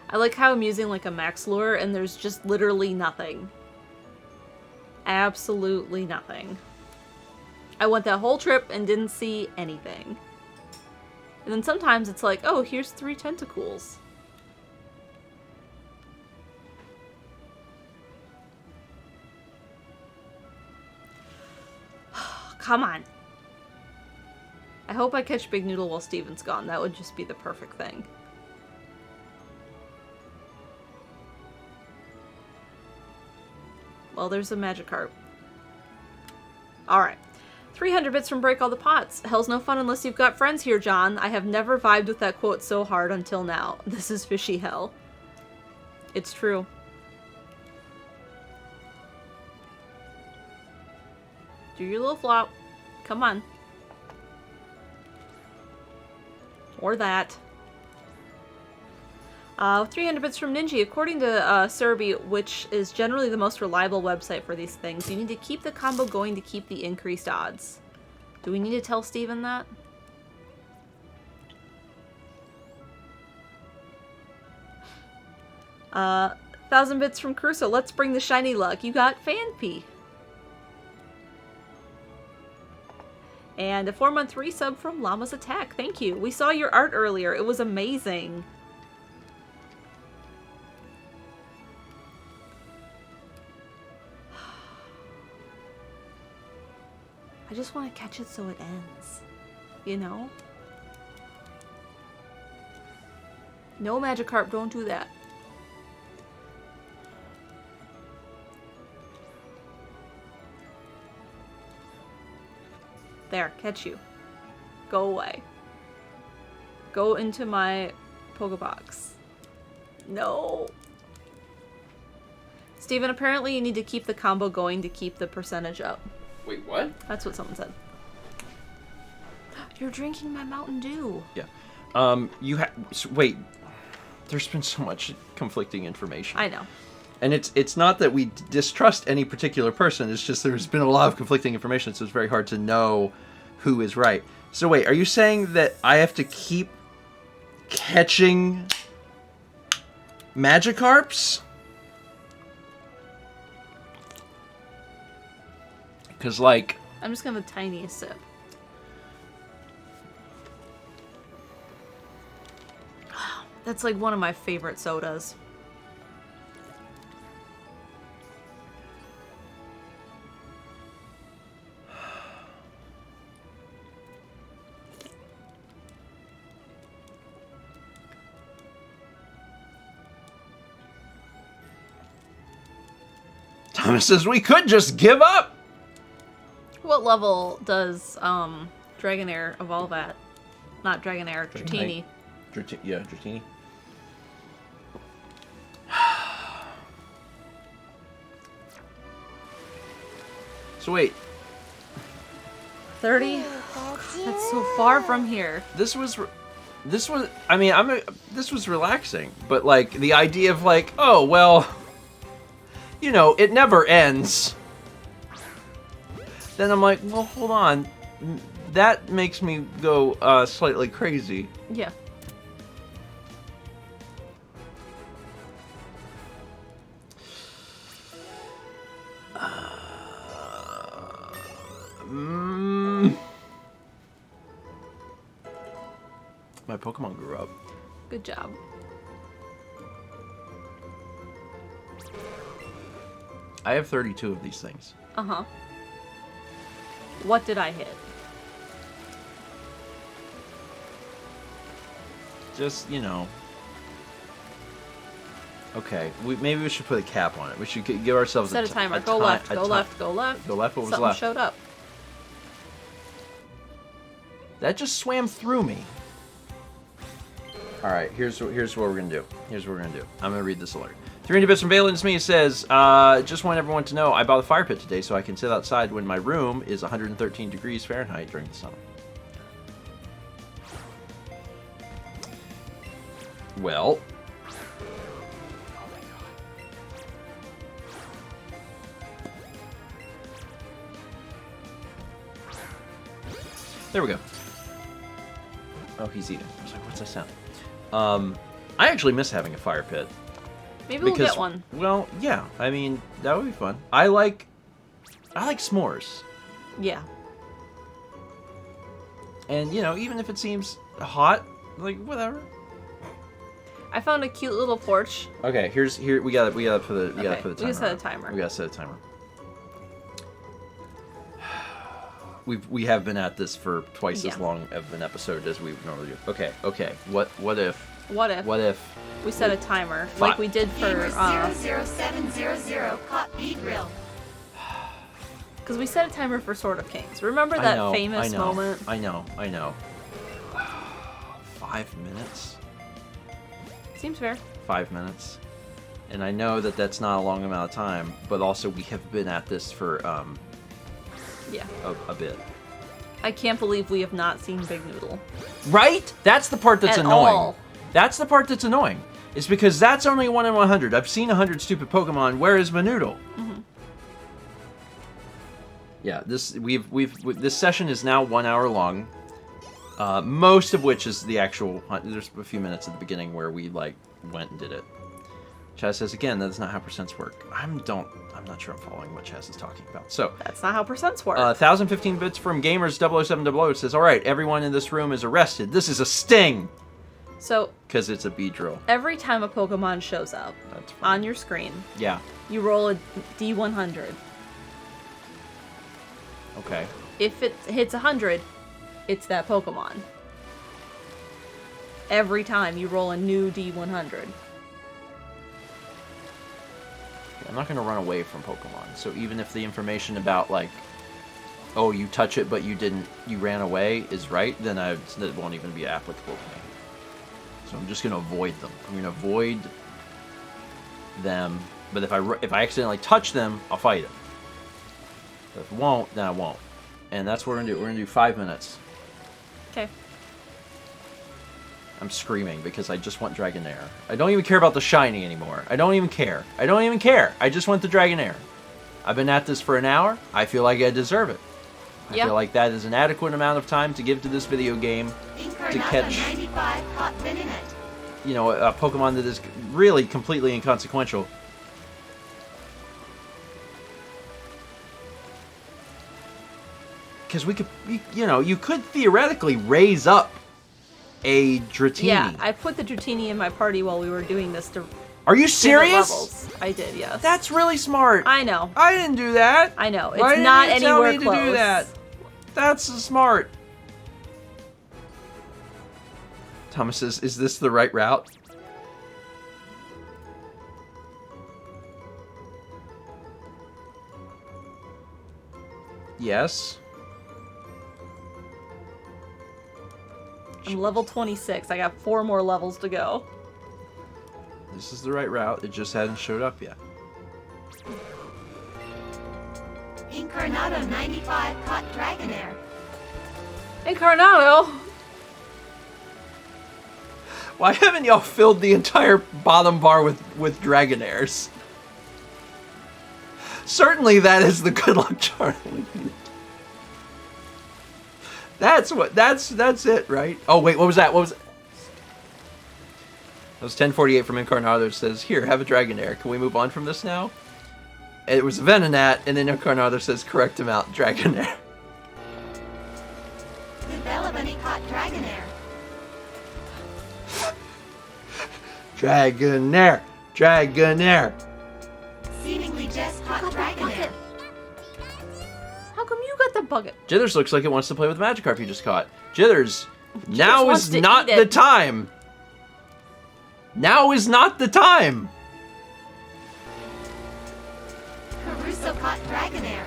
I like how I'm using like a max lure and there's just literally nothing. Absolutely nothing. I went that whole trip and didn't see anything. And then sometimes it's like, oh, here's 3 tentacles. Come on. I hope I catch Big Noodle while Steven's gone. That would just be the perfect thing. Well, there's a Magikarp. Alright. 300 bits from Break All the Pots. Hell's no fun unless you've got friends here, John. I have never vibed with that quote so hard until now. This is fishy hell. It's true. Do your little flop. Come on. Or that. 300 bits from Ninja. According to Serby, which is generally the most reliable website for these things, you need to keep the combo going to keep the increased odds. Do we need to tell Steven that? Uh, 1,000 bits from Crusoe. Let's bring the shiny luck. You got Fanpy. And a 4-month resub from Llama's Attack. Thank you. We saw your art earlier. It was amazing. I just want to catch it so it ends. You know? No, Magikarp, don't do that. There, catch you. Go away. Go into my Pokebox. No. Steven, apparently you need to keep the combo going to keep the percentage up. Wait, what? That's what someone said. You're drinking my Mountain Dew. Yeah. Wait. There's been so much conflicting information. I know. And it's not that we distrust any particular person. It's just there's been a lot of conflicting information, so it's very hard to know who is right. So wait, are you saying that I have to keep catching Magikarps? Because, like... I'm just gonna tiny sip. That's like one of my favorite sodas. Thomas says we could just give up! What level does Dragonair evolve at? Not Dragonair, Dratini. Yeah, Dratini. So wait. 30? That's so far from here. This was I mean, this was relaxing, but like the idea of like, oh, well, you know, it never ends. Then I'm like, well, hold on. That makes me go slightly crazy. Yeah. My Pokemon grew up. Good job. I have 32 of these things. Uh-huh. What did I hit? Just, you know. Okay, maybe we should put a cap on it. We should give ourselves Set a timer. Go left, go left, go left. Go left, what was Something left? showed up. That just swam through me. Alright, here's what we're gonna do. Here's what we're gonna do. I'm gonna read this alert. 300 bits from Valence me says, just want everyone to know I bought a fire pit today so I can sit outside when my room is 113 degrees Fahrenheit during the summer. Well. There we go. Oh, he's eating. I was like, what's that sound? I actually miss having a fire pit. Maybe we'll get one. Well, yeah. I mean, that would be fun. I like s'mores. Yeah. And, you know, even if it seems hot, like, whatever. I found a cute little porch. Okay, we gotta put the timer. We gotta set a timer. We gotta set a timer. We have been at this for twice as long of an episode as we normally do. Okay. What if? What if we set a timer like we did for Gamer 00700 caught B-Grill. Because we set a timer for Sword of Kings. Remember I that know, famous moment? I know. 5 minutes? Seems fair. 5 minutes. And I know that that's not a long amount of time, but also we have been at this for Yeah. a bit. I can't believe we have not seen Big Noodle. Right? That's the part that's At annoying. all. That's the part that's annoying. It's because that's only 1 in 100. I've seen 100 stupid Pokemon. Where is Manoodle? Yeah, this this session is now 1 hour long. Most of which is the actual hunt. There's a few minutes at the beginning where we like went and did it. Chaz says again, that's not how percents work. I'm not sure I'm following what Chaz is talking about. So That's not how percents work. 1,015 bits from Gamers 00700. It says, all right, everyone in this room is arrested. This is a sting So because it's a Beedrill. every time a Pokemon shows up That's fine. on your screen, Yeah. you roll a D100. Okay. If it hits 100, it's that Pokemon. Every time you roll a new D100. I'm not going to run away from Pokemon. So even if the information about, like, oh, you touch it but you ran away is right, then that won't even be applicable to me. So I'm just going to avoid them. I'm going to avoid them, but if I accidentally touch them, I'll fight it. But if I won't, then I won't. And that's what we're going to do. We're going to do 5 minutes. Okay. I'm screaming because I just want Dragonair. I don't even care about the shiny anymore. I don't even care. I don't even care. I just want the Dragonair. I've been at this for an hour. I feel like I deserve it. I Yeah. feel like that is an adequate amount of time to give to this video game to catch, 95 caught Venonat. you know, a Pokemon that is really completely inconsequential. Because we could, you could theoretically raise up a Dratini. Yeah, I put the Dratini in my party while we were doing this to Are you different serious? levels. I did, yes. That's really smart. I know. I didn't do that. I know. It's Why didn't not you tell anywhere me close. to do that? That's smart. Thomas says, is this the right route? Yes. I'm level 26. I got 4 more levels to go. This is the right route. It just hasn't showed up yet. Incarnado 95 caught Dragonair. Incarnado! Why haven't y'all filled the entire bottom bar with Dragonairs? Certainly that is the good luck charm. That's it, right? Oh wait, what was that? What was it? That was 1048 from Incarnado. It says, here, have a Dragonair. Can we move on from this now? And it was Venonat, and then Incarnado says, correct amount, Dragonair. The Bella Bunny caught Dragonair. Dragonair! Dragonair! Seemingly just caught Dragonair. How come you got the bucket? Jithers looks like it wants to play with the Magikarp you just caught. Jithers, now wants is to not eat the it. time! Now is not the time! Caruso caught Dragonair.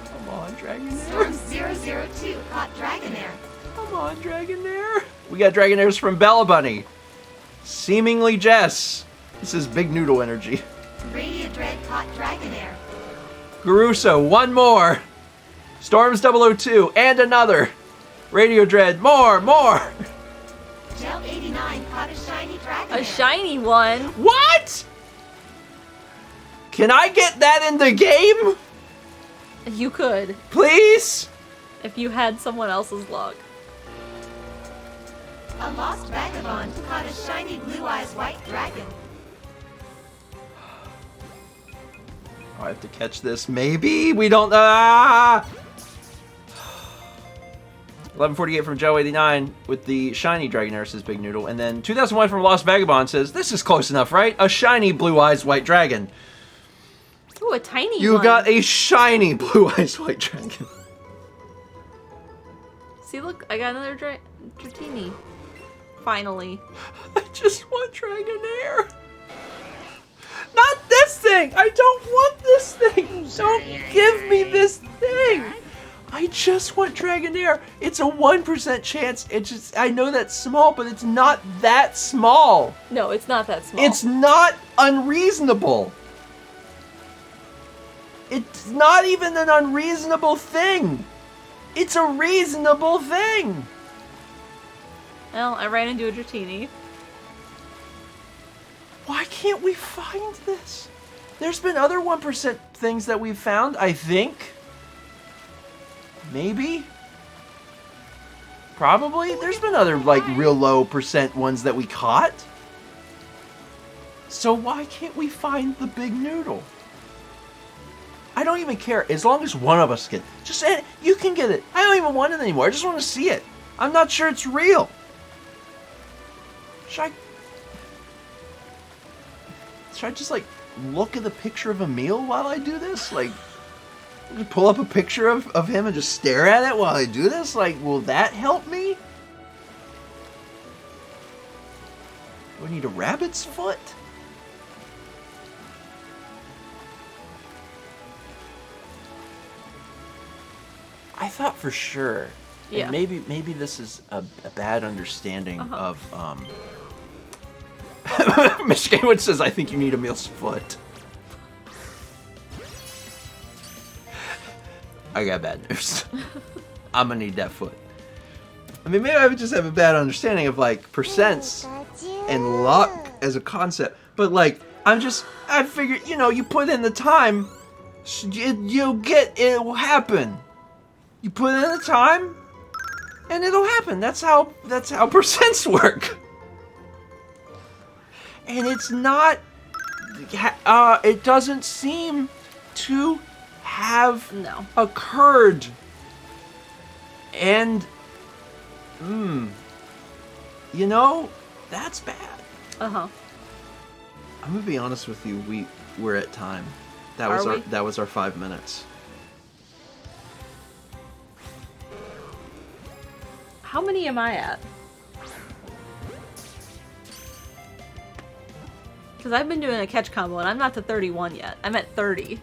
Come on, Dragonair. Storm 002 caught Dragonair. Come on, Dragonair. We got Dragonairs from Bella Bunny. Seemingly Jess. This is big noodle energy. Radiant Dread caught Dragonair. Garuso, one more. Storms 002, and another. Radio Dread, more. Gel 89 caught a shiny Dragonair. A shiny one. What? Can I get that in the game? You could, Please? if you had someone else's luck. A lost vagabond caught a shiny blue eyes white dragon. I have to catch this. Maybe? We don't... 1148 from Joe89 with the shiny Dragonair, says Big Noodle. And then 2001 from Lost Vagabond says, this is close enough, right? A shiny blue eyes white dragon. Ooh, a tiny You one. got a shiny blue eyes white dragon. See, look, I got another Dratini. Finally. I just want Dragonair. this thing! I don't want this thing! Don't give me this thing! I just want Dragonair. It's a 1% chance. It's just, I know that's small, but it's not that small. No, it's not that small. It's not unreasonable. It's not even an unreasonable thing. It's a reasonable thing. Well, I ran into a Dratini. Why can't we find this? There's been other 1% things that we've found, I think. Maybe? Probably? There's been other, like, real low percent ones that we caught. So why can't we find the big noodle? I don't even care. As long as one of us get it. Just, you can get it. I don't even want it anymore. I just want to see it. I'm not sure it's real. Should I just, like, look at the picture of Emil while I do this? Like, pull up a picture of him and just stare at it while I do this? Like, will that help me? Do I need a rabbit's foot? I thought for sure, Yeah. and maybe this is a bad understanding of, Michigan says, I think you need Emil's foot. I got bad news. I'm gonna need that foot. I mean, maybe I would just have a bad understanding of, like, percents and luck as a concept. But, like, I figured, you know, you put in the time, you'll get, it will happen. You put in the time, and it'll happen. That's how percents work. And it's not, it doesn't seem to have occurred. And, you know, that's bad. Uh-huh. I'm gonna be honest with you, we're at time. That was our 5 minutes. How many am I at? Because I've been doing a catch combo and I'm not to 31 yet. I'm at 30.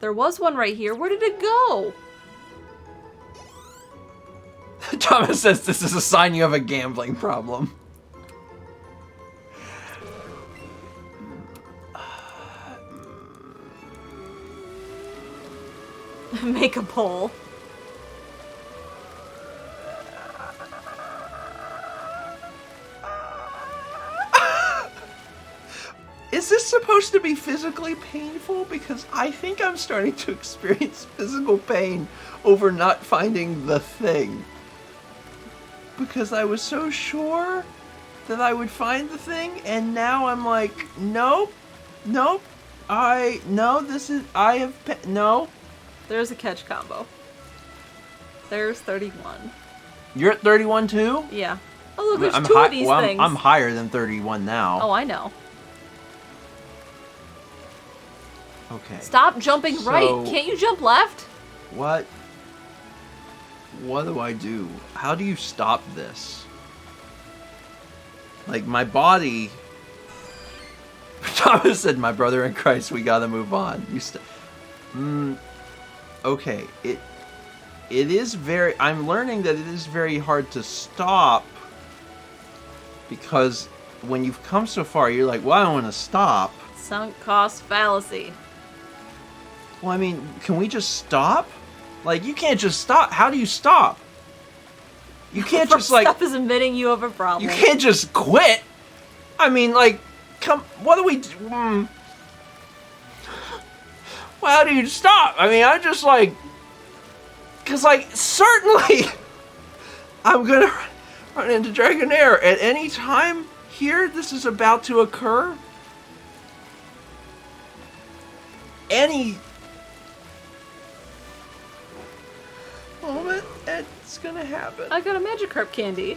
There was one right here. Where did it go? Thomas says this is a sign you have a gambling problem. Make a poll. Is this supposed to be physically painful? Because I think I'm starting to experience physical pain over not finding the thing. Because I was so sure that I would find the thing, and now I'm like, nope, no. There's a catch combo. There's 31. You're at 31 too? Yeah. Oh, look, there's two of these things. I'm higher than 31 now. Oh, I know. Okay. Stop jumping right. Can't you jump left? What do I do? How do you stop this? Like, my body... Thomas said, my brother in Christ, we gotta move on. Okay, it is very... I'm learning that it is very hard to stop, because when you've come so far, you're like, well, I don't want to stop. Sunk cost fallacy. Well, I mean, can we just stop? Like, you can't just stop. How do you stop? You can't just, like... Stuff is admitting you have a problem. You can't just quit. I mean, like, what do we do? Well, how do you stop? I mean, I'm just like... Because, like, certainly I'm going to run into Dragonair at any time here this is about to occur. Any moment it's going to happen. I got a Magikarp candy.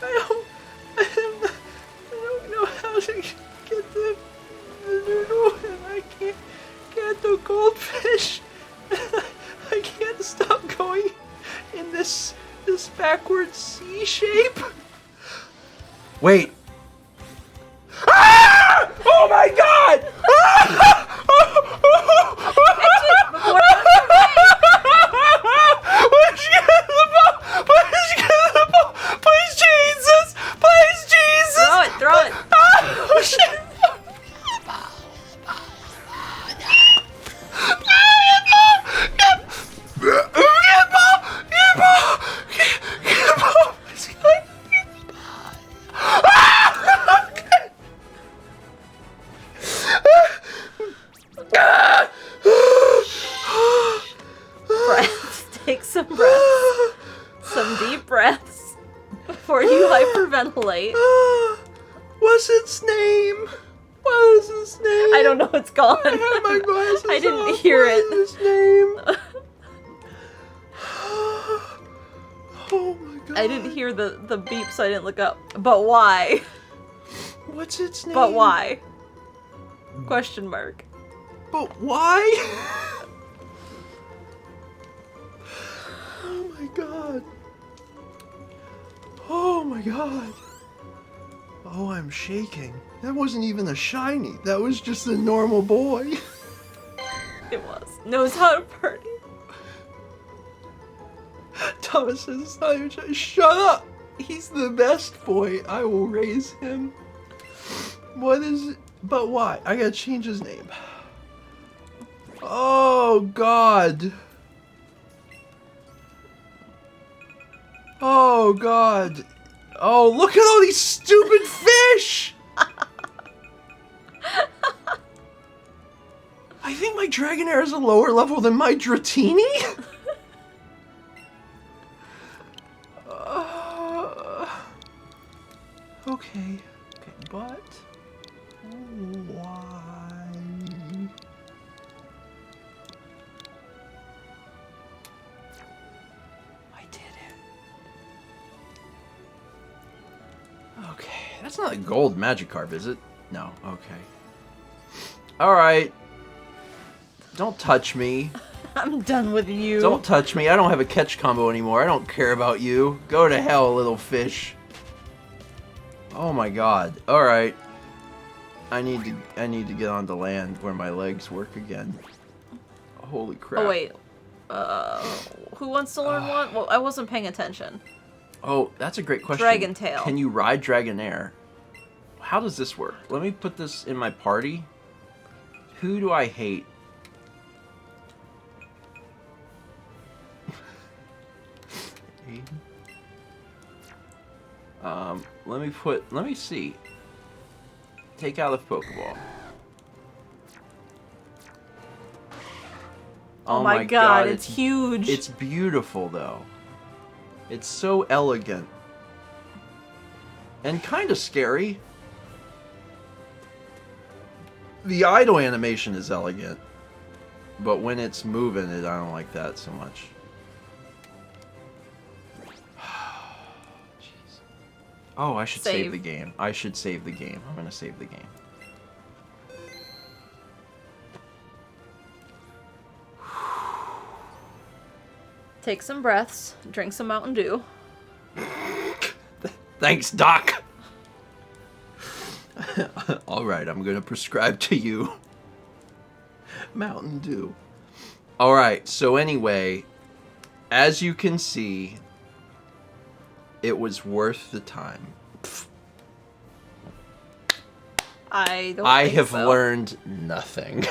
I don't know how to get the noodle, and I can't get the goldfish. I can't stop going in this This backwards C shape? Wait. Ah! Oh my god! Before I Where'd she get the ball? Where'd she get the ball? Please, Jesus! Please, Jesus! throw it. Oh, shit! Breaths. Take some breaths. Some deep breaths before you hyperventilate. What's its name? What is its name? I don't know. It's gone. I have my glasses I didn't off. hear What it. is its name? Oh my god. I didn't hear the beep, so I didn't look up. But why? What's its name? But why? Question mark. But why? Oh my god. Oh my god. Oh, I'm shaking. That wasn't even a shiny. That was just a normal boy. It was. Knows how to party. Thomas says it's not even shiny. Shut up! He's the best boy. I will raise him. What is it? But why? I gotta change his name. Oh god. Oh god. Oh, look at all these stupid fish! I think my Dragonair is a lower level than my Dratini? Okay. Okay, but why? I did it. Okay, that's not a gold Magikarp, is it? No, okay. Alright. Don't touch me. I'm done with you. Don't touch me. I don't have a catch combo anymore. I don't care about you. Go to hell, little fish. Oh my god. Alright. I need to get onto land where my legs work again. Holy crap. Oh wait. Who wants to learn one? Well, I wasn't paying attention. Oh, that's a great question. Dragon Tail. Can you ride Dragonair? How does this work? Let me put this in my party. Who do I hate? Let me see. Take out the Pokeball. Oh my god, it's huge. It's beautiful though. It's so elegant. And kind of scary. The idle animation is elegant. But when it's moving, I don't like that so much. Jeez. Oh, I should save the game. I should save the game. I'm gonna save the game. Take some breaths, drink some Mountain Dew. Thanks, Doc. Alright, I'm gonna prescribe to you Mountain Dew. Alright, so anyway, as you can see, it was worth the time. I have learned nothing.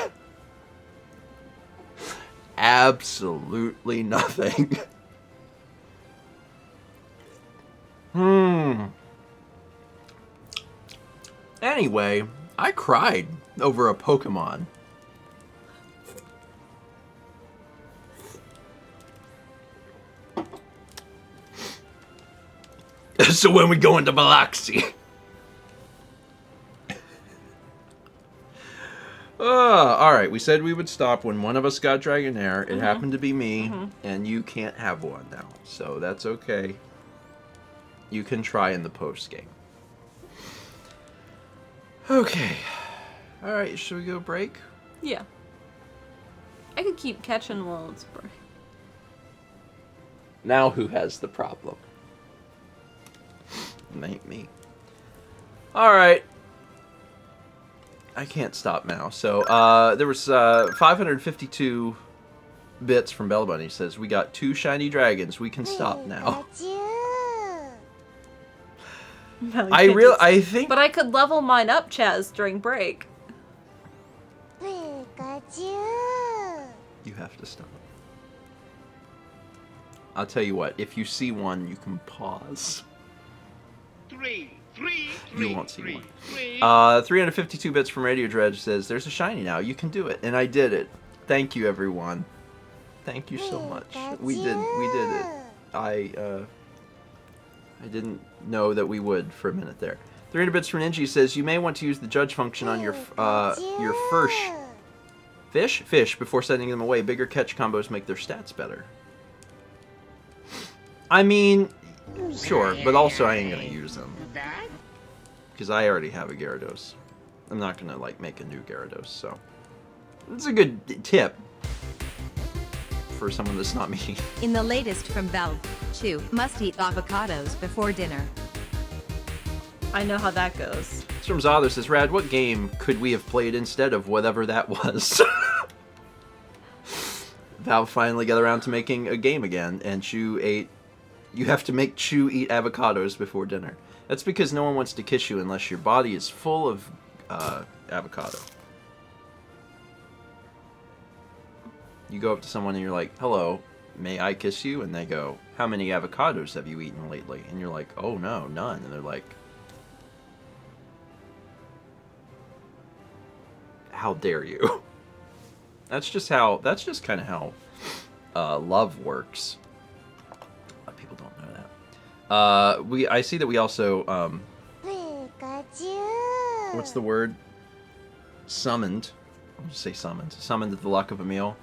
Absolutely nothing. Anyway, I cried over a Pokemon. So when we go into Biloxi. Alright, we said we would stop when one of us got Dragonair. It happened to be me, and you can't have one now. So that's okay. You can try in the post-game. Okay. Alright, should we go break? Yeah. I could keep catching while it's break. Now who has the problem? It ain't me. Alright. I can't stop now. So, there was 552 bits from Bella Bunny. Says, we got 2 shiny dragons. We can stop now. No, I think... But I could level mine up, Chaz, during break. You have to stop. I'll tell you what. If you see one, you can pause. You won't see one. 352 bits from Radio Dredge says, there's a shiny now. You can do it. And I did it. Thank you, everyone. Thank you so much. We did it. I didn't know that we would for a minute there. 300 bits from Ninja says, you may want to use the judge function on your fish before sending them away. Bigger catch combos make their stats better. I mean, sure, but also I ain't gonna use them. Because I already have a Gyarados. I'm not gonna, like, make a new Gyarados, so... It's a good tip. For someone that's not me. In the latest from Valve, chew must eat avocados before dinner. I know how that goes. It's from Zother says, Rad, what game could we have played instead of whatever that was? Valve finally got around to making a game again, and Chew ate... You have to make Chew eat avocados before dinner. That's because no one wants to kiss you unless your body is full of avocado. You go up to someone and you're like, hello, may I kiss you? And they go, how many avocados have you eaten lately? And you're like, oh no, none. And they're like, how dare you? That's just kind of how love works. A lot of people don't know that. I see that we also, what's the word? Summoned. I'll just say summoned. Summoned the luck of Emil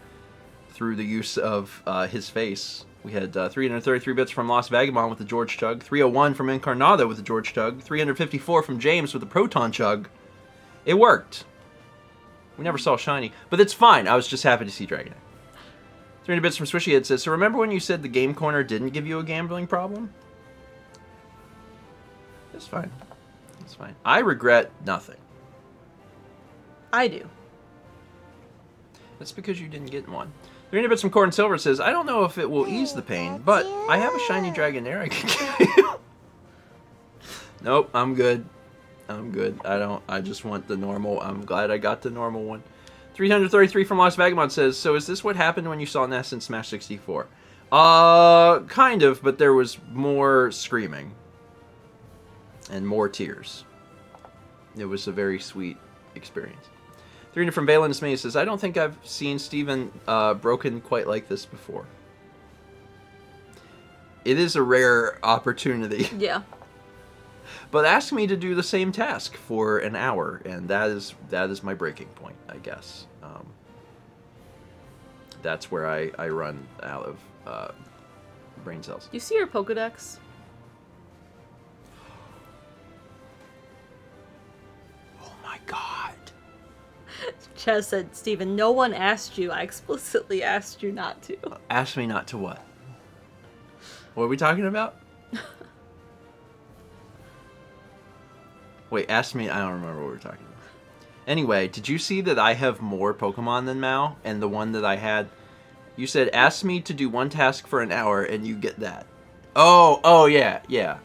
through the use of his face. We had 333 bits from Lost Vagabond with the George Chug, 301 from Incarnado with the George Chug, 354 from James with the Proton Chug. It worked. We never saw Shiny, but it's fine. I was just happy to see Dragonite. 300 bits from Swishy Head says, so remember when you said the Game Corner didn't give you a gambling problem? It's fine. It's fine. I regret nothing. I do. That's because you didn't get one. 300 bits from Corn Silver says, I don't know if it will ease the pain, but I have a shiny Dragonair I can give you. Nope, I'm good. I'm good. I just want the normal. I'm glad I got the normal one. 333 from Lost Vagabond says, so is this what happened when you saw Ness in Smash 64? Kind of, but there was more screaming. And more tears. It was a very sweet experience. 300 from Valen Dismay says, I don't think I've seen Steven broken quite like this before. It is a rare opportunity. Yeah. But ask me to do the same task for an hour, and that is my breaking point, I guess. That's where I run out of brain cells. You see your Pokedex? Oh my god. Chaz said, Steven, no one asked you. I explicitly asked you not to. Ask me not to what? What are we talking about? Wait, ask me. I don't remember what we were talking about. Anyway, did you see that I have more Pokemon than Mao? And the one that I had, you said, ask me to do one task for an hour and you get that. Oh, yeah.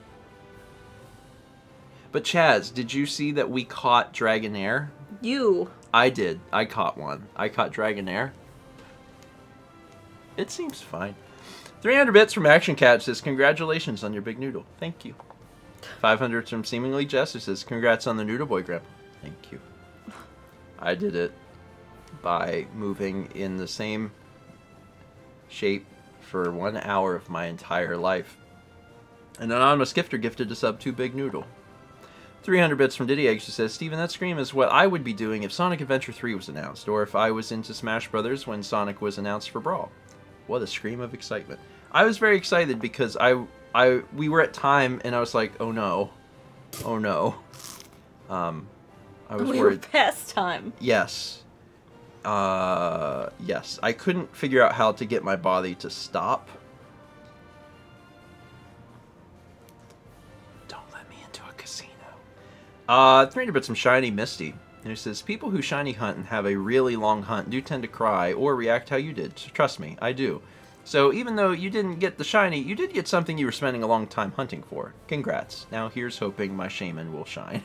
But Chaz, did you see that we caught Dragonair? You. I did. I caught one. I caught Dragonair. It seems fine. 300 bits from Action Cat says, congratulations on your big noodle. Thank you. 500 from Seemingly Jester says, congrats on the Noodle Boy, Grandpa. Thank you. I did it by moving in the same shape for 1 hour of my entire life. An anonymous gifter gifted a sub to Big Noodle. 300 bits from Diddy Eggs who says, Steven, that scream is what I would be doing if Sonic Adventure 3 was announced, or if I was into Smash Brothers when Sonic was announced for Brawl. What a scream of excitement. I was very excited because we were at time and I was like, oh no. I was we worried. were past time. Yes. Yes. I couldn't figure out how to get my body to stop. Read about some shiny Misty. And it says, people who shiny hunt and have a really long hunt do tend to cry or react how you did. So trust me, I do. So even though you didn't get the shiny, you did get something you were spending a long time hunting for. Congrats. Now here's hoping my shaman will shine.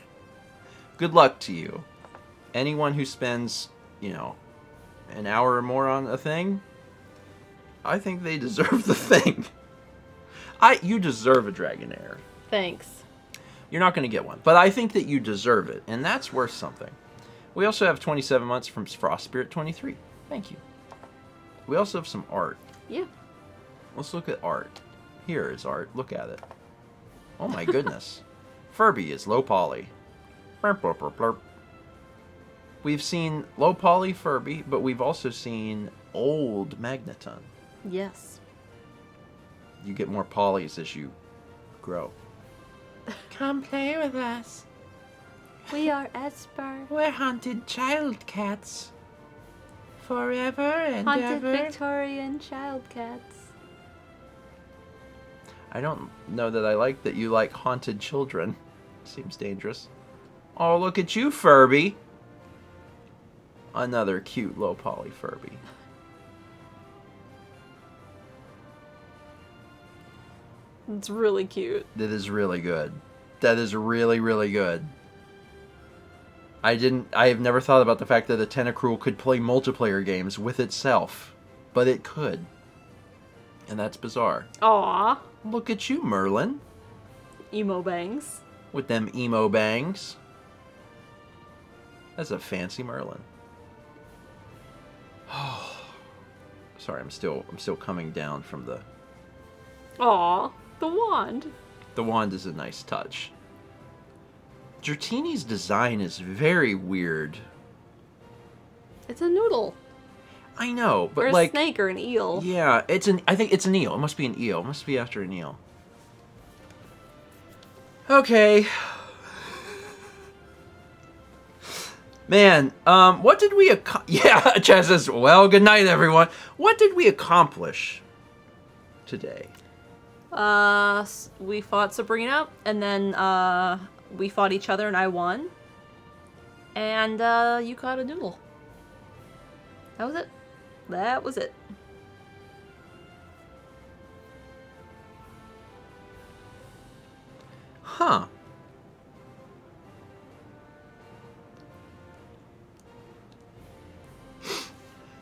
Good luck to you. Anyone who spends, you know, an hour or more on a thing, I think they deserve the thing. You deserve a Dragonair. Thanks. You're not going to get one, but I think that you deserve it, and that's worth something. We also have 27 months from Frost Spirit 23. Thank you. We also have some art. Yeah. Let's look at art. Here is art. Look at it. Oh my goodness. Furby is low poly. Burp, burp, burp, burp. We've seen low poly Furby, but we've also seen old Magneton. Yes. You get more polys as you grow. Come play with us. We are Esper. We're haunted child cats. Forever and Haunted ever. Victorian child cats. I don't know that I like that you like haunted children. Seems dangerous. Oh, look at you, Furby. Another cute low poly Furby. It's really cute. That is really good. That is really, really good. I have never thought about the fact that a Tentacruel could play multiplayer games with itself. But it could. And that's bizarre. Aww. Look at you, Merlin. Emo bangs. With them emo bangs. That's a fancy Merlin. Oh. Sorry, I'm still coming down from the... Aw, the wand. The wand is a nice touch. Dratini's design is very weird. It's a noodle. I know, but or a like snake or an eel. Yeah, I think it's an eel. It must be an eel. It must be after an eel. Okay. Man, what did we yeah, Chaz says, well, good night, everyone. What did we accomplish today? We fought Sabrina, and then, we fought each other, and I won. And, you caught a noodle. That was it. That was it. Huh.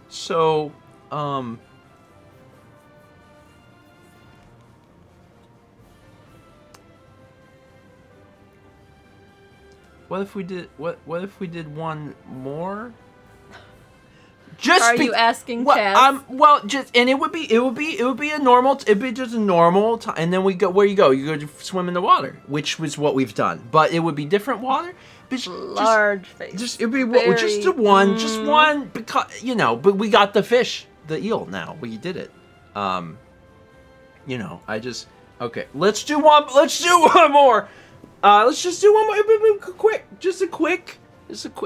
So, what if we did one more? Just Are you asking Chaz? Well, just and it would be a normal. It'd be just a normal time, and then we go where you go. You go to swim in the water, which was what we've done. But it would be different water. Large face. Just it'd be just one because you know. But we got the fish, the eel. Now we did it. You know, okay. Let's do one more. Let's just do one more. Quick, just a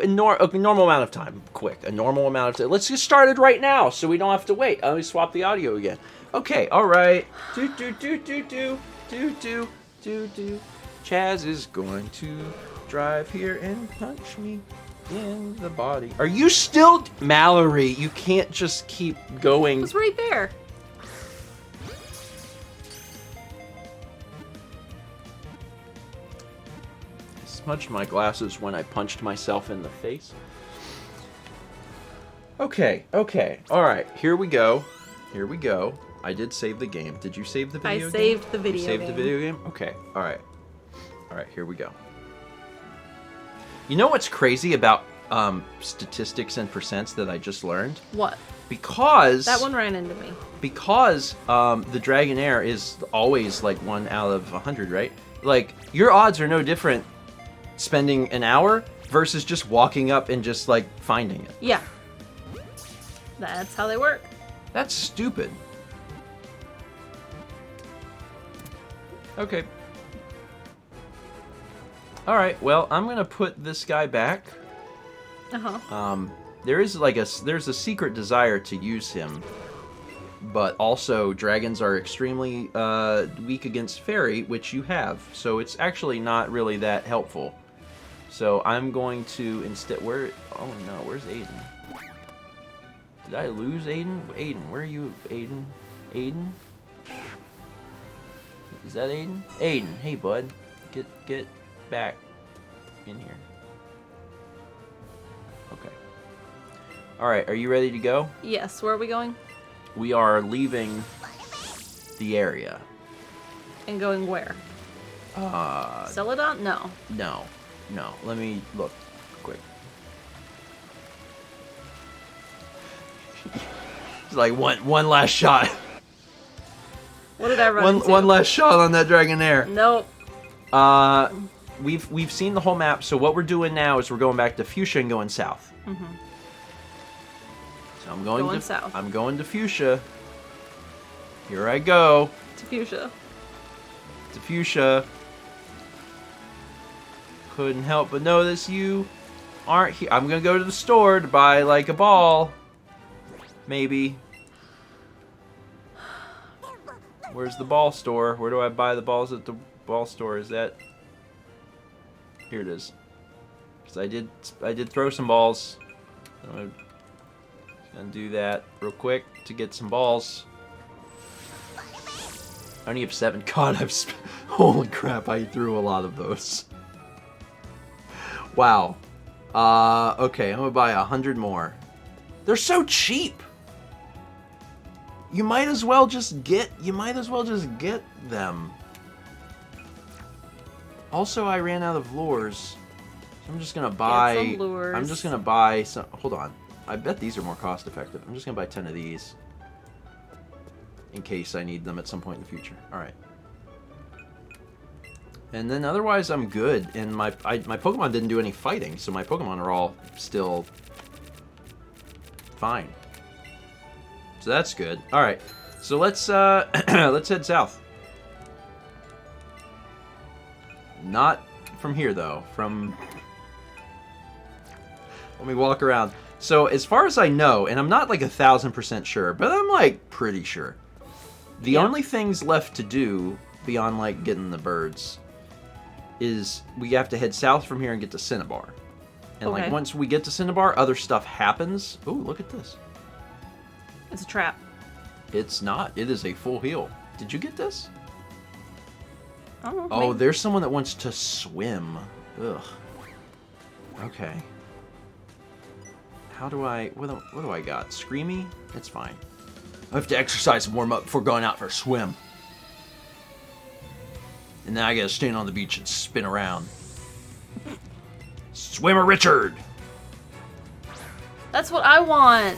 normal amount of time. A normal amount of time. Let's get started right now, so we don't have to wait. Let me swap the audio again. Okay, all right. Do. Chaz is going to drive here and punch me in the body. Are you still Mallory? You can't just keep going. It was right there. Smudged my glasses when I punched myself in the face. Okay. All right, here we go. I did save the game. Did you save the video game? I saved the video game. You saved the video game? Okay, all right, here we go. You know what's crazy about statistics and percents that I just learned? What? Because... That one ran into me. Because the Dragonair is always like 1 out of 100, right? Like, your odds are no different spending an hour versus just walking up and just like finding it. Yeah. That's how they work. That's stupid. Okay. All right. Well, I'm gonna put this guy back. There's a secret desire to use him, but also dragons are extremely weak against fairy, which you have. So it's actually not really that helpful. So I'm going to instead... Where... Oh, no. Where's Aiden? Did I lose Aiden? Aiden, where are you, Aiden? Aiden? Is that Aiden? Aiden, hey, bud. Get back in here. Okay. Alright, are you ready to go? Yes, where are we going? We are leaving the area. And going where? Celadon? No. No. Let me look quick. It's like one last shot. What did I run into? One last shot on that Dragonair. Nope. We've seen the whole map, so what we're doing now is we're going back to Fuchsia and going south. Mm-hmm. So I'm going south. I'm going to Fuchsia. Here I go. To Fuchsia. To Fuchsia. Couldn't help but notice you aren't here. I'm gonna go to the store to buy like a ball. Maybe. Where's the ball store? Where do I buy the balls at the ball store? Is that... Here it is. Because I did throw some balls. I'm gonna do that real quick to get some balls. I only have 7. God, holy crap, I threw a lot of those. Wow. Okay, I'm gonna buy 100 more. They're so cheap. You might as well just get them. Also, I ran out of lures. So I'm just gonna buy... Get some lures. I'm just gonna buy some... Hold on. I bet these are more cost effective. I'm just gonna buy 10 of these. In case I need them at some point in the future. Alright. And then otherwise I'm good. And my Pokemon didn't do any fighting. So my Pokemon are all still... fine. So that's good. Alright. So let's let's head south. Not from here though. From... Let me walk around. So as far as I know, and I'm not like 1000% sure, but I'm like pretty sure. The only things left to do beyond like getting the birds is we have to head south from here and get to Cinnabar. And like once we get to Cinnabar, other stuff happens. Ooh, look at this. It's a trap. It's not. It is a full heal. Did you get this? Oh, maybe. There's someone that wants to swim. Ugh. Okay. How do I... What do I got? Screamy? It's fine. I have to exercise and warm up before going out for a swim. And then I gotta stand on the beach and spin around. Swimmer Richard! That's what I want.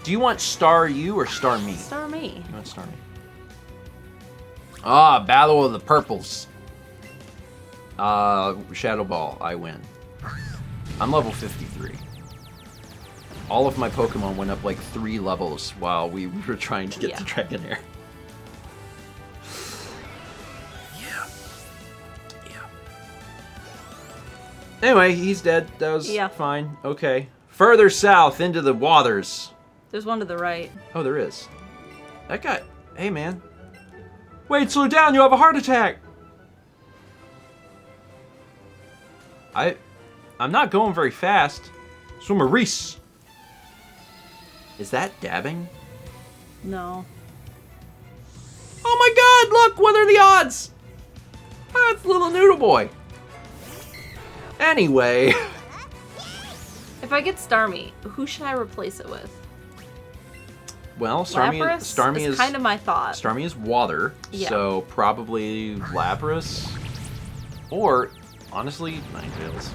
Do you want Star You or Star Me? Star Me. You want Star Me? Ah, Battle of the Purples. Shadow Ball, I win. I'm level 53. All of my Pokemon went up like 3 levels while we were trying to get to Dragonair. Yeah. Anyway, he's dead. That was fine. Okay. Further south into the waters. There's one to the right. Oh, there is. That guy... Hey, man. Wait, slow down. You'll have a heart attack. I'm not going very fast. Swimmer Reese. Is that dabbing? No. Oh my god, look! What are the odds? That's little Noodle Boy. Anyway. If I get Starmie, who should I replace it with? Well, Starmie is kind of my thought. Starmie is water, so probably Lapras. Or, honestly, Ninetales.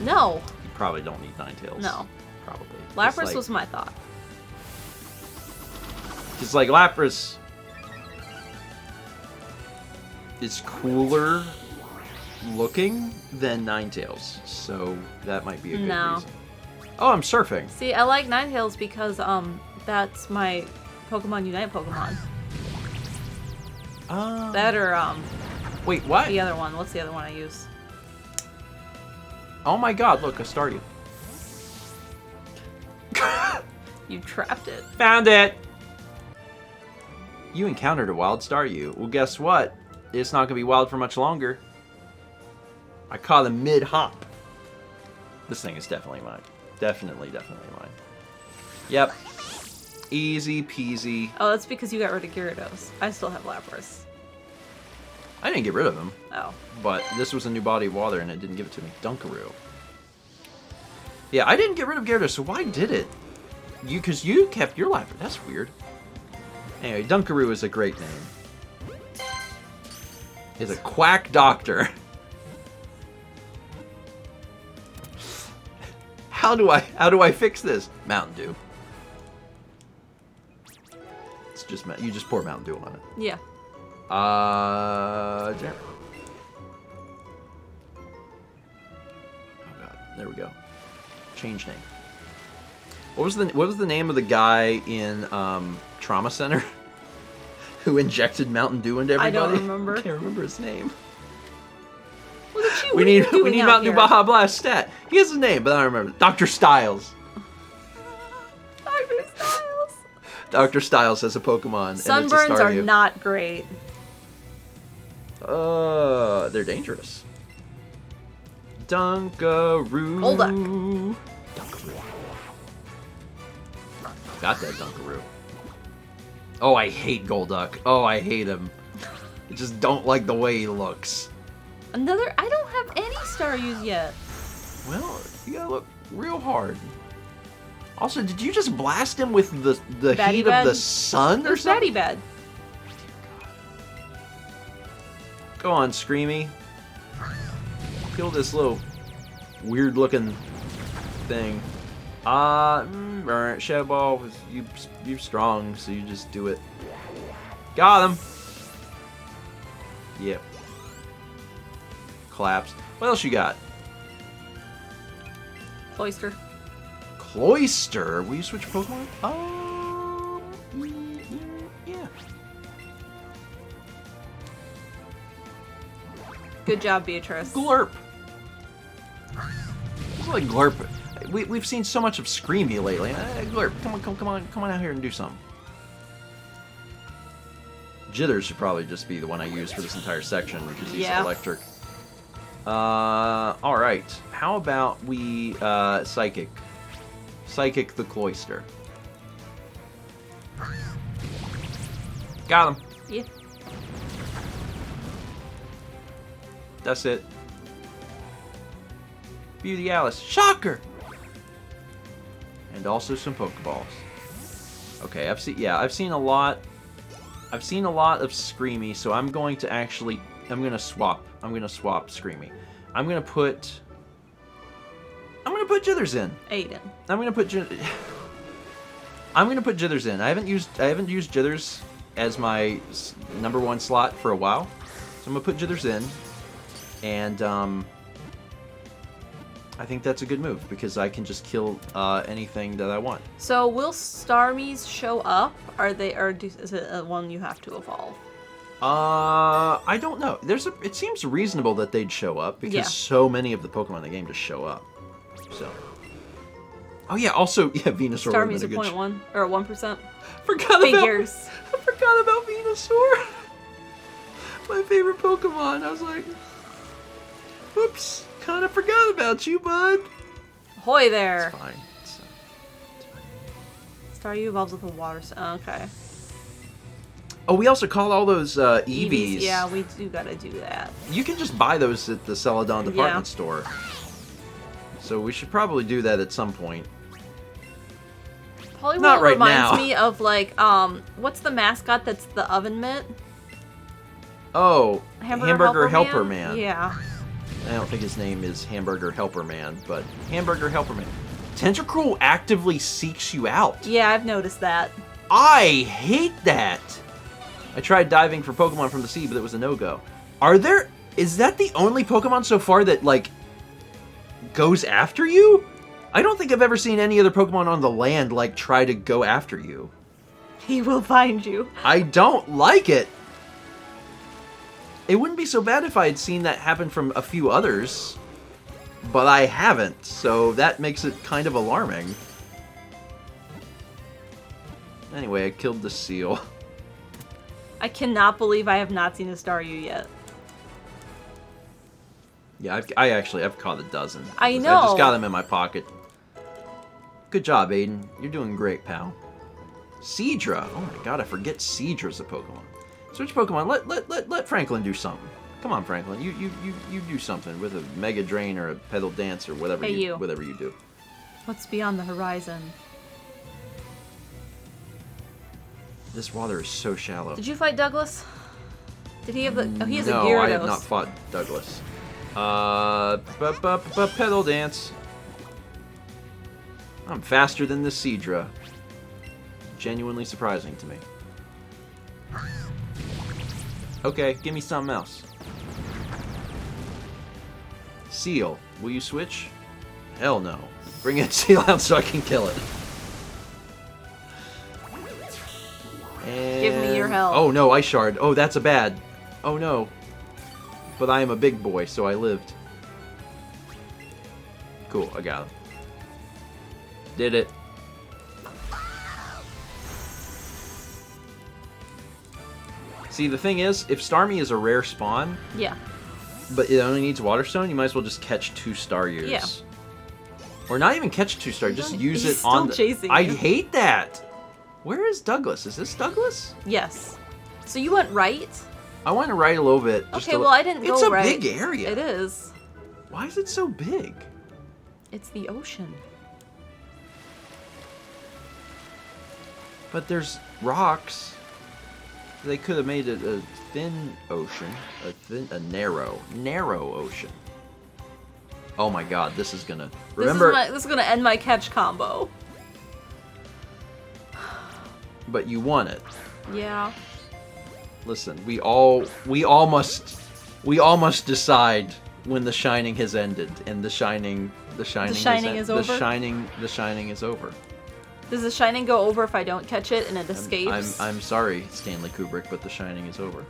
No. You probably don't need Ninetales. No. Probably. Lapras was my thought. Because, like, Lapras is cooler looking than Ninetales, so that might be a good reason. Oh, I'm surfing. See, I like Ninetales because, that's my Pokemon Unite Pokemon. That or, wait, what? The other one. What's the other one I use? Oh my god, look, a Staryu. You trapped it. Found it! You encountered a wild Staryu. Well, guess what? It's not going to be wild for much longer. I caught him mid-hop. This thing is definitely mine. Definitely mine. Yep. Easy peasy. Oh, that's because you got rid of Gyarados. I still have Lapras. I didn't get rid of him, Oh. but this was a new body of water and it didn't give it to me. Dunkaroo. Yeah, I didn't get rid of Gyarados, so why did it? Because you kept your Lapras. That's weird. Anyway, Dunkaroo is a great name. Is a quack doctor. How do I fix this? Mountain Dew. It's just you just pour Mountain Dew on it. Yeah. There. Oh god, there we go. Change name. What was the name of the guy in Trauma Center who injected Mountain Dew into everybody? I don't remember. I can't remember his name. Look at you. We need Mountain Dew here? Baja Blast stat. He has a name, but I don't remember. Dr. Styles. Dr. Styles. Dr. Styles has a Pokemon. And it's a Sunburns are Staryu. not great. They're dangerous. Dunkaroo. Golduck. Dunkaroo. Got that Dunkaroo. Oh, I hate Golduck. Oh, I hate him. I just don't like the way he looks. Another. I don't have any Staryus yet. Well, you gotta look real hard. Also, did you just blast him with the Batty heat bed? of the sun or There's something? Batty Bed. Go on, Screamy. Kill this little weird-looking thing. Shadow Ball, you're strong, so you just do it. Got him. Yep. Collapse. What else you got? Cloyster. Cloyster. Will you switch Pokemon? Yeah. Good job, Beatrice. Glurp. It's like Glurp. We've seen so much of Screamy lately. Glurp, come on out here and do something. Jitters should probably just be the one I use for this entire section because he's electric. Alright. How about we, Psychic? Psychic the Cloyster. Got him. Yeah. That's it. Beauty Alice. Shocker! And also some Pokeballs. Okay, I've seen a lot. I've seen a lot of Screamy, so I'm going to swap. I'm gonna swap Screamy. I'm gonna put Jithers in. Aiden. I'm gonna put Jithers in. I haven't used Jithers as my #1 slot for a while, so I'm gonna put Jithers in, and I think that's a good move because I can just kill anything that I want. So will Starmies show up? Is it one you have to evolve? I don't know. It seems reasonable that they'd show up because so many of the Pokemon in the game just show up. So. Oh yeah. Also, Venusaur. Starmie's a 0.1 or 1%. Figures. I forgot about Venusaur. My favorite Pokemon. I was like, whoops. Kind of forgot about you, bud. Ahoy there. It's fine. Staryu evolves with a water. Okay. Oh, we also call all those Eevees. Yeah, we do gotta do that. You can just buy those at the Celadon department store. So we should probably do that at some point. Polywall Not right reminds now. me of like what's the mascot that's the oven mitt? Oh, Hamburger Helper Man. Yeah. I don't think his name is Hamburger Helper Man, but Hamburger Helper Man. Tentacruel actively seeks you out. Yeah, I've noticed that. I hate that. I tried diving for Pokemon from the sea, but it was a no-go. Is that the only Pokemon so far that, like, goes after you? I don't think I've ever seen any other Pokemon on the land, like, try to go after you. He will find you. I don't like it. It wouldn't be so bad if I had seen that happen from a few others, but I haven't, so that makes it kind of alarming. Anyway, I killed the seal. I cannot believe I have not seen a Staryu yet. Yeah, I've caught a dozen. I I know. just got them in my pocket. Good job, Aiden. You're doing great, pal. Seadra. Oh my god, I forget Seadra's a Pokemon. Switch Pokemon. Let Franklin do something. Come on, Franklin. You do something with a Mega Drain or a Pedal Dance or whatever Hey, whatever you do. What's beyond the horizon? This water is so shallow. Did you fight Douglas? Did he have the? Oh, he has a No, Gyarados. I have not fought Douglas. Pedal Dance. I'm faster than the Seadra. Genuinely surprising to me. Okay, give me something else. Seal, will you switch? Hell no. Bring it Seal out so I can kill it. And... Give me your help. Oh no, Ice Shard. Oh, that's a bad. Oh no. But I am a big boy, so I lived. Cool, I got him. Did it. See, the thing is, if Starmie is a rare spawn, Yeah. but it only needs Waterstone, you might as well just catch 2 Staryears. Yeah. Or not even catch 2 Star, just use He's it on still chasing I you. hate that! Where is Douglas? Is this Douglas? Yes. So you went right? I want to ride a little bit. Just Okay, to... well I didn't It's go a right. big area. It is. Why is it so big? It's the ocean. But there's rocks. They could have made it a thin ocean, a narrow ocean. Oh my god, this is gonna... Remember... This is gonna end my catch combo. But you won it. Yeah. Listen, we all must decide when the shining has ended, and the shining is over? The shining is over. Does the shining go over if I don't catch it and it escapes? I'm sorry, Stanley Kubrick, but the shining is over.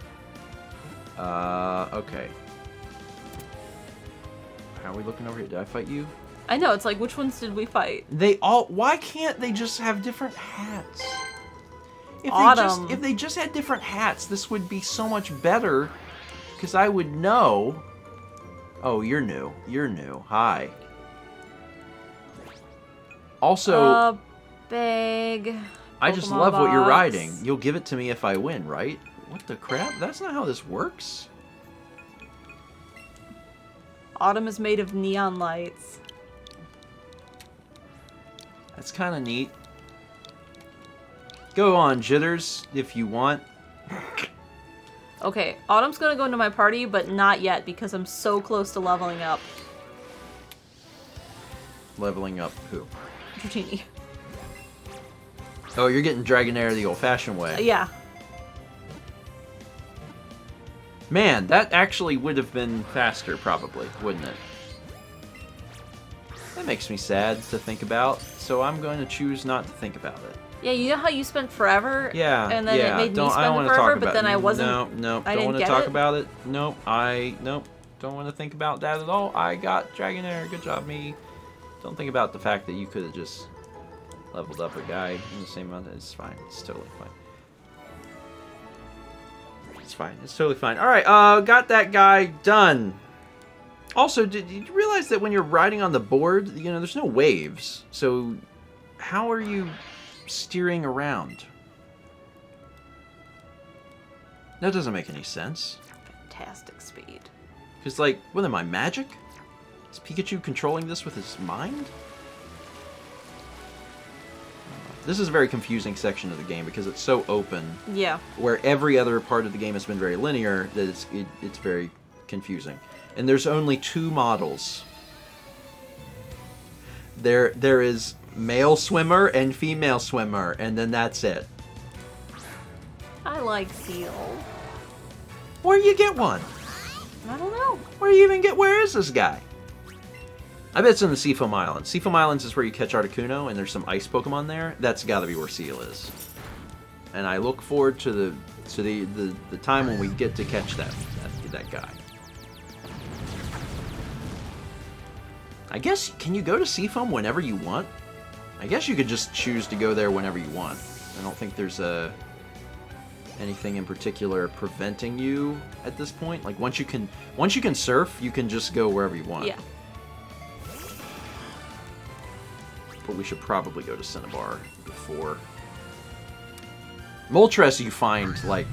Okay. How are we looking over here? Did I fight you? I know, it's like, which ones did we fight? They all... Why can't they just have different hats? Autumn. If they just had different hats, this would be so much better. Because I would know... Oh, you're new. You're new. Hi. Also... Big I just Pokemon love what you're box. riding. You'll give it to me if I win, right? What the crap? That's not how this works. Autumn is made of neon lights. That's kind of neat. Go on, Jitters, if you want. Okay, Autumn's gonna go into my party, but not yet because I'm so close to leveling up. Leveling up who? Dratini. Oh, you're getting Dragonair the old-fashioned way. Yeah. Man, that actually would have been faster, probably, wouldn't it? That makes me sad to think about, so I'm going to choose not to think about it. Yeah, you know how you spent forever? Yeah, And then yeah. it made me I don't spend want it to forever, talk but about then I wasn't... No, I don't didn't want to get talk it? about it. Nope, don't want to think about that at all. I got Dragonair. Good job, me. Don't think about the fact that you could have just leveled up a guy in the same amount. It's fine. It's totally fine. It's fine. It's totally fine. All right, got that guy done. Also, did you realize that when you're riding on the board, you know, there's no waves. So, how are you steering around? That doesn't make any sense. Fantastic speed. Because, like, what am I, magic? Is Pikachu controlling this with his mind? This is a very confusing section of the game because it's so open. Yeah. Where every other part of the game has been very linear, that it's very confusing. And there's only 2 models. There is male swimmer and female swimmer, and then that's it. I like Seal. Where do you get one? I don't know. Where do you even get? Where is this guy? I bet it's in the Seafoam Islands. Seafoam Islands is where you catch Articuno, and there's some ice Pokemon there. That's got to be where Seal is. And I look forward to the time when we get to catch that guy. I guess, can you go to Seafoam whenever you want? I guess you could just choose to go there whenever you want. I don't think there's a... anything in particular preventing you at this point. Like once you can surf, you can just go wherever you want. Yeah. But we should probably go to Cinnabar before. Moltres, you find like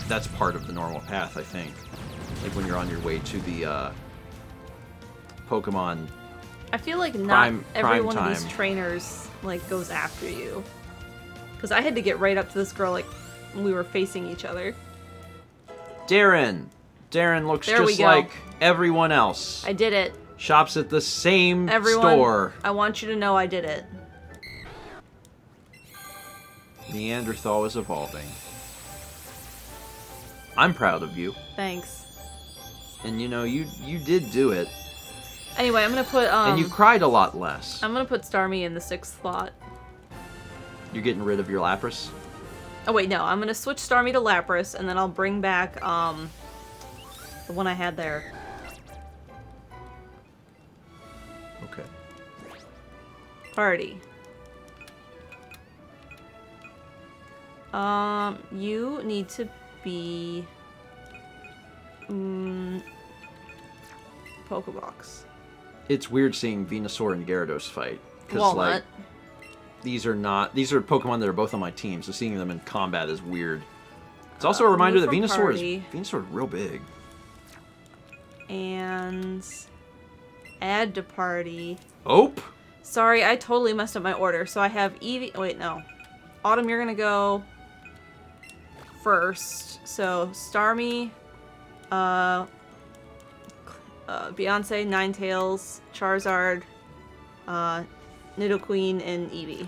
that's part of the normal path, I think. Like when you're on your way to the Pokemon. I feel like not every prime one of these time. trainers like goes after you. Because I had to get right up to this girl like we were facing each other. Darren looks There we just go. like everyone else. I did it. Shops at the same Everyone, store. I want you to know I did it. Neanderthal is evolving. I'm proud of you. Thanks. And you know, you did do it. Anyway, I'm gonna put And you cried a lot less. I'm gonna put Starmie in the 6th slot. You're getting rid of your Lapras? Oh wait, no, I'm gonna switch Starmie to Lapras, and then I'll bring back the one I had there. Okay. Party. You need to be Pokebox. It's weird seeing Venusaur and Gyarados fight. Walnut. Like, these are Pokemon that are both on my team, so seeing them in combat is weird. It's also a reminder that move from Venusaur is real big. And add to party. Oh! Sorry, I totally messed up my order. So I have Eevee. Wait, no. Autumn, you're gonna go first. So Starmie, Beyonce, Ninetales, Charizard, Nidoqueen, and Eevee.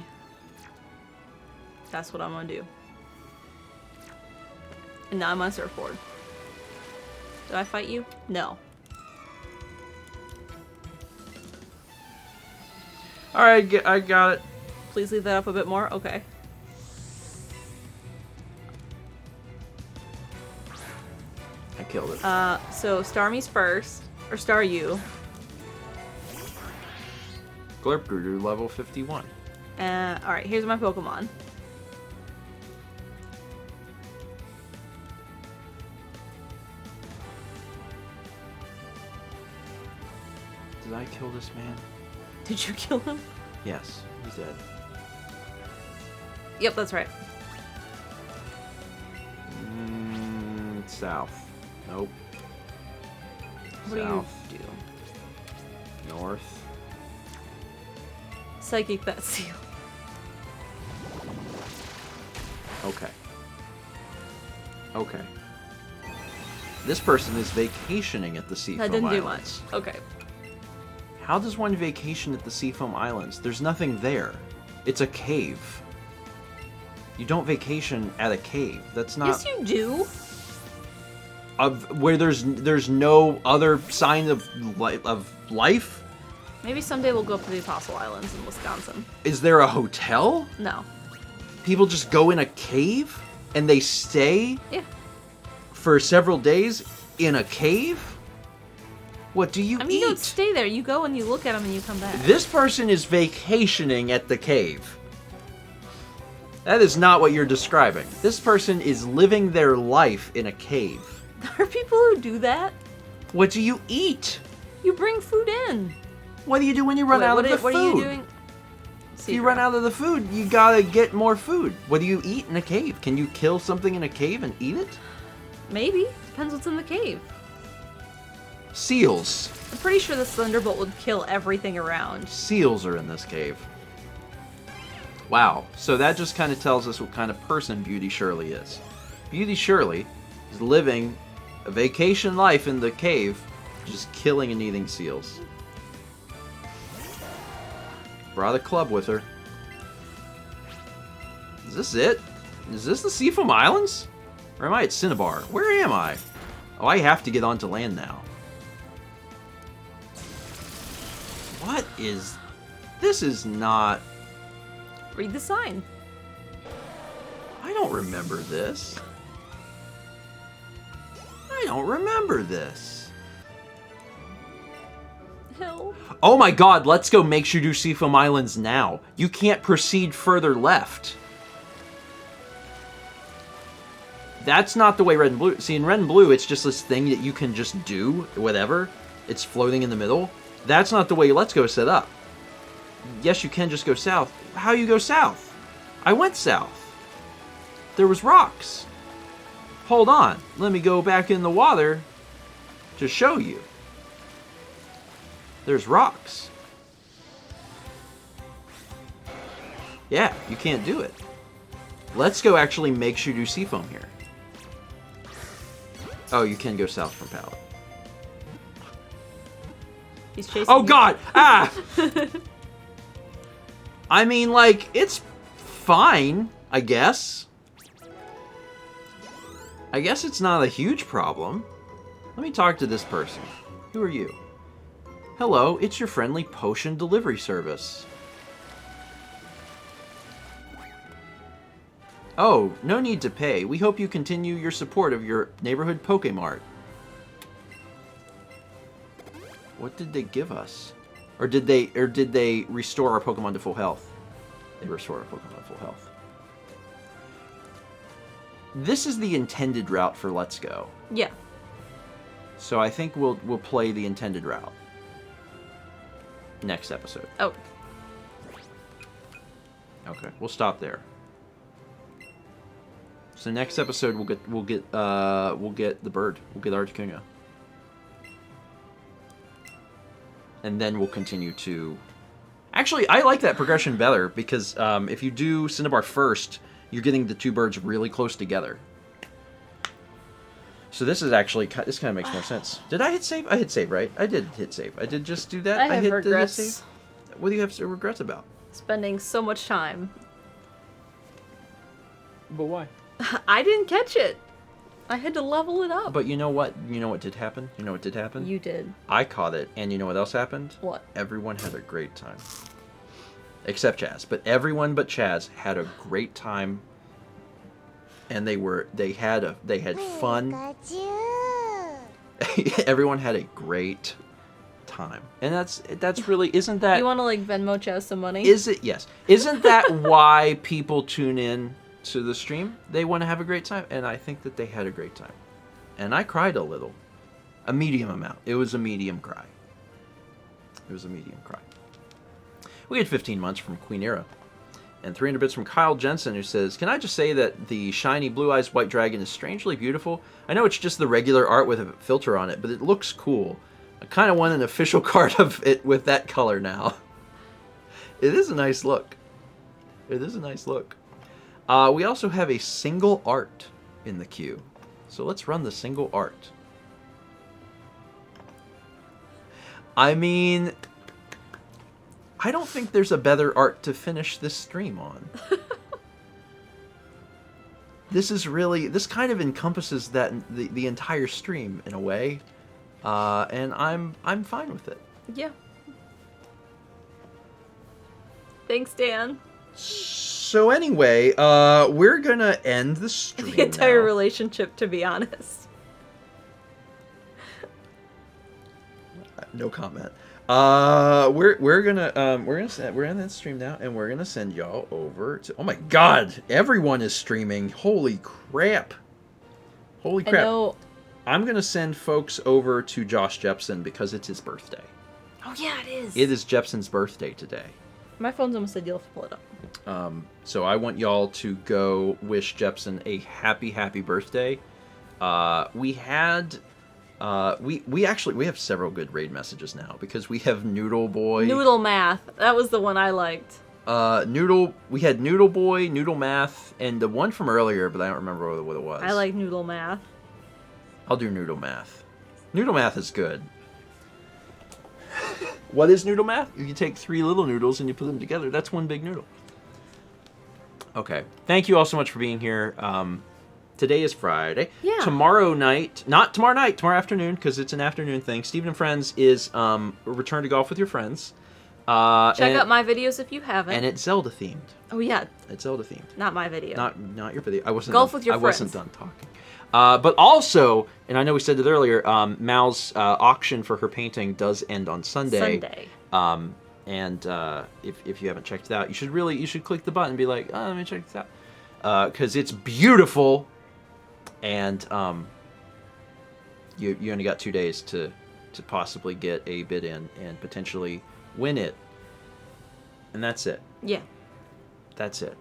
That's what I'm gonna do. And now I'm on surfboard. Did I fight you? No. Alright, I got it. Please leave that up a bit more. Okay. I killed it. So Starmie's first, or Staryu. Glurpguru level 51. Alright, here's my Pokemon. Did I kill this man? Did you kill him? Yes, he's dead. Yep, that's right. South. Nope. What South. do you do? North. Psychic that seal. Okay. Okay. This person is vacationing at the Seafoam That didn't do Islands. much. Okay. How does one vacation at the Seafoam Islands? There's nothing there. It's a cave. You don't vacation at a cave. That's not... Yes, you do. Where there's no other sign of life? Maybe someday we'll go up to the Apostle Islands in Wisconsin. Is there a hotel? No. People just go in a cave and they stay Yeah. for several days in a cave? What do you I mean, eat? you don't stay there. You go and you look at them and you come back. This person is vacationing at the cave. That is not what you're describing. This person is living their life in a cave. There are people who do that. What do you eat? You bring food in. What do you do when you run out of the food? What are you doing? If you run out of the food, you gotta get more food. What do you eat in a cave? Can you kill something in a cave and eat it? Maybe. Depends what's in the cave. Seals. I'm pretty sure this Thunderbolt would kill everything around. Seals are in this cave. Wow. So that just kind of tells us what kind of person Beauty Shirley is. Beauty Shirley is living a vacation life in the cave, just killing and eating seals. Brought a club with her. Is this it? Is this the Seafoam Islands? Or am I at Cinnabar? Where am I? Oh, I have to get onto land now. What is... This is not... Read the sign. I don't remember this. I don't remember this. Hill. Oh my god, let's go make sure do Seafoam Islands now. You can't proceed further left. That's not the way red and blue... See, in red and blue, it's just this thing that you can just do, whatever. It's floating in the middle. That's not the way Let's Go set up. Yes, you can just go south. How you go south? I went south. There was rocks. Hold on. Let me go back in the water to show you. There's rocks. Yeah, you can't do it. Let's Go actually makes you do Seafoam here. Oh, you can go south from Pallet. He's chasing Oh you. God! Ah! I mean, like, it's fine, I guess. I guess it's not a huge problem. Let me talk to this person. Who are you? Hello, it's your friendly potion delivery service. Oh, no need to pay. We hope you continue your support of your neighborhood Pokémart. What did they give us? Or did they restore our Pokemon to full health? They restored our Pokemon to full health. This is the intended route for Let's Go. Yeah. So I think we'll play the intended route next episode. Oh. Okay, we'll stop there. So next episode we'll get the bird. We'll get Articuno. And then we'll continue to... Actually, I like that progression better, because if you do Cinnabar first, you're getting the two birds really close together. So this is actually... This kind of makes more sense. Did I hit save? I hit save, right? I did hit save. I did just do that? I have hit regrets. the save? What do you have regrets about? Spending so much time. But why? I didn't catch it. I had to level it up. But you know what? You know what did happen? You know what did happen? You did. I caught it, and you know what else happened? What? Everyone had a great time. Except Chaz. But everyone but Chaz had a great time. And they had fun. Everyone had a great time. And that's really, isn't that... You want to, like, Venmo Chaz some money? Is it? Yes. Isn't that why people tune in to the stream? They want to have a great time, and I think that they had a great time. And I cried a little. A medium amount. It was a medium cry. It was a medium cry. We had 15 months from Queen Era. And 300 bits from Kyle Jensen, who says, can I just say that the shiny blue eyes white dragon is strangely beautiful? I know it's just the regular art with a filter on it, but it looks cool. I kind of want an official card of it with that color now. It is a nice look. It is a nice look. We also have a single art in the queue. So let's run the single art. I mean, I don't think there's a better art to finish this stream on. This kind of encompasses that the entire stream in a way. And I'm fine with it. Yeah. Thanks, Dan. So anyway, we're gonna end the stream. The entire now. relationship, to be honest. No comment. We're gonna end that stream now, and we're gonna send y'all over to. Oh my God! Everyone is streaming. Holy crap! Holy crap! I know. I'm gonna send folks over to Josh Jepson because it's his birthday. Oh yeah, it is. It is Jepson's birthday today. My phone's almost dead. You'll have to pull it up. So I want y'all to go wish Jepson a happy birthday. We had. We have several good raid messages now because we have Noodle Boy. Noodle Math. That was the one I liked. We had Noodle Boy, Noodle Math, and the one from earlier, but I don't remember what it was. I like Noodle Math. I'll do Noodle Math. Noodle Math is good. What is Noodle Math? You take 3 little noodles and you put them together. That's one big noodle. Okay. Thank you all so much for being here. Today is Friday. Yeah. Tomorrow night, not tomorrow night, tomorrow afternoon, because it's an afternoon thing. Stephen and Friends is Return to Golf with Your Friends. Check out my videos if you haven't. And it's Zelda themed. Oh yeah. It's Zelda themed. Not my video. Not your video. I wasn't. Golf with Your I Friends. wasn't done talking. But also, and I know we said it earlier, Mal's auction for her painting does end on Sunday. And if you haven't checked it out, you should click the button and be like, oh, let me check this out, because it's beautiful. and you only got 2 days to possibly get a bid in and potentially win it. And that's it. Yeah. That's it.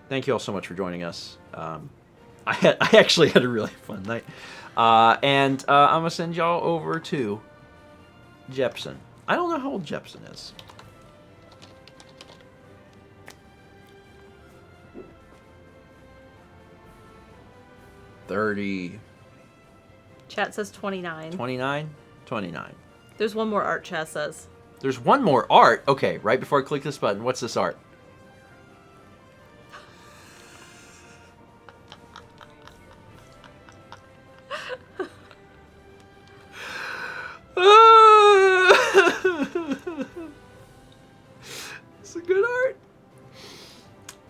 Thank you all so much for joining us. I actually had a really fun night. And I'm going to send y'all over to Jepson. I don't know how old Jepson is. $30. Chat says 29. 29? 29. There's one more art chat says. There's one more art. Okay, right before I click this button, what's this art? It's a good art.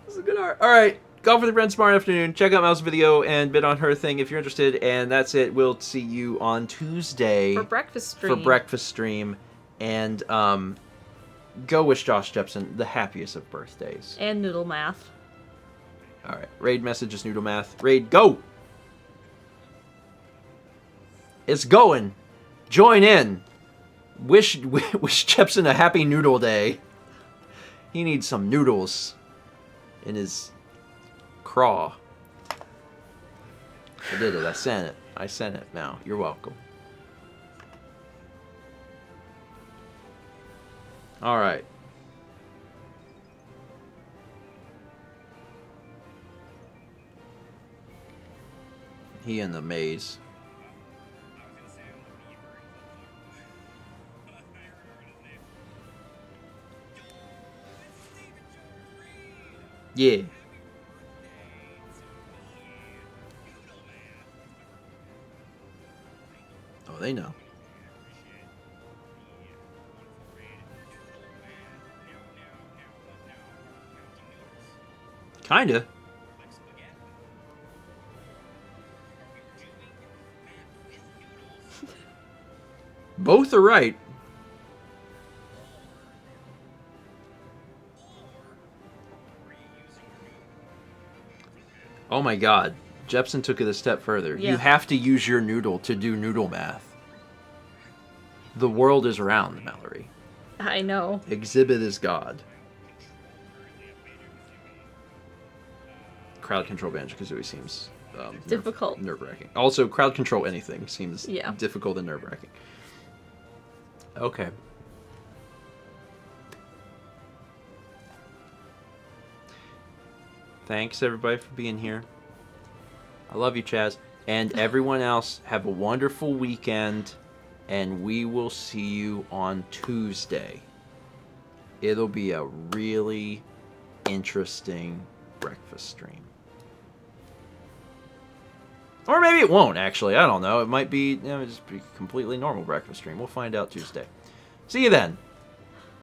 It's a good art. All right. Golf with a Friend Smart Afternoon. Check out Mel's video and bid on her thing if you're interested. And that's it. We'll see you on Tuesday. For breakfast stream. For breakfast stream. And go wish Josh Jepson the happiest of birthdays. And noodle math. All right. Raid messages, noodle math. Raid, go! It's going. Join in. Wish Jepson a happy noodle day. He needs some noodles in his craw. I did it. I sent it. I sent it now. You're welcome. All right. He in the maze. Yeah. Oh, they know. Kinda. Both are right. Oh my god. Jepson took it a step further. Yeah. You have to use your noodle to do noodle math. The world is round, Mallory. I know. Exhibit is God. Crowd control Banjo-Kazooie seems difficult. Nerve-wracking. Also, crowd control anything seems Yeah. difficult and nerve-wracking. Okay. Thanks, everybody, for being here. I love you, Chaz. And everyone else, have a wonderful weekend. And we will see you on Tuesday. It'll be a really interesting breakfast stream. Or maybe it won't, actually. I don't know. It might be, just be a completely normal breakfast stream. We'll find out Tuesday. See you then.